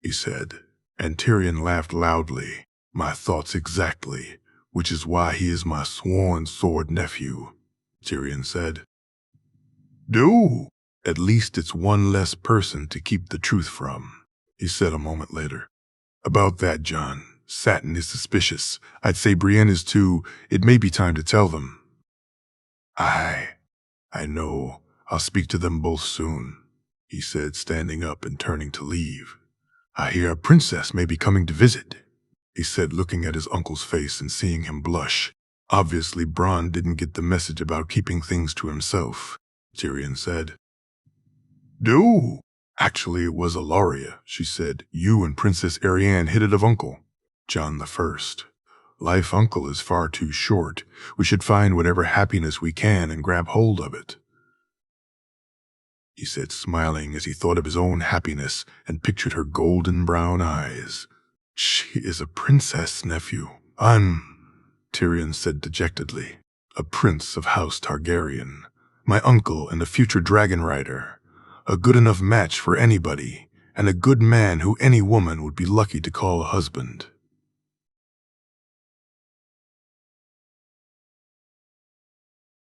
he said, and Tyrion laughed loudly. My thoughts exactly, which is why he is my sworn sword nephew, Tyrion said. Do? At least it's one less person to keep the truth from, he said a moment later. About that, Jon, Satin is suspicious. I'd say Brienne is too. It may be time to tell them. I know. I'll speak to them both soon, he said, standing up and turning to leave. I hear a princess may be coming to visit, he said, looking at his uncle's face and seeing him blush. Obviously, Bronn didn't get the message about keeping things to himself, Tyrion said. Do? Actually, it was Alaria, she said. You and Princess Arianne hit it of Uncle. Jon the First. Life, Uncle, is far too short. We should find whatever happiness we can and grab hold of it, he said, smiling as he thought of his own happiness and pictured her golden brown eyes. She is a princess, nephew. Tyrion said dejectedly. A prince of House Targaryen. My uncle and a future dragon rider. A good enough match for anybody, and a good man who any woman would be lucky to call a husband.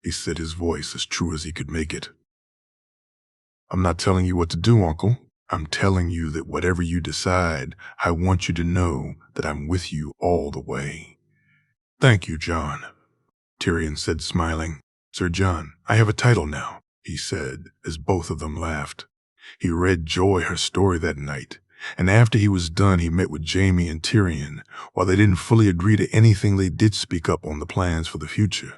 He said, his voice as true as he could make it. I'm not telling you what to do, Uncle. I'm telling you that whatever you decide, I want you to know that I'm with you all the way. Thank you, Jon, Tyrion said, smiling. Sir Jon, I have a title now, he said, as both of them laughed. He read Joy her story that night, and after he was done he met with Jaime and Tyrion. While they didn't fully agree to anything, they did speak up on the plans for the future.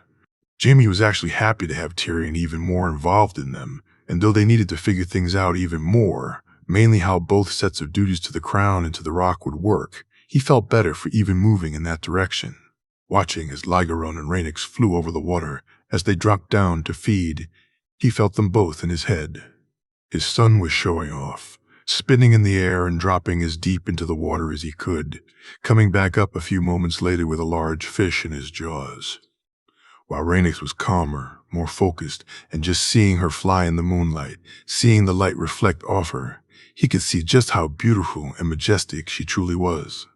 Jaime was actually happy to have Tyrion even more involved in them, and though they needed to figure things out even more, mainly how both sets of duties to the crown and to the rock would work, he felt better for even moving in that direction. Watching as Lygaron and Rhaenys flew over the water as they dropped down to feed, he felt them both in his head. His son was showing off, spinning in the air and dropping as deep into the water as he could, coming back up a few moments later with a large fish in his jaws. While Rhaenys was calmer, more focused, and just seeing her fly in the moonlight, seeing the light reflect off her, he could see just how beautiful and majestic she truly was.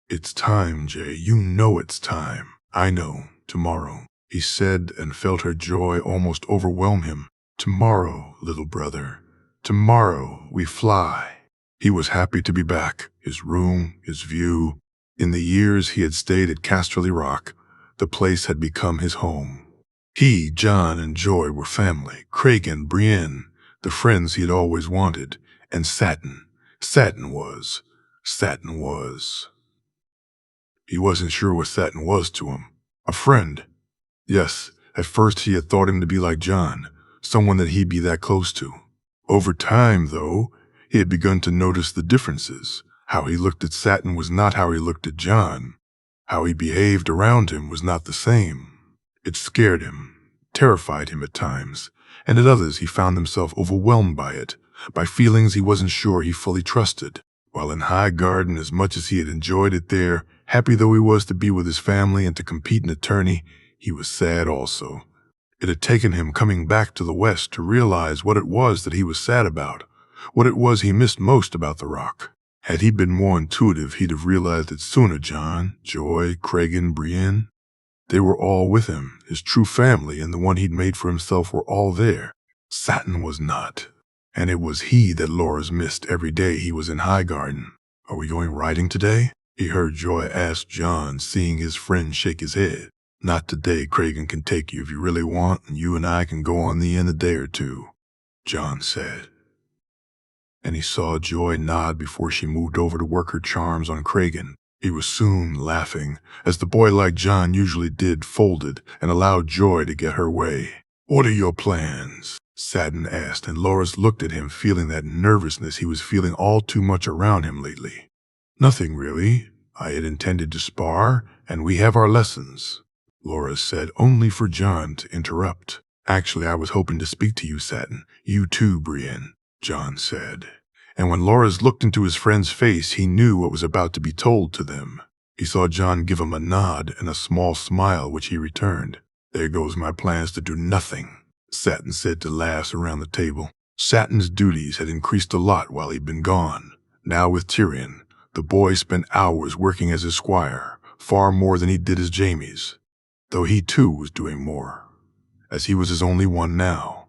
"It's time, Jay. You know it's time." "I know. Tomorrow," he said, and felt her joy almost overwhelm him. "Tomorrow, little brother. Tomorrow we fly." He was happy to be back. His room, his view. In the years he had stayed at Casterly Rock, the place had become his home. He, Jon, and Joy were family. Cregan, Brienne, the friends he had always wanted, and Satin. Satin was. He wasn't sure what Satin was to him. A friend. Yes, at first he had thought him to be like Jon, someone that he'd be that close to. Over time, though, he had begun to notice the differences. How he looked at Satin was not how he looked at Jon. How he behaved around him was not the same. It scared him, terrified him at times, and at others he found himself overwhelmed by it, by feelings he wasn't sure he fully trusted. While in Highgarden, as much as he had enjoyed it there, happy though he was to be with his family and to compete in a tourney, he was sad also. It had taken him coming back to the West to realize what it was that he was sad about, what it was he missed most about the Rock. Had he been more intuitive, he'd have realized it sooner. Jon, Joy, Cregan, Brienne, they were all with him. His true family and the one he'd made for himself were all there. Satin was not. And it was he that Loras missed every day he was in Highgarden. "Are we going riding today?" he heard Joy ask Jon, seeing his friend shake his head. "Not today. Cregan can take you if you really want, and you and I can go on the in a day or two," Jon said. And he saw Joy nod before she moved over to work her charms on Cregan. He was soon laughing, as the boy like Jon usually did, folded and allowed Joy to get her way. "What are your plans?" Satin asked, and Loras looked at him, feeling that nervousness he was feeling all too much around him lately. "Nothing really. I had intended to spar, and we have our lessons," Loras said, only for Jon to interrupt. "Actually, I was hoping to speak to you, Satin. You too, Brienne," Jon said. And when Loras looked into his friend's face, he knew what was about to be told to them. He saw Jon give him a nod and a small smile, which he returned. "There goes my plans to do nothing," Satin said to laughs around the table. Satin's duties had increased a lot while he'd been gone. Now with Tyrion, the boy spent hours working as his squire, far more than he did as Jaime's, though he too was doing more, as he was his only one now.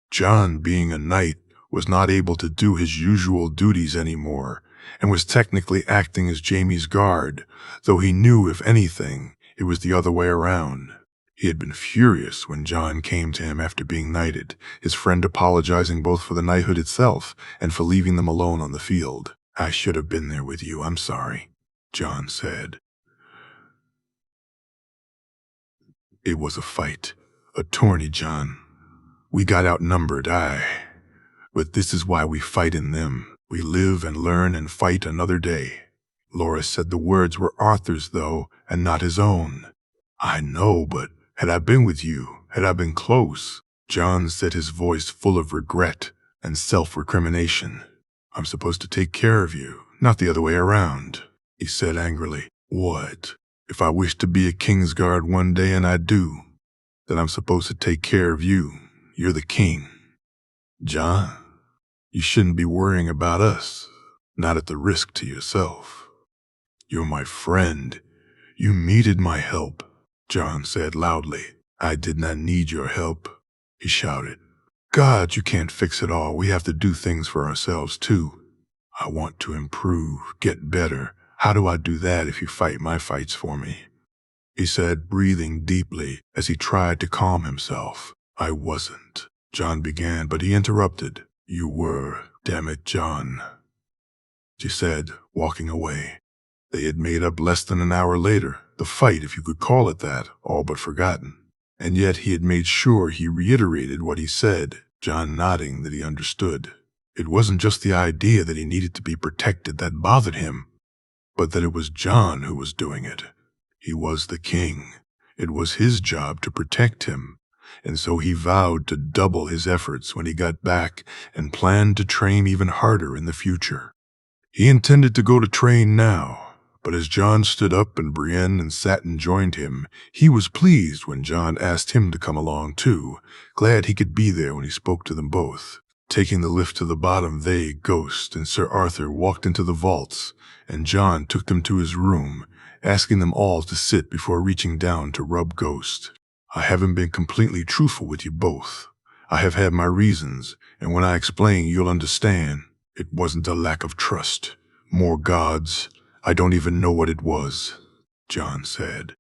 Jon, being a knight, was not able to do his usual duties anymore, and was technically acting as Jaime's guard, though he knew, if anything, it was the other way around. He had been furious when Jon came to him after being knighted, his friend apologizing both for the knighthood itself and for leaving them alone on the field. "I should have been there with you, I'm sorry," Jon said. "It was a fight, a tourney, Jon. We got outnumbered, but this is why we fight in them. We live and learn and fight another day." Loras said the words were Arthur's, though, and not his own. "I know, but had I been with you, had I been close," Jon said, his voice full of regret and self-recrimination. "I'm supposed to take care of you, not the other way around," he said angrily. "What? If I wish to be a Kingsguard one day, and I do, then I'm supposed to take care of you. You're the king. Jon, you shouldn't be worrying about us, not at the risk to yourself. You're my friend. You needed my help," Jon said loudly. "I did not need your help," he shouted. "God, you can't fix it all. We have to do things for ourselves too. I want to improve, get better. How do I do that if you fight my fights for me?" he said, breathing deeply as he tried to calm himself. "I wasn't," Jon began, but he interrupted. "You were. Damn it, John, she said, walking away. They had made up less than an hour later, the fight, if you could call it that, all but forgotten. And yet he had made sure he reiterated what he said, John nodding that he understood. It wasn't just the idea that he needed to be protected that bothered him, but that it was John who was doing it. He was the king. It was his job to protect him, and so he vowed to double his efforts when he got back and planned to train even harder in the future. He intended to go to train now, but as John stood up and Brienne and Satin joined him, he was pleased when John asked him to come along too, glad he could be there when he spoke to them both. Taking the lift to the bottom, they, Ghost, and Sir Arthur walked into the vaults, and John took them to his room, asking them all to sit before reaching down to rub Ghost. I haven't been completely truthful with you both. I have had my reasons, and when I explain, you'll understand. It wasn't a lack of trust. More gods. I don't even know what it was, John said.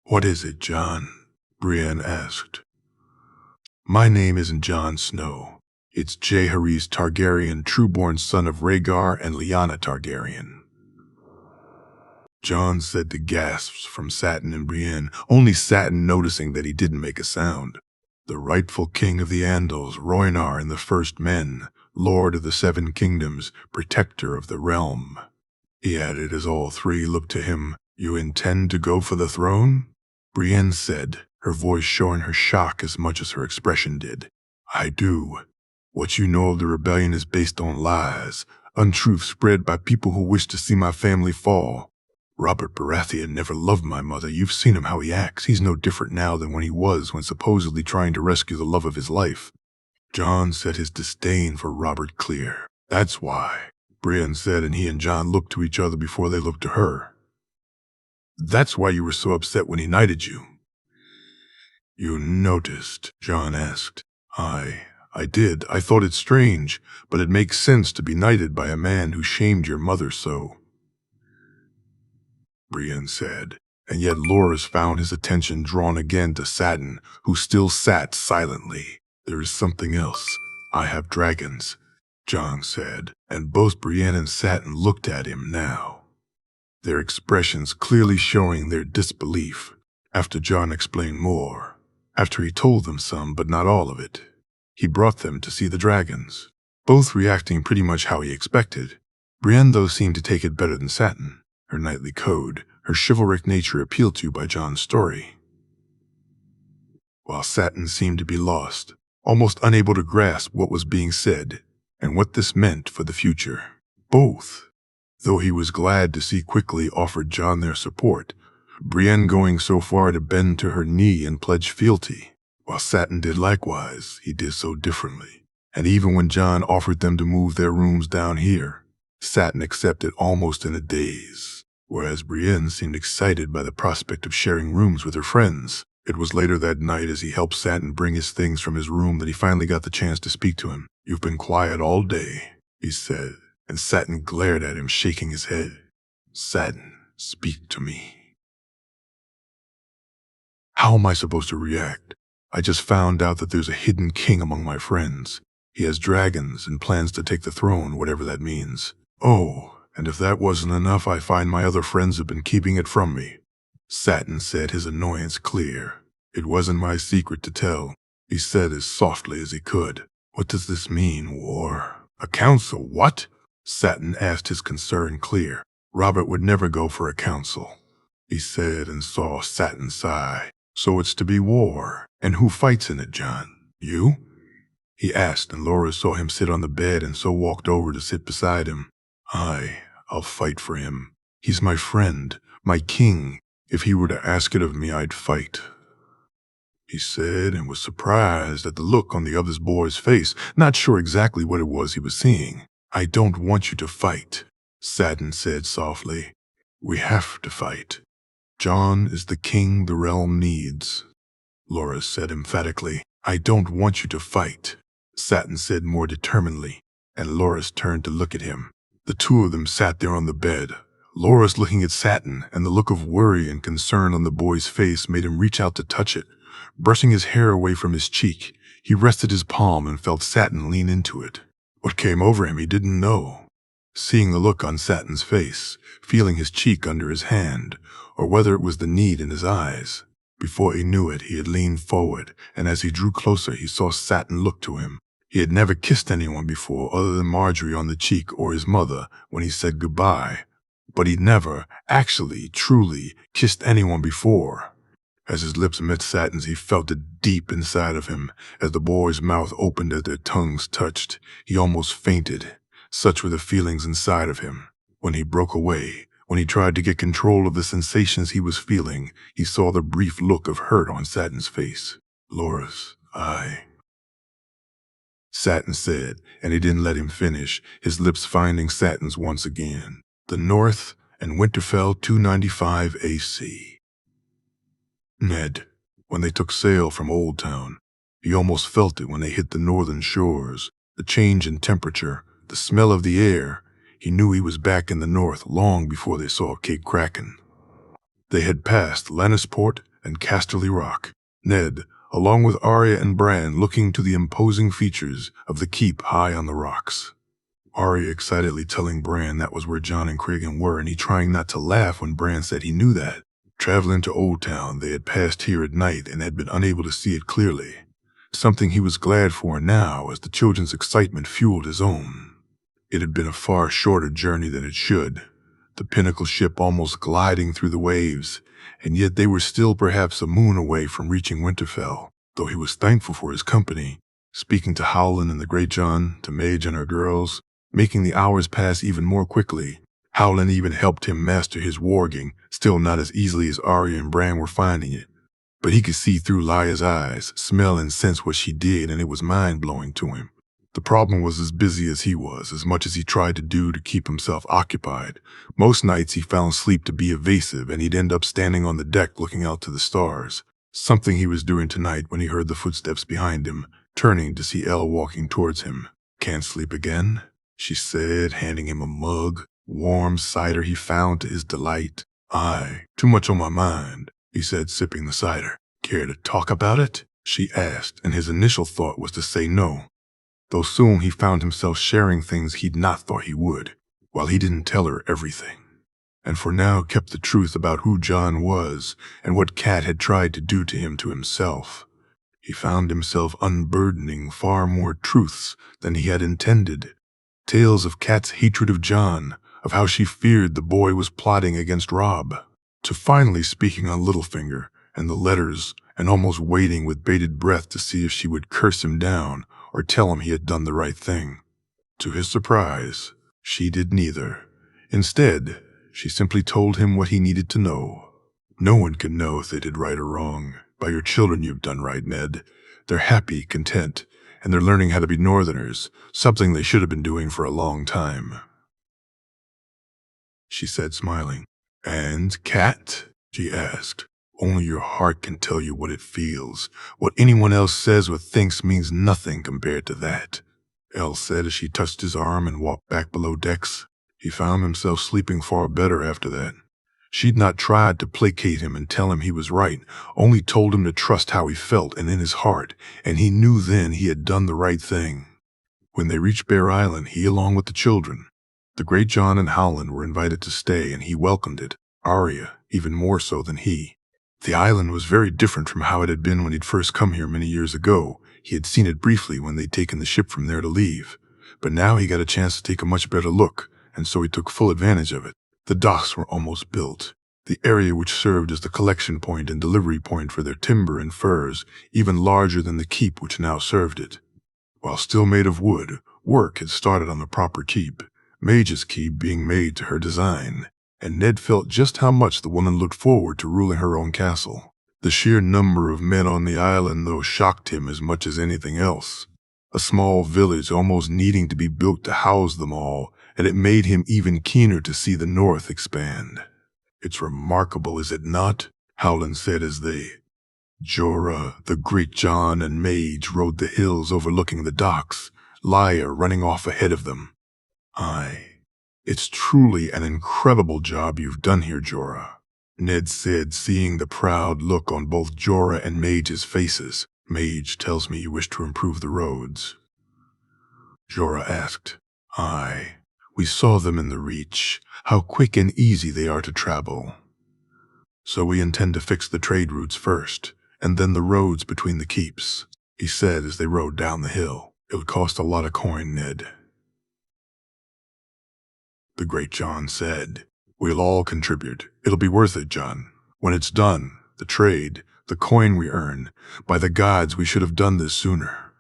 What is it, John? Brienne asked. My name isn't Jon Snow. It's Jaehaerys Targaryen, true-born son of Rhaegar and Lyanna Targaryen. John said to gasps from Satin and Brienne, only Satin noticing that he didn't make a sound. The rightful king of the Andals, Rhoynar and the First Men, Lord of the Seven Kingdoms, protector of the realm. He added as all three looked to him, You intend to go for the throne? Brienne said, her voice showing her shock as much as her expression did. I do. What you know of the rebellion is based on lies, untruth spread by people who wish to see my family fall. Robert Baratheon never loved my mother. You've seen him how he acts. He's no different now than when he was when supposedly trying to rescue the love of his life. John set his disdain for Robert clear. That's why, Brienne said, and he and John looked to each other before they looked to her. That's why you were so upset when he knighted you. You noticed? John asked. I did. I thought it strange, but it makes sense to be knighted by a man who shamed your mother so. Brienne said, and yet Loras found his attention drawn again to Satin, who still sat silently. There is something else. I have dragons, John said, and both Brienne and Satin looked at him now, their expressions clearly showing their disbelief. After John explained more, after he told them some but not all of it, he brought them to see the dragons, both reacting pretty much how he expected. Brienne, though, seemed to take it better than Satin. Her knightly code, her chivalric nature appealed to by John's story, while Satin seemed to be lost, almost unable to grasp what was being said and what this meant for the future. Both, though he was glad to see quickly, offered John their support, Brienne going so far to bend to her knee and pledge fealty. While Satin did likewise, he did so differently, and even when John offered them to move their rooms down here, Satin accepted almost in a daze, whereas Brienne seemed excited by the prospect of sharing rooms with her friends. It was later that night, as he helped Satin bring his things from his room, that he finally got the chance to speak to him. You've been quiet all day, he said, and Satin glared at him, shaking his head. Satin, speak to me. How am I supposed to react? I just found out that there's a hidden king among my friends. He has dragons and plans to take the throne, whatever that means. Oh, and if that wasn't enough, I find my other friends have been keeping it from me. Satin said, his annoyance clear. It wasn't my secret to tell, he said as softly as he could. What does this mean, war? A council, what? Satin asked, his concern clear. Robert would never go for a council, he said, and saw Satin sigh. So it's to be war. And who fights in it, John? You? He asked, and Laura saw him sit on the bed and so walked over to sit beside him. I'll fight for him. He's my friend, my king. If he were to ask it of me, I'd fight, he said, and was surprised at the look on the other boy's face, not sure exactly what it was he was seeing. I don't want you to fight, Satin said softly. We have to fight. John is the king the realm needs, Laura said emphatically. I don't want you to fight, Satin said more determinedly, and Loras turned to look at him. The two of them sat there on the bed, Loras looking at Satin, and the look of worry and concern on the boy's face made him reach out to touch it. Brushing his hair away from his cheek, he rested his palm and felt Satin lean into it. What came over him he didn't know. Seeing the look on Satin's face, feeling his cheek under his hand, or whether it was the need in his eyes. Before he knew it, he had leaned forward, and as he drew closer, he saw Satin look to him. He had never kissed anyone before other than Marjorie on the cheek or his mother when he said goodbye, but he'd never, actually, truly, kissed anyone before. As his lips met Satin's, he felt it deep inside of him. As the boy's mouth opened as their tongues touched, he almost fainted. Such were the feelings inside of him. When he broke away, when he tried to get control of the sensations he was feeling, he saw the brief look of hurt on Satin's face. "Loras, Satin said, and he didn't let him finish, his lips finding Satin's once again. The North and Winterfell 295 AC. Ned, when they took sail from Old Town, he almost felt it when they hit the northern shores, the change in temperature, the smell of the air. He knew he was back in the north long before they saw Cape Kraken. They had passed Lannisport and Casterly Rock. Ned, along with Arya and Bran, looking to the imposing features of the keep high on the rocks. Arya excitedly telling Bran that was where Jon and Cregan were, and he trying not to laugh when Bran said he knew that. Traveling to Old Town, they had passed here at night and had been unable to see it clearly. Something he was glad for now, as the children's excitement fueled his own. It had been a far shorter journey than it should, the Pinnacle ship almost gliding through the waves, and yet they were still perhaps a moon away from reaching Winterfell, though he was thankful for his company, speaking to Howland and the Great John, to Madge and her girls, making the hours pass even more quickly. Howland even helped him master his warging, still not as easily as Arya and Bran were finding it. But he could see through Lya's eyes, smell and sense what she did, and it was mind-blowing to him. The problem was as busy as he was, as much as he tried to do to keep himself occupied. Most nights he found sleep to be evasive, and he'd end up standing on the deck looking out to the stars. Something he was doing tonight when he heard the footsteps behind him, turning to see Elle walking towards him. "Can't sleep again?" she said, handing him a mug, warm cider he found to his delight. "Aye, too much on my mind," he said, sipping the cider. "Care to talk about it?" she asked, and his initial thought was to say no, though soon he found himself sharing things he'd not thought he would, while he didn't tell her everything, and for now kept the truth about who Jon was and what Cat had tried to do to him to himself. He found himself unburdening far more truths than he had intended. Tales of Cat's hatred of Jon, of how she feared the boy was plotting against Robb, to finally speaking on Littlefinger and the letters and almost waiting with bated breath to see if she would curse him down or tell him he had done the right thing. To his surprise, she did neither. Instead, she simply told him what he needed to know. "No one can know if they did right or wrong. By your children you've done right, Ned. They're happy, content, and they're learning how to be Northerners, something they should have been doing for a long time," she said, smiling. "And Cat?" she asked. "Only your heart can tell you what it feels. What anyone else says or thinks means nothing compared to that," Elle said as she touched his arm and walked back below decks. He found himself sleeping far better after that. She'd not tried to placate him and tell him he was right, only told him to trust how he felt and in his heart, and he knew then he had done the right thing. When they reached Bear Island, he along with the children, the Great John and Howland were invited to stay, and he welcomed it, Arya even more so than he. The island was very different from how it had been when he'd first come here many years ago. He had seen it briefly when they'd taken the ship from there to leave, but now he got a chance to take a much better look, and so he took full advantage of it. The docks were almost built. The area which served as the collection point and delivery point for their timber and furs, even larger than the keep which now served it. While still made of wood, work had started on the proper keep, Madge's keep being made to her design, and Ned felt just how much the woman looked forward to ruling her own castle. The sheer number of men on the island, though, shocked him as much as anything else. A small village almost needing to be built to house them all, and it made him even keener to see the north expand. "It's remarkable, is it not?" Howland said as they, Jorah, the Great John, and Madge rode the hills overlooking the docks, Lya running off ahead of them. "Aye, it's truly an incredible job you've done here, Jorah," Ned said, seeing the proud look on both Jorah and Mage's faces. Mage tells me you wish to improve the roads. Jorah asked. Aye. We saw them in the Reach, how quick and easy they are to travel. So we intend to fix the trade routes first, and then the roads between the keeps, he said as they rode down the hill. It would cost a lot of coin, Ned. The Great John said. We'll all contribute. It'll be worth it, John. When it's done, the trade, the coin we earn, by the gods we should have done this sooner.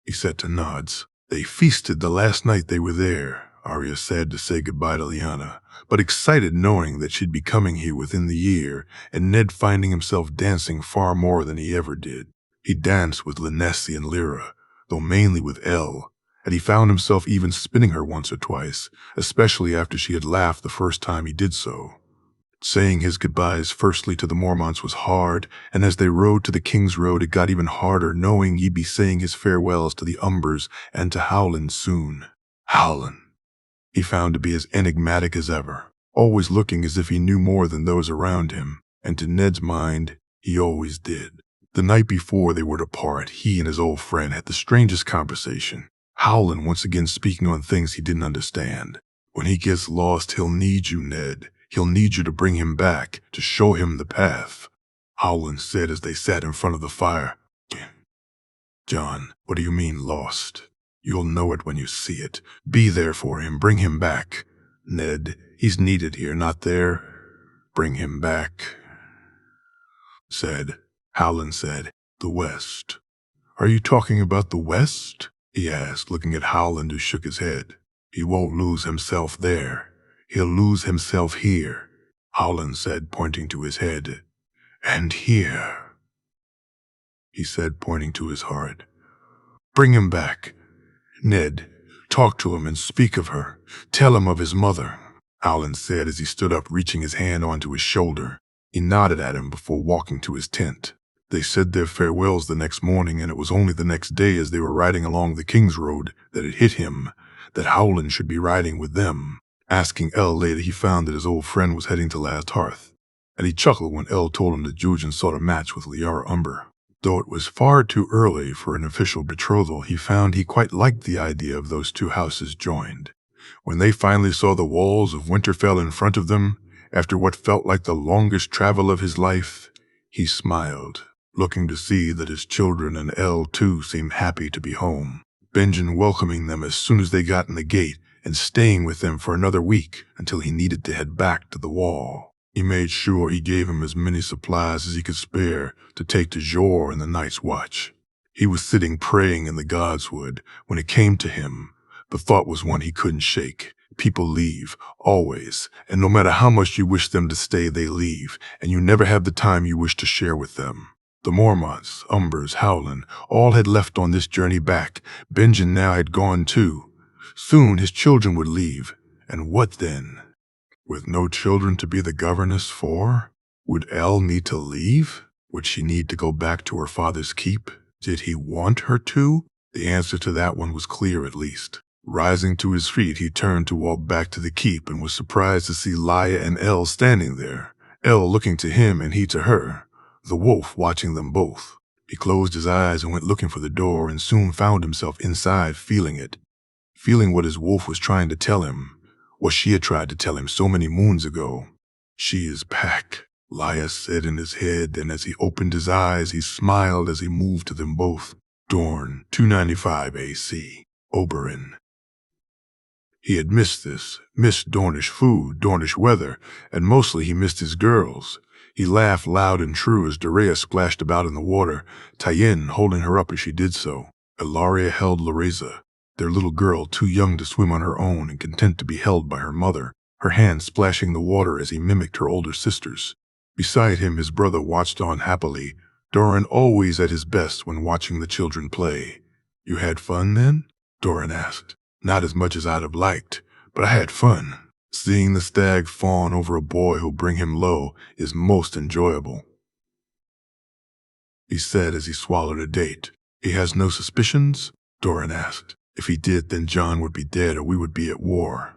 He said to Nods. They feasted the last night they were there, Arya said to say goodbye to Lyanna, but excited knowing that she'd be coming here within the year, and Ned finding himself dancing far more than he ever did. He danced with Lynessi and Lyra, though mainly with Elle, and he found himself even spinning her once or twice, especially after she had laughed the first time he did so. Saying his goodbyes firstly to the Mormonts was hard, and as they rode to the King's Road it got even harder knowing he'd be saying his farewells to the Umbers and to Howland soon. Howland he found to be as enigmatic as ever, always looking as if he knew more than those around him, and to Ned's mind, he always did. The night before they were to part, he and his old friend had the strangest conversation, Howland once again speaking on things he didn't understand. When he gets lost, he'll need you, Ned. He'll need you to bring him back, to show him the path, Howland said as they sat in front of the fire. John, what do you mean lost? You'll know it when you see it. Be there for him. Bring him back. Ned, he's needed here, not there. Bring him back. Howland said, the West. Are you talking about the West? He asked, looking at Howland, who shook his head. He won't lose himself there. He'll lose himself here, Howland said, pointing to his head. And here, he said, pointing to his heart. Bring him back. Ned, talk to him and speak of her. Tell him of his mother, Howland said as he stood up, reaching his hand onto his shoulder. He nodded at him before walking to his tent. They said their farewells the next morning, and it was only the next day as they were riding along the King's Road that it hit him that Howland should be riding with them. Asking Elle later, he found that his old friend was heading to Last Hearth, and he chuckled when Elle told him that Jujen sought a match with Liara Umber. Though it was far too early for an official betrothal, he found he quite liked the idea of those two houses joined. When they finally saw the walls of Winterfell in front of them, after what felt like the longest travel of his life, he smiled, looking to see that his children and Elle too seemed happy to be home. Benjen welcoming them as soon as they got in the gate and staying with them for another week until he needed to head back to the Wall. He made sure he gave him as many supplies as he could spare to take to Jor in the Night's Watch. He was sitting praying in the Godswood when it came to him. The thought was one he couldn't shake. People leave, always, and no matter how much you wish them to stay, they leave, and you never have the time you wish to share with them. The Mormonts, Umbers, Howland, all had left on this journey back. Benjen now had gone too. Soon his children would leave, and what then? With no children to be the governess for? Would Elle need to leave? Would she need to go back to her father's keep? Did he want her to? The answer to that one was clear at least. Rising to his feet, he turned to walk back to the keep and was surprised to see Lya and Elle standing there, Elle looking to him and he to her, the wolf watching them both. He closed his eyes and went looking for the door and soon found himself inside, feeling it. Feeling what his wolf was trying to tell him, what she had tried to tell him so many moons ago. She is back, Lya said in his head, and as he opened his eyes, he smiled as he moved to them both. Dorne, 295 AC, Oberyn. He had missed this, missed Dornish food, Dornish weather, and mostly he missed his girls. He laughed loud and true as Dorea splashed about in the water, Tyenn holding her up as she did so. Ellaria held Lareza, their little girl too young to swim on her own and content to be held by her mother, her hand splashing the water as he mimicked her older sisters. Beside him, his brother watched on happily, Doran always at his best when watching the children play. You had fun then? Doran asked. Not as much as I'd have liked, but I had fun. Seeing the stag fawn over a boy who'll bring him low is most enjoyable, he said as he swallowed a date. He has no suspicions? Doran asked. If he did, then Jon would be dead or we would be at war,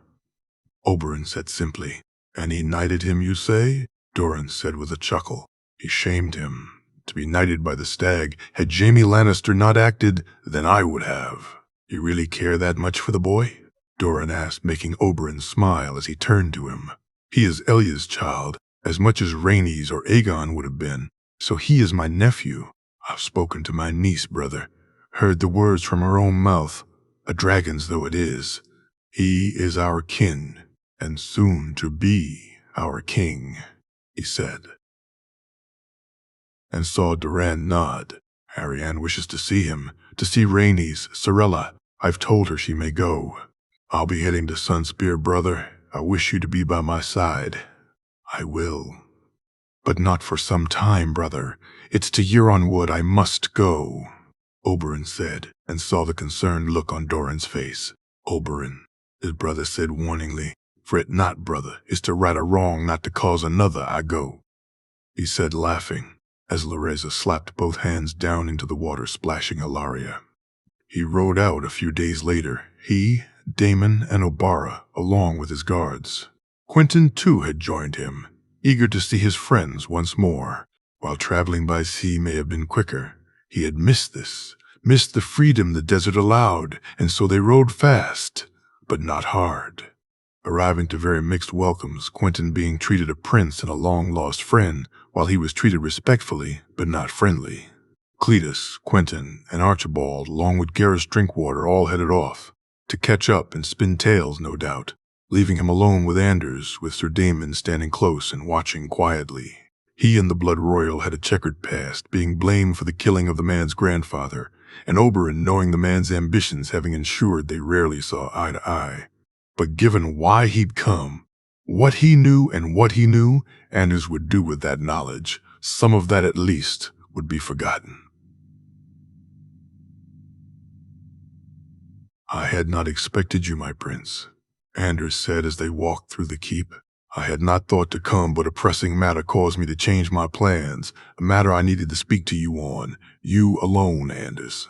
Oberyn said simply. And he knighted him, you say? Doran said with a chuckle. He shamed him. To be knighted by the stag, had Jaime Lannister not acted, then I would have. You really care that much for the boy? Doran asked, making Oberyn smile as he turned to him. He is Elya's child, as much as Rhaenys or Aegon would have been, so he is my nephew. I've spoken to my niece, brother, heard the words from her own mouth, a dragon's though it is. He is our kin, and soon to be our king, he said. And saw Doran nod. Arianne wishes to see him, to see Rhaenys, Sorella. I've told her she may go. I'll be heading to Sunspear, brother. I wish you to be by my side. I will. But not for some time, brother. It's to Euronwood I must go, Oberyn said, and saw the concerned look on Doran's face. Oberyn, his brother said warningly, fret not, brother. It's to right a wrong, not to cause another, I go, he said, laughing, as Loreza slapped both hands down into the water, splashing Ilaria. He rode out a few days later, he, Daemon, and Obara, along with his guards. Quentyn, too, had joined him, eager to see his friends once more. While traveling by sea may have been quicker, he had missed the freedom the desert allowed, and so they rode fast, but not hard. Arriving to very mixed welcomes, Quentyn being treated a prince and a long-lost friend, while he was treated respectfully, but not friendly. Cletus, Quentyn, and Archibald, along with Garrus Drinkwater, all headed off, to catch up and spin tales, no doubt, leaving him alone with Anders, with Sir Daemon standing close and watching quietly. He and the Blood Royal had a checkered past, being blamed for the killing of the man's grandfather, and Oberyn, knowing the man's ambitions, having ensured they rarely saw eye to eye. But given why he'd come, what he knew, Anders would do with that knowledge. Some of that, at least, would be forgotten. I had not expected you, my prince, Anders said as they walked through the keep. I had not thought to come, but a pressing matter caused me to change my plans, a matter I needed to speak to you on. You alone, Anders,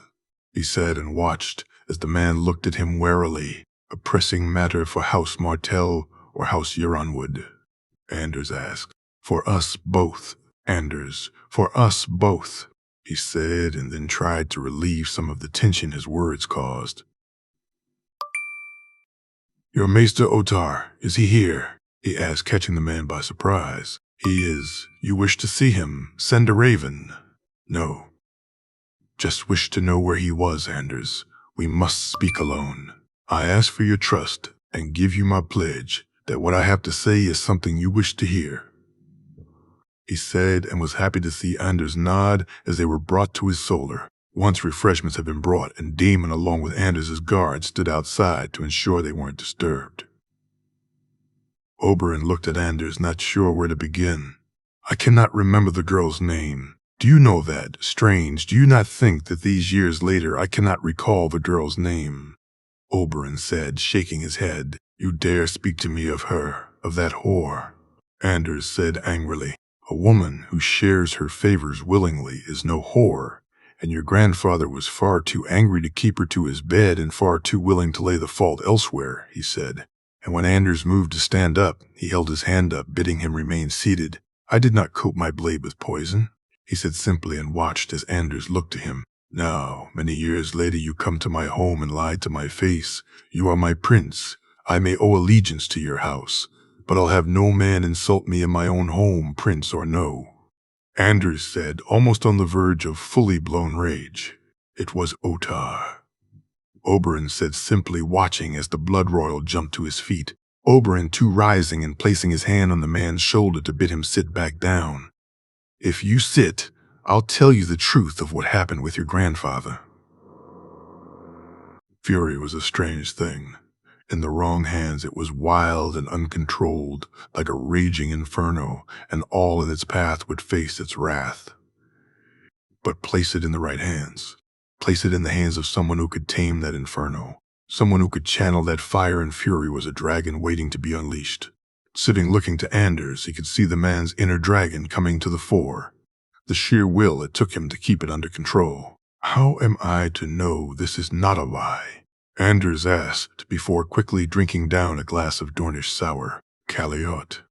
he said, and watched as the man looked at him warily. A pressing matter for House Martell or House Euronwood? Anders asked. For us both, Anders, for us both, he said, and then tried to relieve some of the tension his words caused. Your Maester Otar, is he here? He asked, catching the man by surprise. He is. You wish to see him? Send a raven. No. Just wish to know where he was, Anders. We must speak alone. I ask for your trust and give you my pledge that what I have to say is something you wish to hear, he said, and was happy to see Anders nod as they were brought to his solar. Once refreshments had been brought, and Daemon, along with Anders' guards, stood outside to ensure they weren't disturbed. Oberyn looked at Anders, not sure where to begin. I cannot remember the girl's name. Do you know that? Strange, do you not think that these years later I cannot recall the girl's name? Oberyn said, shaking his head. You dare speak to me of her, of that whore? Anders said angrily. A woman who shares her favors willingly is no whore, and your grandfather was far too angry to keep her to his bed and far too willing to lay the fault elsewhere, he said. And when Anders moved to stand up, he held his hand up, bidding him remain seated. I did not coat my blade with poison, he said simply, and watched as Anders looked to him. Now, many years later, you come to my home and lie to my face. You are my prince. I may owe allegiance to your house, but I'll have no man insult me in my own home, prince or no. Anders said, almost on the verge of fully blown rage. It was Otar. Oberyn said simply, watching as the Blood Royal jumped to his feet. Oberyn too rising and placing his hand on the man's shoulder to bid him sit back down. If you sit, I'll tell you the truth of what happened with your grandfather. Fury was a strange thing. In the wrong hands it was wild and uncontrolled, like a raging inferno, and all in its path would face its wrath. But place it in the right hands. Place it in the hands of someone who could tame that inferno. Someone who could channel that fire and fury was a dragon waiting to be unleashed. Sitting looking to Anders, he could see the man's inner dragon coming to the fore. The sheer will it took him to keep it under control. How am I to know this is not a lie? Anders asked, before quickly drinking down a glass of Dornish sour. Caliot.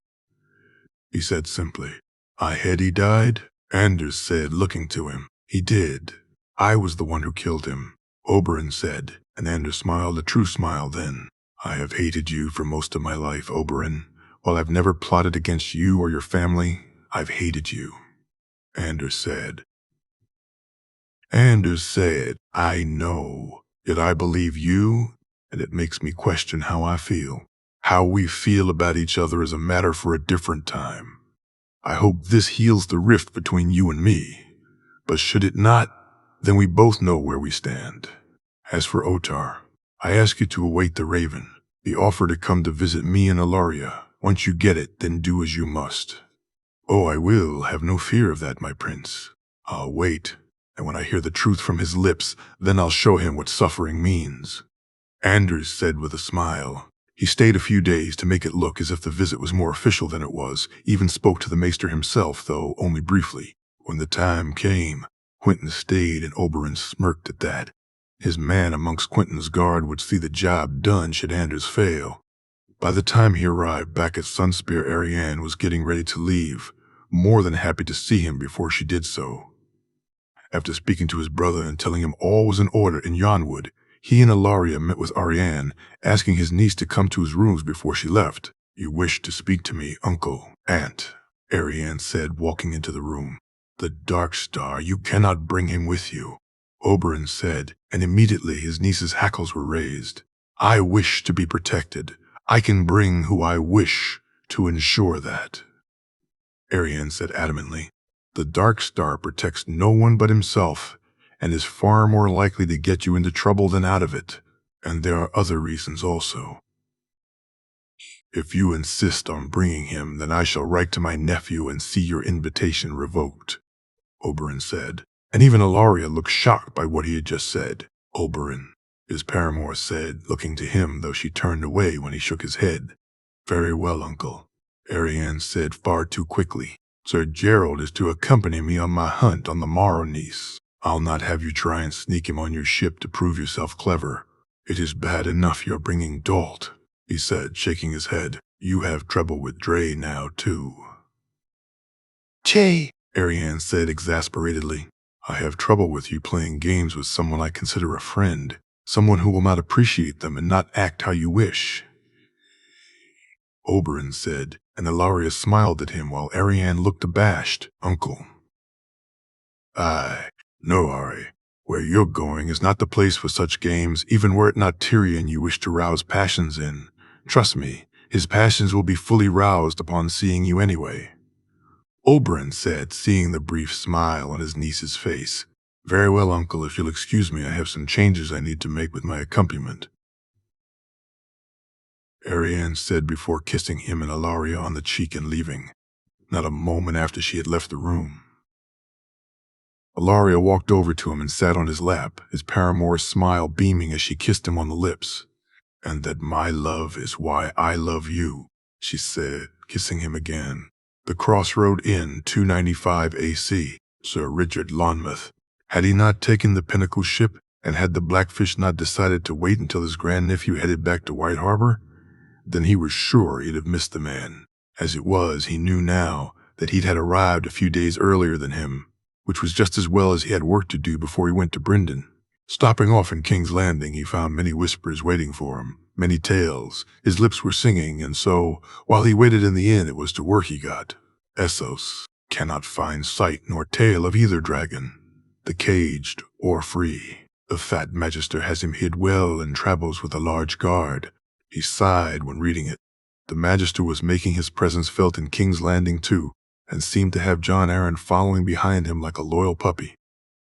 he said simply. I had he died? Anders said, looking to him. He did. I was the one who killed him, Oberyn said, and Anders smiled a true smile then. I have hated you for most of my life, Oberyn. While I've never plotted against you or your family, I've hated you, Anders said. Anders said, I know, yet I believe you, and it makes me question how I feel. How we feel about each other is a matter for a different time. I hope this heals the rift between you and me, but should it not, then we both know where we stand. As for Otar, I ask you to await the Raven, the offer to come to visit me and Ilaria. Once you get it, then do as you must. Oh, I will, have no fear of that, my prince. I'll wait, and when I hear the truth from his lips, then I'll show him what suffering means. Anders said with a smile. He stayed a few days to make it look as if the visit was more official than it was, even spoke to the maester himself, though only briefly. When the time came, Quentyn stayed and Oberyn smirked at that. His man amongst Quentyn's guard would see the job done should Anders fail. By the time he arrived back at Sunspear, Arianne was getting ready to leave, more than happy to see him before she did so. After speaking to his brother and telling him all was in order in Yonwood, he and Ilaria met with Arianne, asking his niece to come to his rooms before she left. You wish to speak to me, uncle, aunt, Arianne said, walking into the room. The Dark Star, you cannot bring him with you, Oberyn said, and immediately his niece's hackles were raised. I wish to be protected. I can bring who I wish to ensure that, Arianne said adamantly. The Dark Star protects no one but himself, and is far more likely to get you into trouble than out of it. And there are other reasons also. If you insist on bringing him, then I shall write to my nephew and see your invitation revoked, Oberyn said. And even Ilaria looked shocked by what he had just said. Oberyn, his paramour said, looking to him, though she turned away when he shook his head. Very well, uncle, Arianne said far too quickly. Sir Gerald is to accompany me on my hunt on the morrow, niece. I'll not have you try and sneak him on your ship to prove yourself clever. It is bad enough you're bringing Dalt, he said, shaking his head. You have trouble with Dre now, too. Che, Arianne said exasperatedly. I have trouble with you playing games with someone I consider a friend, someone who will not appreciate them and not act how you wish, Oberyn said, and Ilaria smiled at him while Arianne looked abashed. Uncle. No, Ari. Where you're going is not the place for such games, even were it not Tyrion you wish to rouse passions in. Trust me, his passions will be fully roused upon seeing you anyway, Oberyn said, seeing the brief smile on his niece's face. Very well, uncle, if you'll excuse me, I have some changes I need to make with my accompaniment, Arianne said before kissing him and Ilaria on the cheek and leaving, not a moment after she had left the room. Ilaria walked over to him and sat on his lap, his paramour's smile beaming as she kissed him on the lips. And that my love is why I love you, she said, kissing him again. The Crossroad Inn, 295 AC, Sir Richard Lonmouth. Had he not taken the Pinnacle ship, and had the Blackfish not decided to wait until his grandnephew headed back to White Harbor, then he was sure he'd have missed the man. As it was, he knew now that he'd had arrived a few days earlier than him, which was just as well as he had work to do before he went to Bryndon. Stopping off in King's Landing, he found many whispers waiting for him, many tales. His lips were singing, and so, while he waited in the inn, it was to work he got. Essos cannot find sight nor tale of either dragon, the caged or free. The fat magister has him hid well and travels with a large guard. He sighed when reading it. The magister was making his presence felt in King's Landing too, and seemed to have Jon Arryn following behind him like a loyal puppy.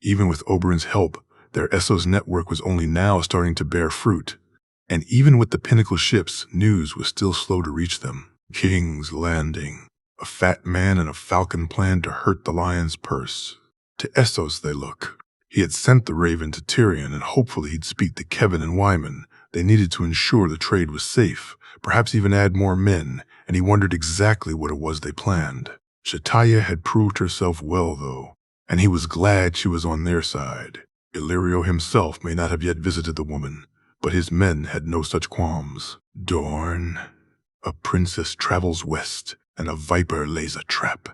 Even with Oberyn's help, their Essos network was only now starting to bear fruit, and even with the Pinnacle ships, news was still slow to reach them. King's Landing. A fat man and a falcon planned to hurt the lion's purse. To Essos they look. He had sent the Raven to Tyrion, and hopefully he'd speak to Kevan and Wyman. They needed to ensure the trade was safe, perhaps even add more men, and he wondered exactly what it was they planned. Shataya had proved herself well, though, and he was glad she was on their side. Illyrio himself may not have yet visited the woman, but his men had no such qualms. Dorne. A princess travels west, and a viper lays a trap.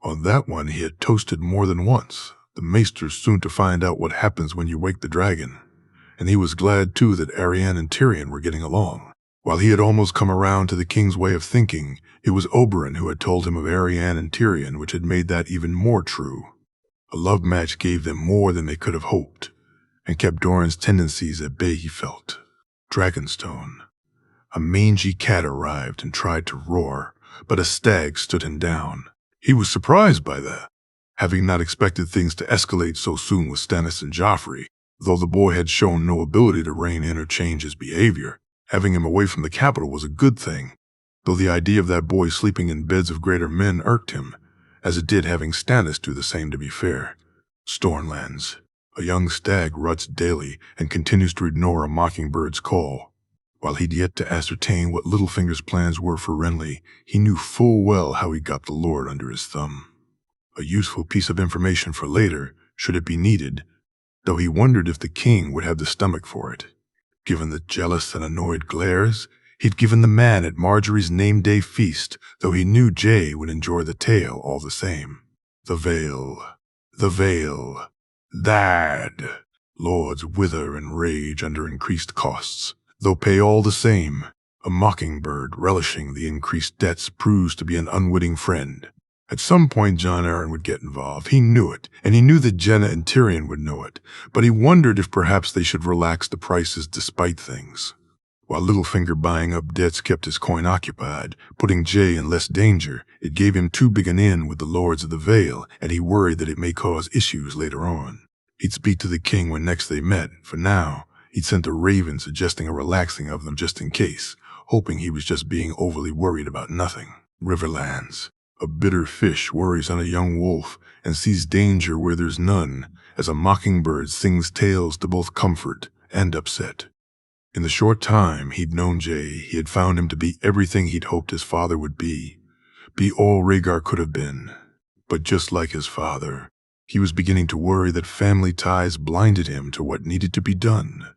On that one he had toasted more than once. The maester's soon to find out what happens when you wake the dragon. And he was glad, too, that Arianne and Tyrion were getting along. While he had almost come around to the king's way of thinking, it was Oberyn who had told him of Arianne and Tyrion, which had made that even more true. A love match gave them more than they could have hoped, and kept Doran's tendencies at bay, he felt. Dragonstone. A mangy cat arrived and tried to roar, but a stag stood him down. He was surprised by that, having not expected things to escalate so soon with Stannis and Joffrey. Though the boy had shown no ability to rein in or change his behavior, having him away from the capital was a good thing, though the idea of that boy sleeping in beds of greater men irked him, as it did having Stannis do the same, to be fair. Stormlands. A young stag ruts daily and continues to ignore a mockingbird's call. While he'd yet to ascertain what Littlefinger's plans were for Renly, he knew full well how he got the Lord under his thumb. A useful piece of information for later, should it be needed, though he wondered if the king would have the stomach for it. Given the jealous and annoyed glares, he'd given the man at Marjorie's name-day feast, though he knew Jay would enjoy the tale all the same. The Vale. The Vale. That. Lords wither and rage under increased costs, though pay all the same. A mockingbird relishing the increased debts proves to be an unwitting friend. At some point Jon Arryn would get involved. He knew it, and he knew that Jenna and Tyrion would know it, but he wondered if perhaps they should relax the prices despite things. While Littlefinger buying up debts kept his coin occupied, putting Jay in less danger, it gave him too big an in with the Lords of the Vale, and he worried that it may cause issues later on. He'd speak to the king when next they met. For now, he'd sent a raven suggesting a relaxing of them just in case, hoping he was just being overly worried about nothing. Riverlands. A bitter fish worries on a young wolf and sees danger where there's none, as a mockingbird sings tales to both comfort and upset. In the short time he'd known Jay, he had found him to be everything he'd hoped his father would be all Rhaegar could have been. But just like his father, he was beginning to worry that family ties blinded him to what needed to be done.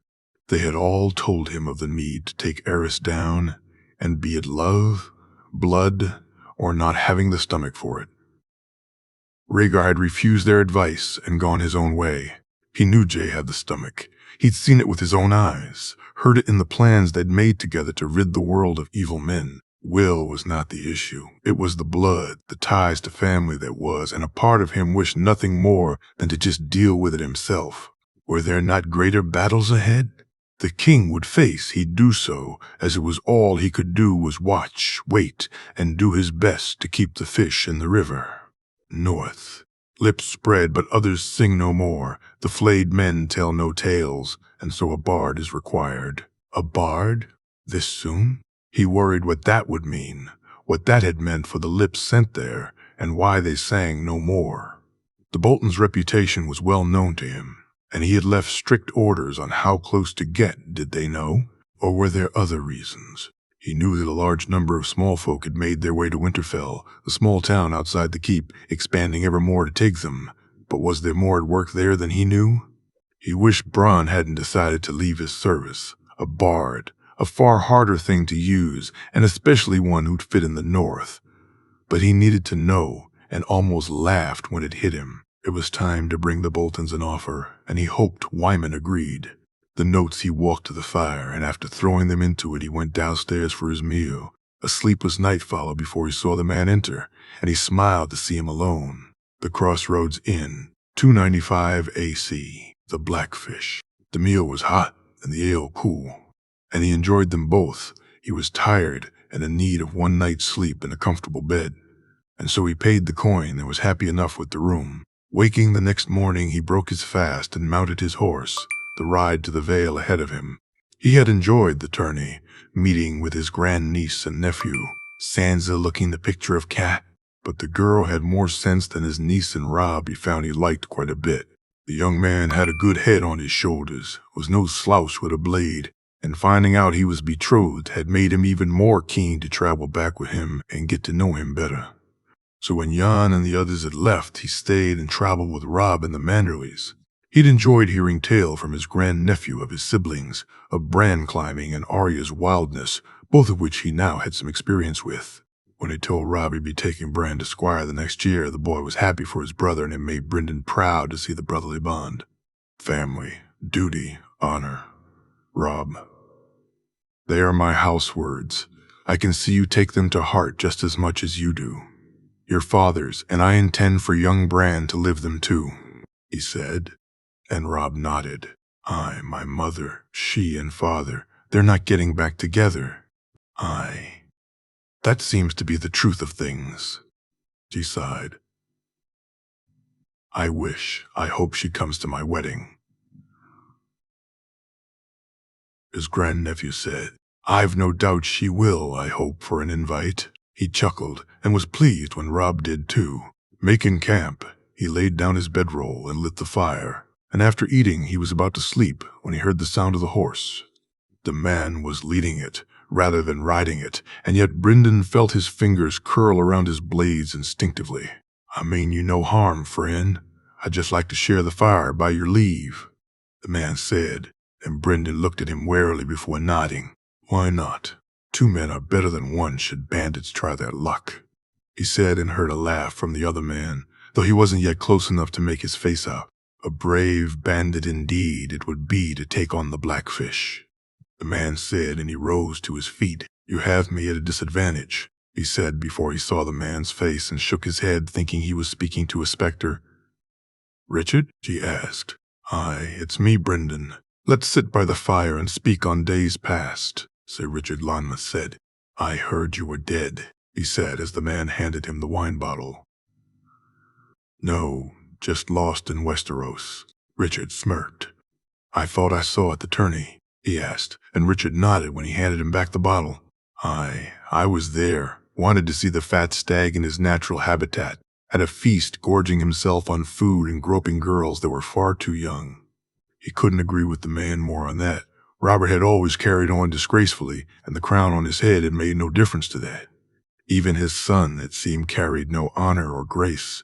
They had all told him of the need to take Eris down, and be it love, blood, or not having the stomach for it. Rhaegar had refused their advice and gone his own way. He knew Jay had the stomach. He'd seen it with his own eyes, heard it in the plans they'd made together to rid the world of evil men. Will was not the issue. It was the blood, the ties to family that was, and a part of him wished nothing more than to just deal with it himself. Were there not greater battles ahead? The king would face, he'd do so, as it was all he could do was watch, wait, and do his best to keep the fish in the river. North. Lips spread, but others sing no more. The flayed men tell no tales, and so a bard is required. A bard? This soon? He worried what that would mean, what that had meant for the lips sent there, and why they sang no more. The Bolton's reputation was well known to him, and he had left strict orders on how close to get. Did they know? Or were there other reasons? He knew that a large number of small folk had made their way to Winterfell, the small town outside the keep, expanding ever more to take them. But was there more at work there than he knew? He wished Bronn hadn't decided to leave his service. A bard, a far harder thing to use, and especially one who'd fit in the north. But he needed to know, and almost laughed when it hit him. It was time to bring the Boltons an offer, and he hoped Wyman agreed. The notes he walked to the fire, and after throwing them into it he went downstairs for his meal. A sleepless night followed before he saw the man enter, and he smiled to see him alone. The Crossroads Inn, 295 AC, the Blackfish. The meal was hot, and the ale cool, and he enjoyed them both. He was tired and in need of one night's sleep in a comfortable bed, and so he paid the coin and was happy enough with the room. Waking the next morning, he broke his fast and mounted his horse, the ride to the Vale ahead of him. He had enjoyed the tourney, meeting with his grandniece and nephew, Sansa looking the picture of cat, but the girl had more sense than his niece and Robb he found he liked quite a bit. The young man had a good head on his shoulders, was no slouch with a blade, and finding out he was betrothed had made him even more keen to travel back with him and get to know him better. So when Jan and the others had left, he stayed and traveled with Robb and the Manderleys. He'd enjoyed hearing tale from his grandnephew of his siblings, of Bran climbing and Arya's wildness, both of which he now had some experience with. When he told Rob he'd be taking Bran to Squire the next year, the boy was happy for his brother, and it made Brendan proud to see the brotherly bond. Family, duty, honor. Rob. They are my house words. I can see you take them to heart just as much as you do. Your father's, and I intend for young Bran to live them too, he said. And Rob nodded. My mother, she and father, they're not getting back together. That seems to be the truth of things. She sighed. I hope she comes to my wedding. His grandnephew said, I've no doubt she will, I hope, for an invite. He chuckled and was pleased when Rob did too. Making camp, he laid down his bedroll and lit the fire, and after eating he was about to sleep when he heard the sound of the horse. The man was leading it, rather than riding it, and yet Brendan felt his fingers curl around his blades instinctively. I mean you no harm, friend. I'd just like to share the fire by your leave, the man said, and Brendan looked at him warily before nodding. Why not? 2 men are better than 1 should bandits try their luck, he said, and heard a laugh from the other man, though he wasn't yet close enough to make his face out. A brave bandit indeed it would be to take on the Blackfish, the man said, and he rose to his feet. You have me at a disadvantage, he said before he saw the man's face and shook his head, thinking he was speaking to a specter. Richard? She asked. Aye, it's me, Brendan. Let's sit by the fire and speak on days past, Sir Richard Lonmouth said. I heard you were dead, he said as the man handed him the wine bottle. No, just lost in Westeros, Richard smirked. I thought I saw at the tourney, he asked, and Richard nodded when he handed him back the bottle. I was there, wanted to see the fat stag in his natural habitat, at a feast gorging himself on food and groping girls that were far too young. He couldn't agree with the man more on that. Robert had always carried on disgracefully, and the crown on his head had made no difference to that. Even his son, it seemed, carried no honor or grace,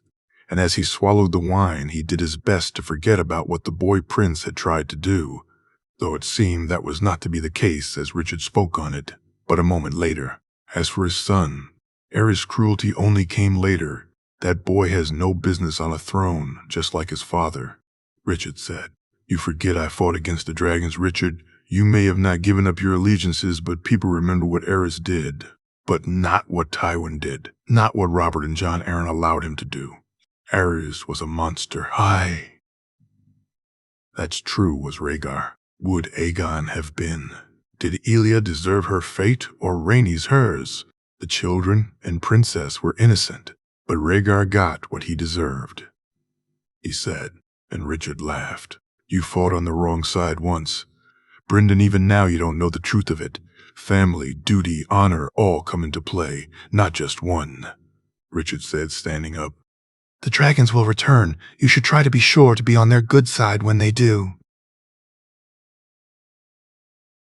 and as he swallowed the wine he did his best to forget about what the boy prince had tried to do, though it seemed that was not to be the case as Richard spoke on it, but a moment later. As for his son, Aerys' cruelty only came later. That boy has no business on a throne, just like his father, Richard said. You forget I fought against the dragons, Richard. You may have not given up your allegiances, but people remember what Aerys did. But not what Tywin did. Not what Robert and Jon Arryn allowed him to do. Aerys was a monster. Aye. That's true, was Rhaegar. Would Aegon have been? Did Elia deserve her fate, or Rhaenys hers? The children and princess were innocent, but Rhaegar got what he deserved, he said, and Richard laughed. You fought on the wrong side once. Brendan, even now you don't know the truth of it. Family, duty, honor all come into play, not just one, Richard said, standing up. The dragons will return. You should try to be sure to be on their good side when they do,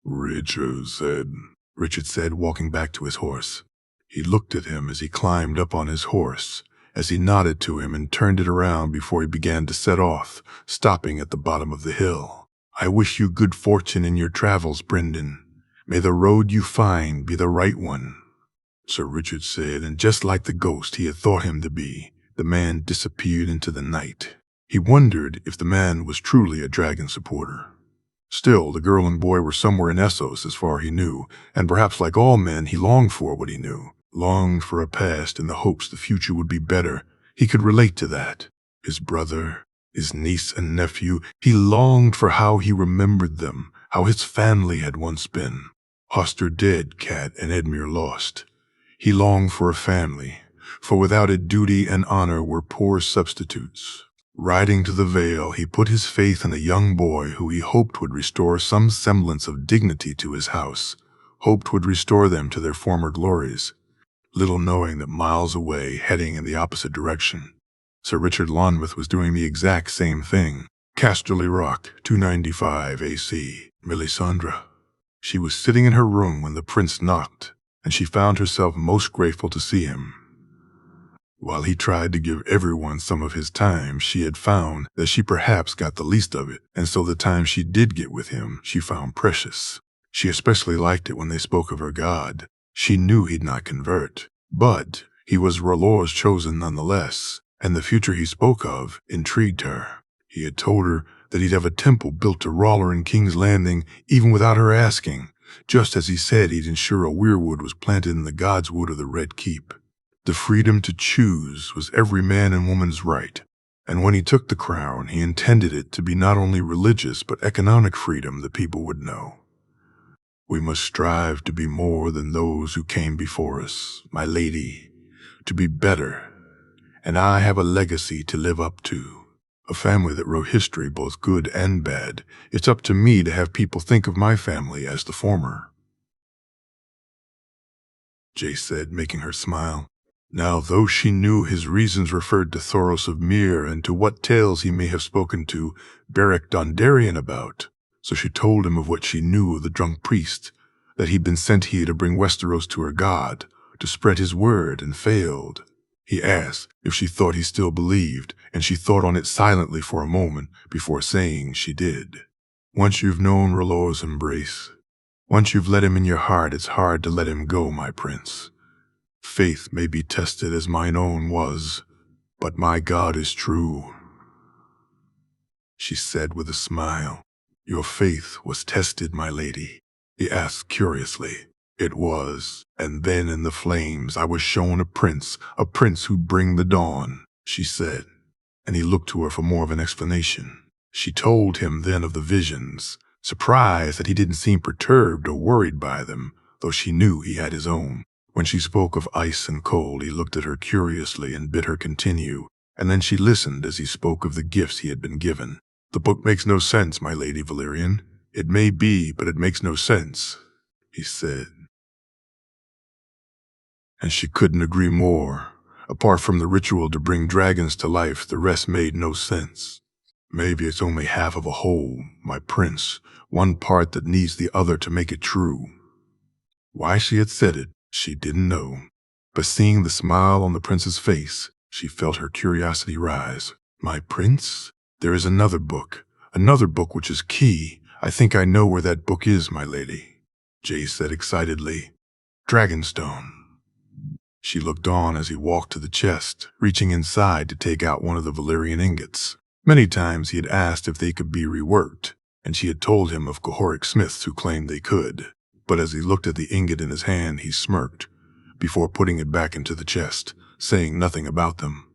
Richard said, walking back to his horse. He looked at him as he climbed up on his horse, as he nodded to him and turned it around before he began to set off, stopping at the bottom of the hill. I wish you good fortune in your travels, Brendan. May the road you find be the right one, Sir Richard said, and just like the ghost he had thought him to be, the man disappeared into the night. He wondered if the man was truly a dragon supporter. Still, the girl and boy were somewhere in Essos as far as he knew, and perhaps like all men he longed for what he knew, longed for a past in the hopes the future would be better. He could relate to that. His brother, his niece and nephew, he longed for how he remembered them, how his family had once been. Hoster dead, Cat and Edmure lost. He longed for a family, for without it duty and honor were poor substitutes. Riding to the Vale, he put his faith in a young boy who he hoped would restore some semblance of dignity to his house, hoped would restore them to their former glories, little knowing that miles away, heading in the opposite direction, Sir Richard Lonmouth was doing the exact same thing. Casterly Rock, 295 AC, Melisandre. She was sitting in her room when the prince knocked, and she found herself most grateful to see him. While he tried to give everyone some of his time, she had found that she perhaps got the least of it, and so the time she did get with him she found precious. She especially liked it when they spoke of her God. She knew he'd not convert, But he was R'hllor's chosen nonetheless, and the future he spoke of intrigued her. He had told her that he'd have a temple built to R'hllor in King's Landing even without her asking, just as he said he'd ensure a weirwood was planted in the God's Wood of the Red Keep. The freedom to choose was every man and woman's right, and when he took the crown, he intended it to be not only religious but economic freedom the people would know. We must strive to be more than those who came before us, my lady, to be better, and I have a legacy to live up to. A family that wrote history, both good and bad. It's up to me to have people think of my family as the former. Jay said, making her smile. Now, though she knew his reasons referred to Thoros of Myr and to what tales he may have spoken to Beric Dondarrion about, so she told him of what she knew of the drunk priest, that he'd been sent here to bring Westeros to her god, to spread his word, and failed. He asked if she thought he still believed, and she thought on it silently for a moment before saying she did. Once you've known R'hllor's embrace, once you've let him in your heart, it's hard to let him go, my prince. Faith may be tested as mine own was, but my God is true. She said with a smile. Your faith was tested, my lady, he asked curiously. It was, and then in the flames I was shown a prince who'd bring the dawn, she said, and he looked to her for more of an explanation. She told him then of the visions, surprised that he didn't seem perturbed or worried by them, though she knew he had his own. When she spoke of ice and cold, he looked at her curiously and bid her continue, and then she listened as he spoke of the gifts he had been given. The book makes no sense, my lady Valyrian. It may be, but it makes no sense, he said. And she couldn't agree more. Apart from the ritual to bring dragons to life, the rest made no sense. Maybe it's only half of a whole, my prince, one part that needs the other to make it true. Why she had said it, she didn't know. But seeing the smile on the prince's face, she felt her curiosity rise. My prince? There is another book which is key. I think I know where that book is, my lady, Jay said excitedly. Dragonstone. She looked on as he walked to the chest, reaching inside to take out one of the Valyrian ingots. Many times he had asked if they could be reworked, and she had told him of Cahoric smiths who claimed they could. But as he looked at the ingot in his hand, he smirked, before putting it back into the chest, saying nothing about them.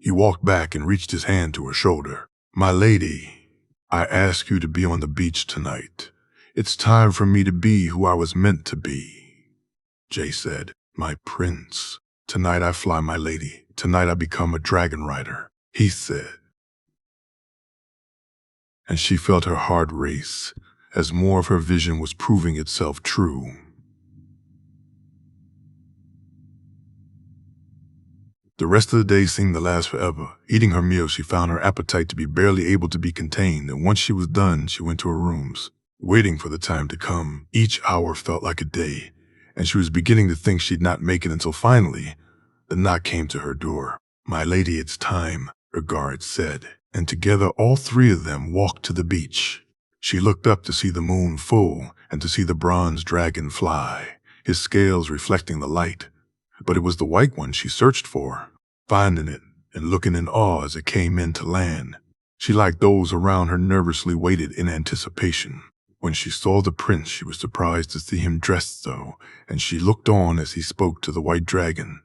He walked back and reached his hand to her shoulder. My lady, I ask you to be on the beach tonight. It's time for me to be who I was meant to be, Jay said. My prince. Tonight I fly, my lady. Tonight I become a dragon rider, he said. And she felt her heart race, as more of her vision was proving itself true. The rest of the day seemed to last forever. Eating her meal, she found her appetite to be barely able to be contained, and once she was done, she went to her rooms, waiting for the time to come. Each hour felt like a day, and she was beginning to think she'd not make it until finally, the knock came to her door. My lady, it's time, her guard said, and together all three of them walked to the beach. She looked up to see the moon full and to see the bronze dragon fly, his scales reflecting the light. But it was the white one she searched for, finding it and looking in awe as it came in to land. She, like those around her, nervously waited in anticipation. When she saw the prince, she was surprised to see him dressed so, and she looked on as he spoke to the white dragon.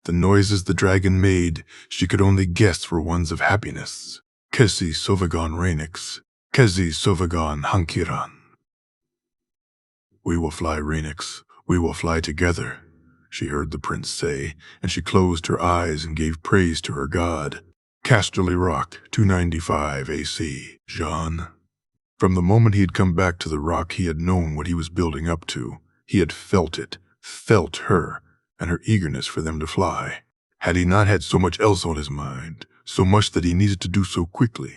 The noises the dragon made, she could only guess were ones of happiness. Kesi Sovagon Rainix, Kesi Sovagon Hankiran. We will fly, Rainix. We will fly together, she heard the prince say, and she closed her eyes and gave praise to her god. Casterly Rock, 295 AC, Jean. From the moment he had come back to the rock, he had known what he was building up to. He had felt it, felt her, and her eagerness for them to fly. Had he not had so much else on his mind, so much that he needed to do so quickly?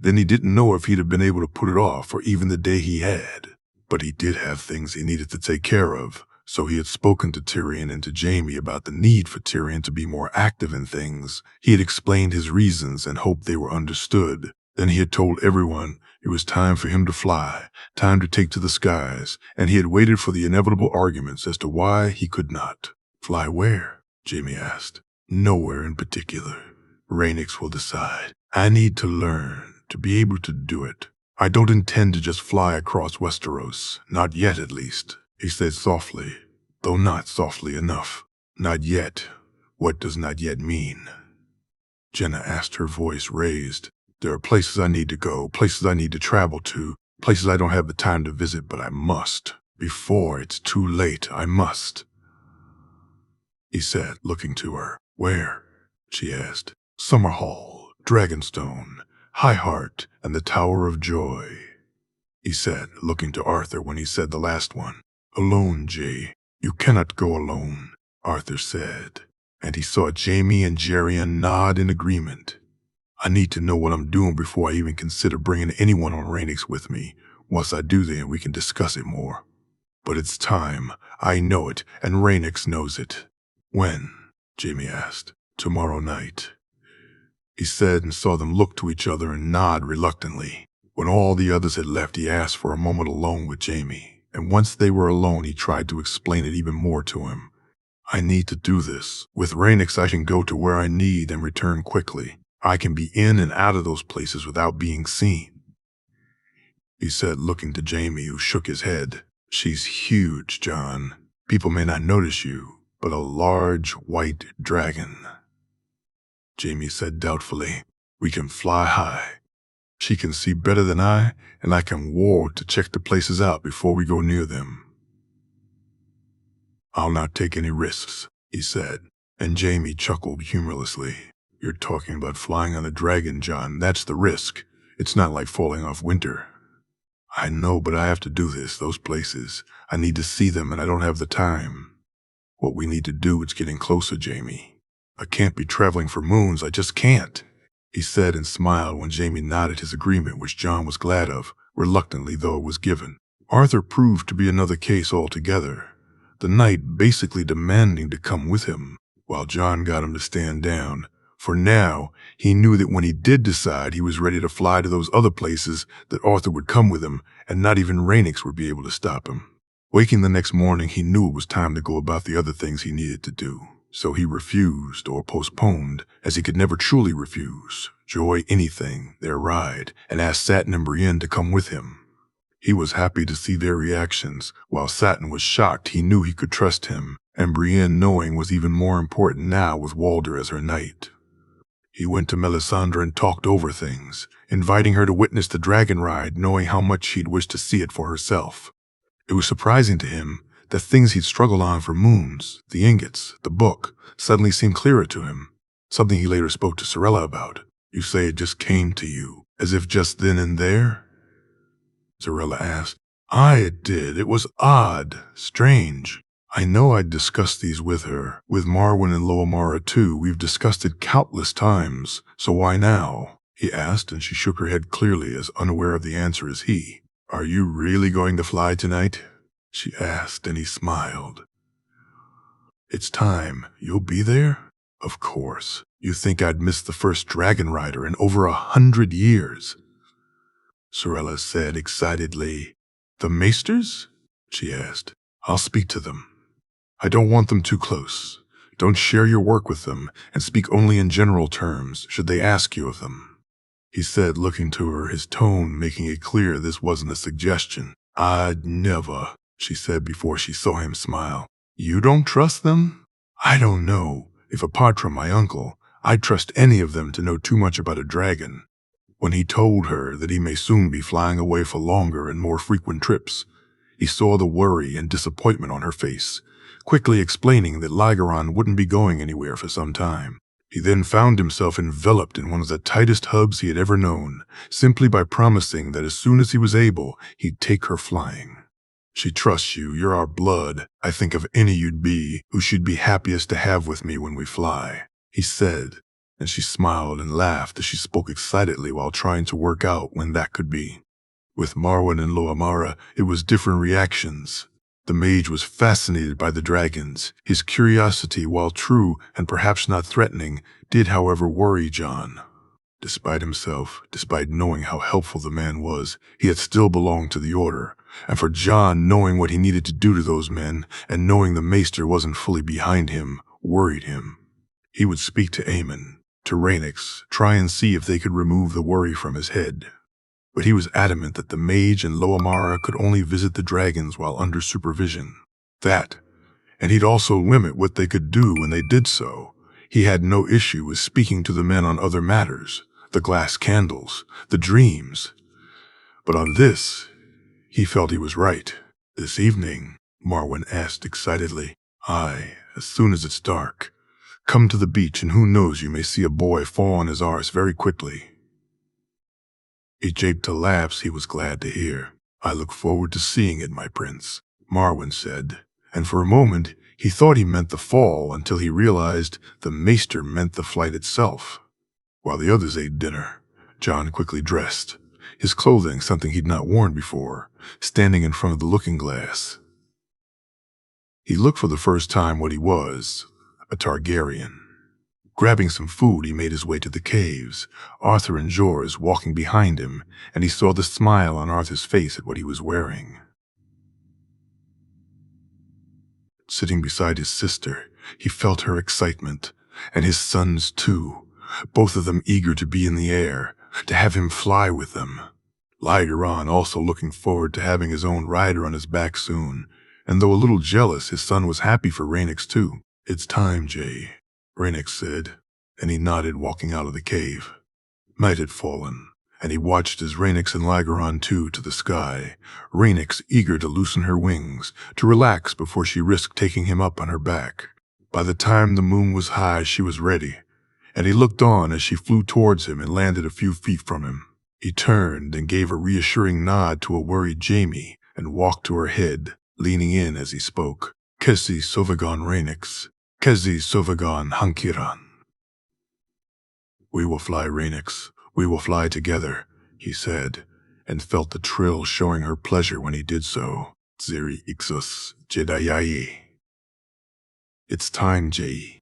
Then he didn't know if he'd have been able to put it off for even the day he had. But he did have things he needed to take care of, so he had spoken to Tyrion and to Jaime about the need for Tyrion to be more active in things. He had explained his reasons and hoped they were understood. Then he had told everyone it was time for him to fly, time to take to the skies, and he had waited for the inevitable arguments as to why he could not. Fly where? Jamie asked. Nowhere in particular. Rhaenix will decide. I need to learn to be able to do it. I don't intend to just fly across Westeros, not yet at least, he said softly, though not softly enough. Not yet. What does not yet mean? Jenna asked, her voice raised. There are places I need to go, places I need to travel to, places I don't have the time to visit, but I must. Before it's too late, I must. He said, looking to her. Where? She asked. Summerhall, Dragonstone, Highheart, and the Tower of Joy. He said, looking to Arthur when he said the last one. Alone, Jay. You cannot go alone, Arthur said, and he saw Jamie and Jerian nod in agreement. I need to know what I'm doing before I even consider bringing anyone on Rhaenix with me. Once I do, then we can discuss it more. But it's time. I know it, and Rhaenix knows it. When? Jamie asked. Tomorrow night. He said, and saw them look to each other and nod reluctantly. When all the others had left, he asked for a moment alone with Jamie, and once they were alone, he tried to explain it even more to him. I need to do this. With Rhaenix, I can go to where I need and return quickly. I can be in and out of those places without being seen. He said, looking to Jamie, who shook his head. She's huge, John. People may not notice you, but a large white dragon. Jamie said doubtfully, we can fly high. She can see better than I, and I can ward to check the places out before we go near them. I'll not take any risks, he said, and Jamie chuckled humorlessly. You're talking about flying on a dragon, John. That's the risk. It's not like falling off Winter. I know, but I have to do this, those places. I need to see them, and I don't have the time. What we need to do is getting closer, Jamie. I can't be traveling for moons. I just can't, he said and smiled when Jamie nodded his agreement, which John was glad of, reluctantly though it was given. Arthur proved to be another case altogether, the knight basically demanding to come with him, while John got him to stand down. For now, he knew that when he did decide, he was ready to fly to those other places, that Arthur would come with him, and not even Rhaenix would be able to stop him. Waking the next morning, he knew it was time to go about the other things he needed to do. So he refused, or postponed, as he could never truly refuse, Joy anything, their ride, and asked Satin and Brienne to come with him. He was happy to see their reactions. While Satin was shocked, he knew he could trust him, and Brienne knowing was even more important now with Walder as her knight. He went to Melisandre and talked over things, inviting her to witness the dragon ride, knowing how much she'd wish to see it for herself. It was surprising to him that things he'd struggled on for moons, the ingots, the book, suddenly seemed clearer to him, something he later spoke to Sorella about. You say it just came to you, as if just then and there? Sorella asked. Aye, it did. It was odd, strange. I know I'd discussed these with her. With Marwyn and Loamara too, we've discussed it countless times. So why now? He asked, and she shook her head clearly, as unaware of the answer as he. Are you really going to fly tonight? She asked, and he smiled. It's time. You'll be there? Of course. You think I'd miss the first dragon rider in over 100 years? Sorella said excitedly. The Maesters? She asked. I'll speak to them. I don't want them too close. Don't share your work with them, and speak only in general terms, should they ask you of them. He said, looking to her, his tone making it clear this wasn't a suggestion. I'd never, she said before she saw him smile. You don't trust them? I don't know. If apart from my uncle, I'd trust any of them to know too much about a dragon. When he told her that he may soon be flying away for longer and more frequent trips, he saw the worry and disappointment on her face, quickly explaining that Lygaron wouldn't be going anywhere for some time. He then found himself enveloped in one of the tightest hugs he had ever known, simply by promising that as soon as he was able, he'd take her flying. She trusts you, you're our blood. I think of any you'd be, who she'd be happiest to have with me when we fly, he said, and she smiled and laughed as she spoke excitedly while trying to work out when that could be. With Marwyn and Loamara, it was different reactions. The mage was fascinated by the dragons. His curiosity, while true and perhaps not threatening, did however worry John. Despite himself, despite knowing how helpful the man was, he had still belonged to the Order, And for John, knowing what he needed to do to those men, and knowing the maester wasn't fully behind him, worried him. He would speak to Aemon, to Rhaenys, try and see if they could remove the worry from his head. But he was adamant that the mage and Loamara could only visit the dragons while under supervision. That, and he'd also limit what they could do when they did so. He had no issue with speaking to the men on other matters, the glass candles, the dreams. But on this, he felt he was right. This evening, Marwyn asked excitedly. Aye, as soon as it's dark. Come to the beach and who knows, you may see a boy fall on his arse very quickly. He japed a laughs he was glad to hear. I look forward to seeing it, my prince, Marwyn said, and for a moment he thought he meant the fall until he realized the maester meant the flight itself. While the others ate dinner, John quickly dressed, his clothing something he'd not worn before, standing in front of the looking glass. He looked for the first time what he was, a Targaryen. Grabbing some food, he made his way to the caves, Arthur and Jorah walking behind him, and he saw the smile on Arthur's face at what he was wearing. Sitting beside his sister, he felt her excitement, and his sons too, both of them eager to be in the air, to have him fly with them. Lygeron also looking forward to having his own rider on his back soon, and though a little jealous, his son was happy for Rhaenys too. It's time, Jay, Rhaenys said, and he nodded, walking out of the cave. Night had fallen, and he watched as Rhaenys and Lygeron too to the sky, Rhaenys eager to loosen her wings, to relax before she risked taking him up on her back. By the time the moon was high, she was ready, and he looked on as she flew towards him and landed a few feet from him. He turned and gave a reassuring nod to a worried Jaime and walked to her head, leaning in as he spoke. Kesi Sovagon Rhaenys, Kesi Sovagon Hankiran. We will fly, Rhaenys. We will fly together, he said, and felt the trill showing her pleasure when he did so. Ziri Ixus Jedayai. It's time, Jai.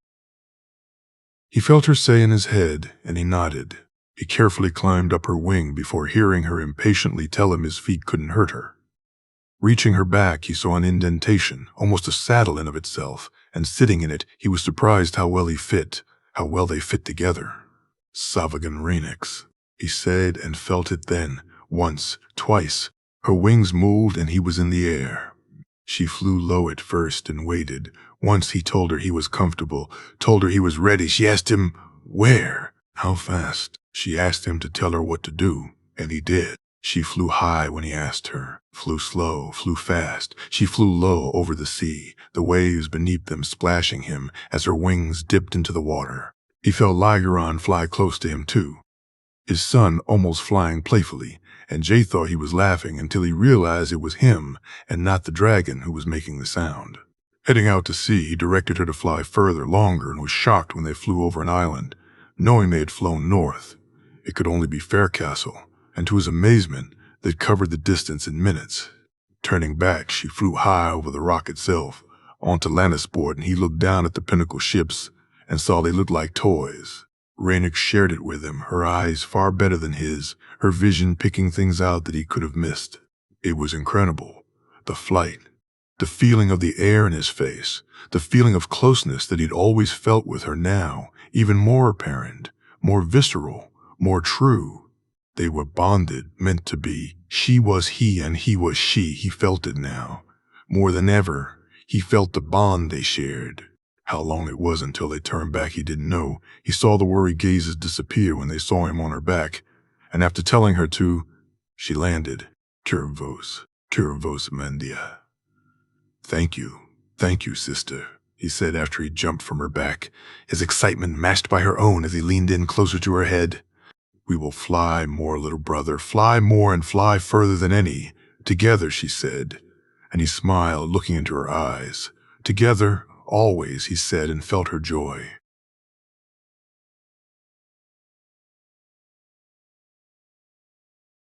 He felt her say in his head, and he nodded. He carefully climbed up her wing before hearing her impatiently tell him his feet couldn't hurt her. Reaching her back, he saw an indentation, almost a saddle in of itself, and sitting in it, he was surprised how well they fit together. Savagan Rhaenys, he said, and felt it then, once, twice. Her wings moved and he was in the air. She flew low at first and waited. Once he told her he was comfortable, told her he was ready. She asked him, where? How fast? She asked him to tell her what to do, and he did. She flew high when he asked her, flew slow, flew fast. She flew low over the sea, the waves beneath them splashing him as her wings dipped into the water. He felt Lygeron fly close to him too, his son almost flying playfully, and Jay thought he was laughing until he realized it was him and not the dragon who was making the sound. Heading out to sea, he directed her to fly further, longer, and was shocked when they flew over an island, knowing they had flown north. It could only be Faircastle, and to his amazement, they'd covered the distance in minutes. Turning back, she flew high over the rock itself, onto Lannisport, and he looked down at the pinnacle ships and saw they looked like toys. Rhaenys shared it with him, her eyes far better than his, her vision picking things out that he could have missed. It was incredible. The flight, the feeling of the air in his face, the feeling of closeness that he'd always felt with her now, even more apparent, more visceral, more true. They were bonded, meant to be. She was he and he was she. He felt it now. More than ever, he felt the bond they shared. How long it was until they turned back he didn't know. He saw the worried gazes disappear when they saw him on her back, and after telling her to, she landed. Curvos Mandia. Thank you, sister, he said after he jumped from her back, his excitement matched by her own as he leaned in closer to her head. We will fly more, little brother, fly more and fly further than any. Together, she said, and he smiled, looking into her eyes. Together, always, he said, and felt her joy.